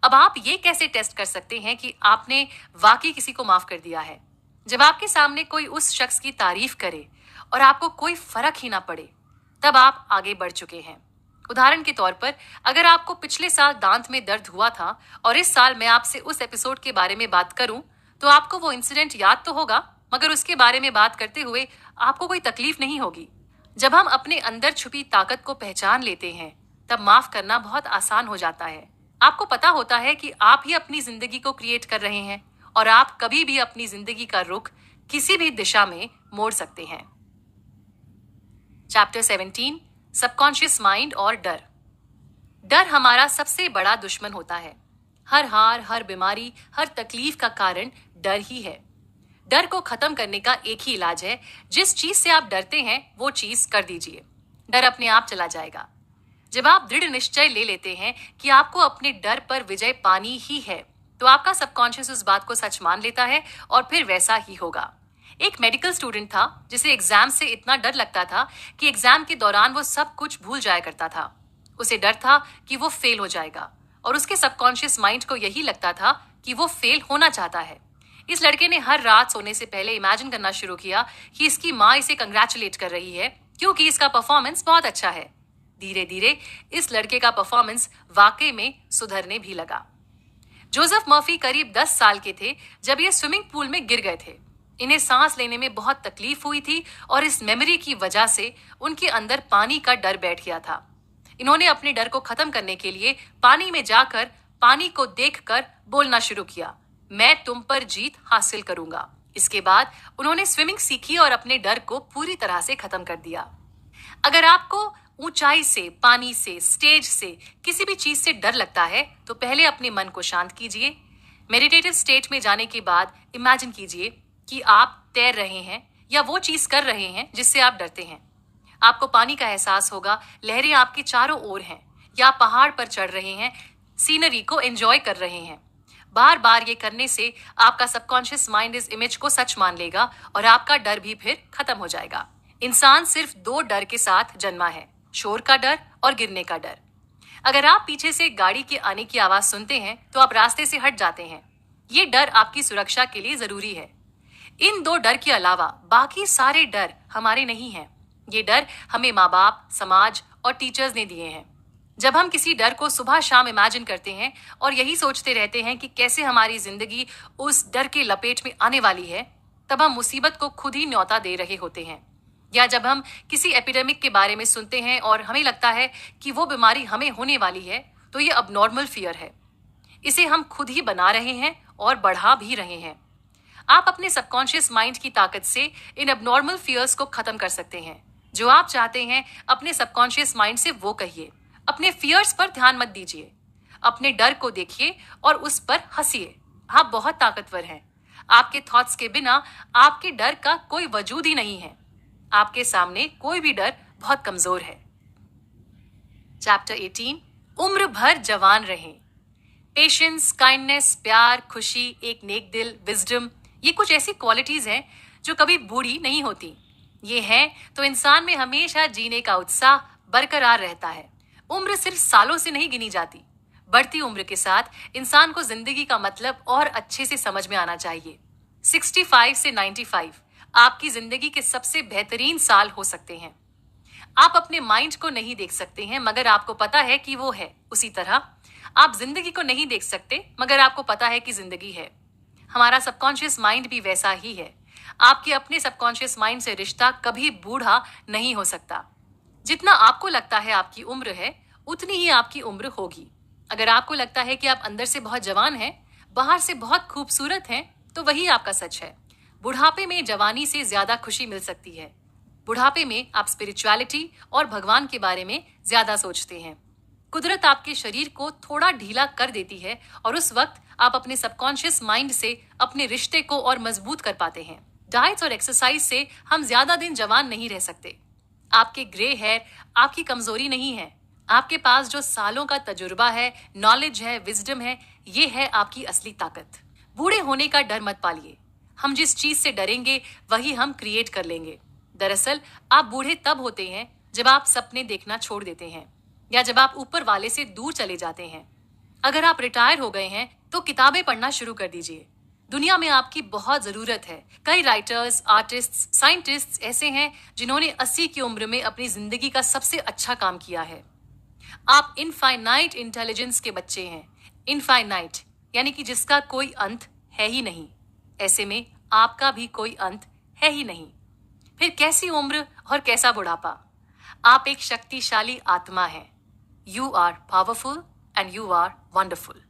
अब आप ये कैसे टेस्ट कर सकते हैं कि आपने वाकई किसी को माफ कर दिया है? जब आपके सामने कोई उस शख्स की तारीफ करे और आपको कोई फर्क ही ना पड़े, तब आप आगे बढ़ चुके हैं। उदाहरण के तौर पर, अगर आपको पिछले साल दांत में दर्द हुआ था और इस साल मैं आपसे उस एपिसोड के बारे में बात करूं, तो आपको वो इंसिडेंट याद तो होगा, मगर उसके बारे में बात करते हुए आपको कोई तकलीफ नहीं होगी। जब हम अपने अंदर छुपी ताकत को पहचान लेते हैं, तब माफ करना बहुत आसान हो जाता है। आपको पता होता है कि आप ही अपनी जिंदगी को क्रिएट कर रहे हैं और आप कभी भी अपनी जिंदगी का रुख किसी भी दिशा में मोड़ सकते हैं। चैप्टर 17, सबकॉन्शियस माइंड और डर। डर हमारा सबसे बड़ा दुश्मन होता है। हर हार, हर बीमारी, हर तकलीफ का कारण डर ही है। डर को खत्म करने का एक ही इलाज है, जिस चीज से आप डरते हैं वो चीज कर दीजिए। डर अपने आप चला जाएगा। जब आप दृढ़ निश्चय ले लेते हैं कि आपको अपने डर पर विजय पानी ही है, तो आपका सबकॉन्शियस उस बात को सच मान लेता है और फिर वैसा ही होगा। एक मेडिकल स्टूडेंट था जिसे एग्जाम से इतना डर लगता था कि एग्जाम के दौरान वो सब कुछ भूल जाया करता था। उसे डर था कि वो फेल हो जाएगा और उसके सबकॉन्शियस माइंड को यही लगता था कि वो फेल होना चाहता है। इस लड़के ने हर रात सोने से पहले इमेजिन करना शुरू किया कि इसकी माँ इसे कंग्रेचुलेट कर रही है क्योंकि इसका परफॉर्मेंस बहुत अच्छा है। धीरे धीरे इस लड़के का परफॉर्मेंस वाकई में सुधरने भी लगा। जोसेफ मर्फी करीब 10 साल के थे जब ये स्विमिंग पूल में गिर गए थे। इन्हें सांस लेने में बहुत तकलीफ हुई थी और इस मेमोरी की वजह से उनके अंदर पानी का डर बैठ गया था। इन्होंने अपने डर को खत्म करने के लिए पानी में जाकर पानी को देखकर बोलना शुरू किया, मैं तुम पर जीत हासिल करूंगा। इसके बाद उन्होंने स्विमिंग सीखी और अपने डर को पूरी तरह से खत्म कर दिया। अगर आपको ऊंचाई से, पानी से, स्टेज से, किसी भी चीज से डर लगता है तो पहले अपने मन को शांत कीजिए। मेडिटेटिव स्टेट में जाने के बाद इमेजिन कीजिए कि आप तैर रहे हैं या वो चीज कर रहे हैं जिससे आप डरते हैं। आपको पानी का एहसास होगा, लहरें आपके चारों ओर हैं या आप पहाड़ पर चढ़ रहे हैं, सीनरी को एंजॉय कर रहे हैं। बार बार ये करने से आपका सबकॉन्शियस माइंड इस इमेज को सच मान लेगा और आपका डर भी फिर खत्म हो जाएगा। इंसान सिर्फ 2 डर के साथ जन्मा है, शोर का डर और गिरने का डर। अगर आप पीछे से गाड़ी के आने की आवाज सुनते हैं तो आप रास्ते से हट जाते हैं। ये डर आपकी सुरक्षा के लिए जरूरी है। इन 2 डर के अलावा बाकी सारे डर हमारे नहीं हैं। ये डर हमें माँ बाप, समाज और टीचर्स ने दिए हैं। जब हम किसी डर को सुबह शाम इमेजिन करते हैं और यही सोचते रहते हैं कि कैसे हमारी जिंदगी उस डर के लपेट में आने वाली है, तब हम मुसीबत को खुद ही न्योता दे रहे होते हैं। या जब हम किसी एपिडेमिक के बारे में सुनते हैं और हमें लगता है कि वो बीमारी हमें होने वाली है, तो ये अबनॉर्मल फियर है। इसे हम खुद ही बना रहे हैं और बढ़ा भी रहे हैं। आप अपने सबकॉन्शियस माइंड की ताकत से इन अबनॉर्मल फियर्स को खत्म कर सकते हैं। जो आप चाहते हैं अपने सबकॉन्शियस माइंड से वो कहिए। अपने फियर्स पर ध्यान मत दीजिए। अपने डर को देखिए और उस पर हंसिए। आप बहुत ताकतवर हैं। आपके थॉट्स के बिना आपके डर का कोई वजूद ही नहीं है। आपके सामने कोई भी डर बहुत कमजोर है। चैप्टर 18, उम्र भर जवान रहें। पेशेंस, काइंडनेस, प्यार, खुशी, एक नेक दिल, विजडम, ये कुछ ऐसी क्वालिटीज हैं जो कभी बूढ़ी नहीं होती। ये है तो इंसान में हमेशा जीने का उत्साह बरकरार रहता है। उम्र सिर्फ सालों से नहीं गिनी जाती। बढ़ती उम्र के साथ इंसान को जिंदगी का मतलब और अच्छे से समझ में आना चाहिए। 65 से 95 आपकी जिंदगी के सबसे बेहतरीन साल हो सकते हैं। आप अपने माइंड को नहीं देख सकते हैं मगर आपको पता है कि वो है। उसी तरह आप जिंदगी को नहीं देख सकते मगर आपको पता है कि जिंदगी है। हमारा सबकॉन्शियस माइंड भी वैसा ही है। आपके अपने सबकॉन्शियस माइंड से रिश्ता कभी बूढ़ा नहीं हो सकता। जितना आपको लगता है आपकी उम्र है, उतनी ही आपकी उम्र होगी। अगर आपको लगता है कि आप अंदर से बहुत जवान हैं, बाहर से बहुत खूबसूरत हैं, तो वही आपका सच है। बुढ़ापे में जवानी से ज्यादा खुशी मिल सकती है। बुढ़ापे में आप स्पिरिचुअलिटी और भगवान के बारे में ज्यादा सोचते हैं। कुदरत आपके शरीर को थोड़ा ढीला कर देती है और उस वक्त आप अपने सबकॉन्शियस माइंड से अपने रिश्ते को और मजबूत कर पाते हैं। डाइट्स और एक्सरसाइज से हम ज्यादा दिन जवान नहीं रह सकते। आपके ग्रे हेयर आपकी कमजोरी नहीं है। आपके पास जो सालों का तजुर्बा है, नॉलेज है, विजडम है, ये है आपकी असली ताकत। बूढ़े होने का डर मत पालिए। हम जिस चीज से डरेंगे वही हम क्रिएट कर लेंगे। दरअसल आप बूढ़े तब होते हैं जब आप सपने देखना छोड़ देते हैं या जब आप ऊपर वाले से दूर चले जाते हैं। अगर आप रिटायर हो गए हैं तो किताबें पढ़ना शुरू कर दीजिए। दुनिया में आपकी बहुत जरूरत है। कई राइटर्स, आर्टिस्ट्स, साइंटिस्ट्स ऐसे हैं जिन्होंने 80 की उम्र में अपनी जिंदगी का सबसे अच्छा काम किया है। आप इनफाइनाइट इंटेलिजेंस के बच्चे हैं। इनफाइनाइट यानी कि जिसका कोई अंत है ही नहीं। ऐसे में आपका भी कोई अंत है ही नहीं। फिर कैसी उम्र और कैसा बुढ़ापा। आप एक शक्तिशाली आत्मा हैं। You are powerful and you are wonderful.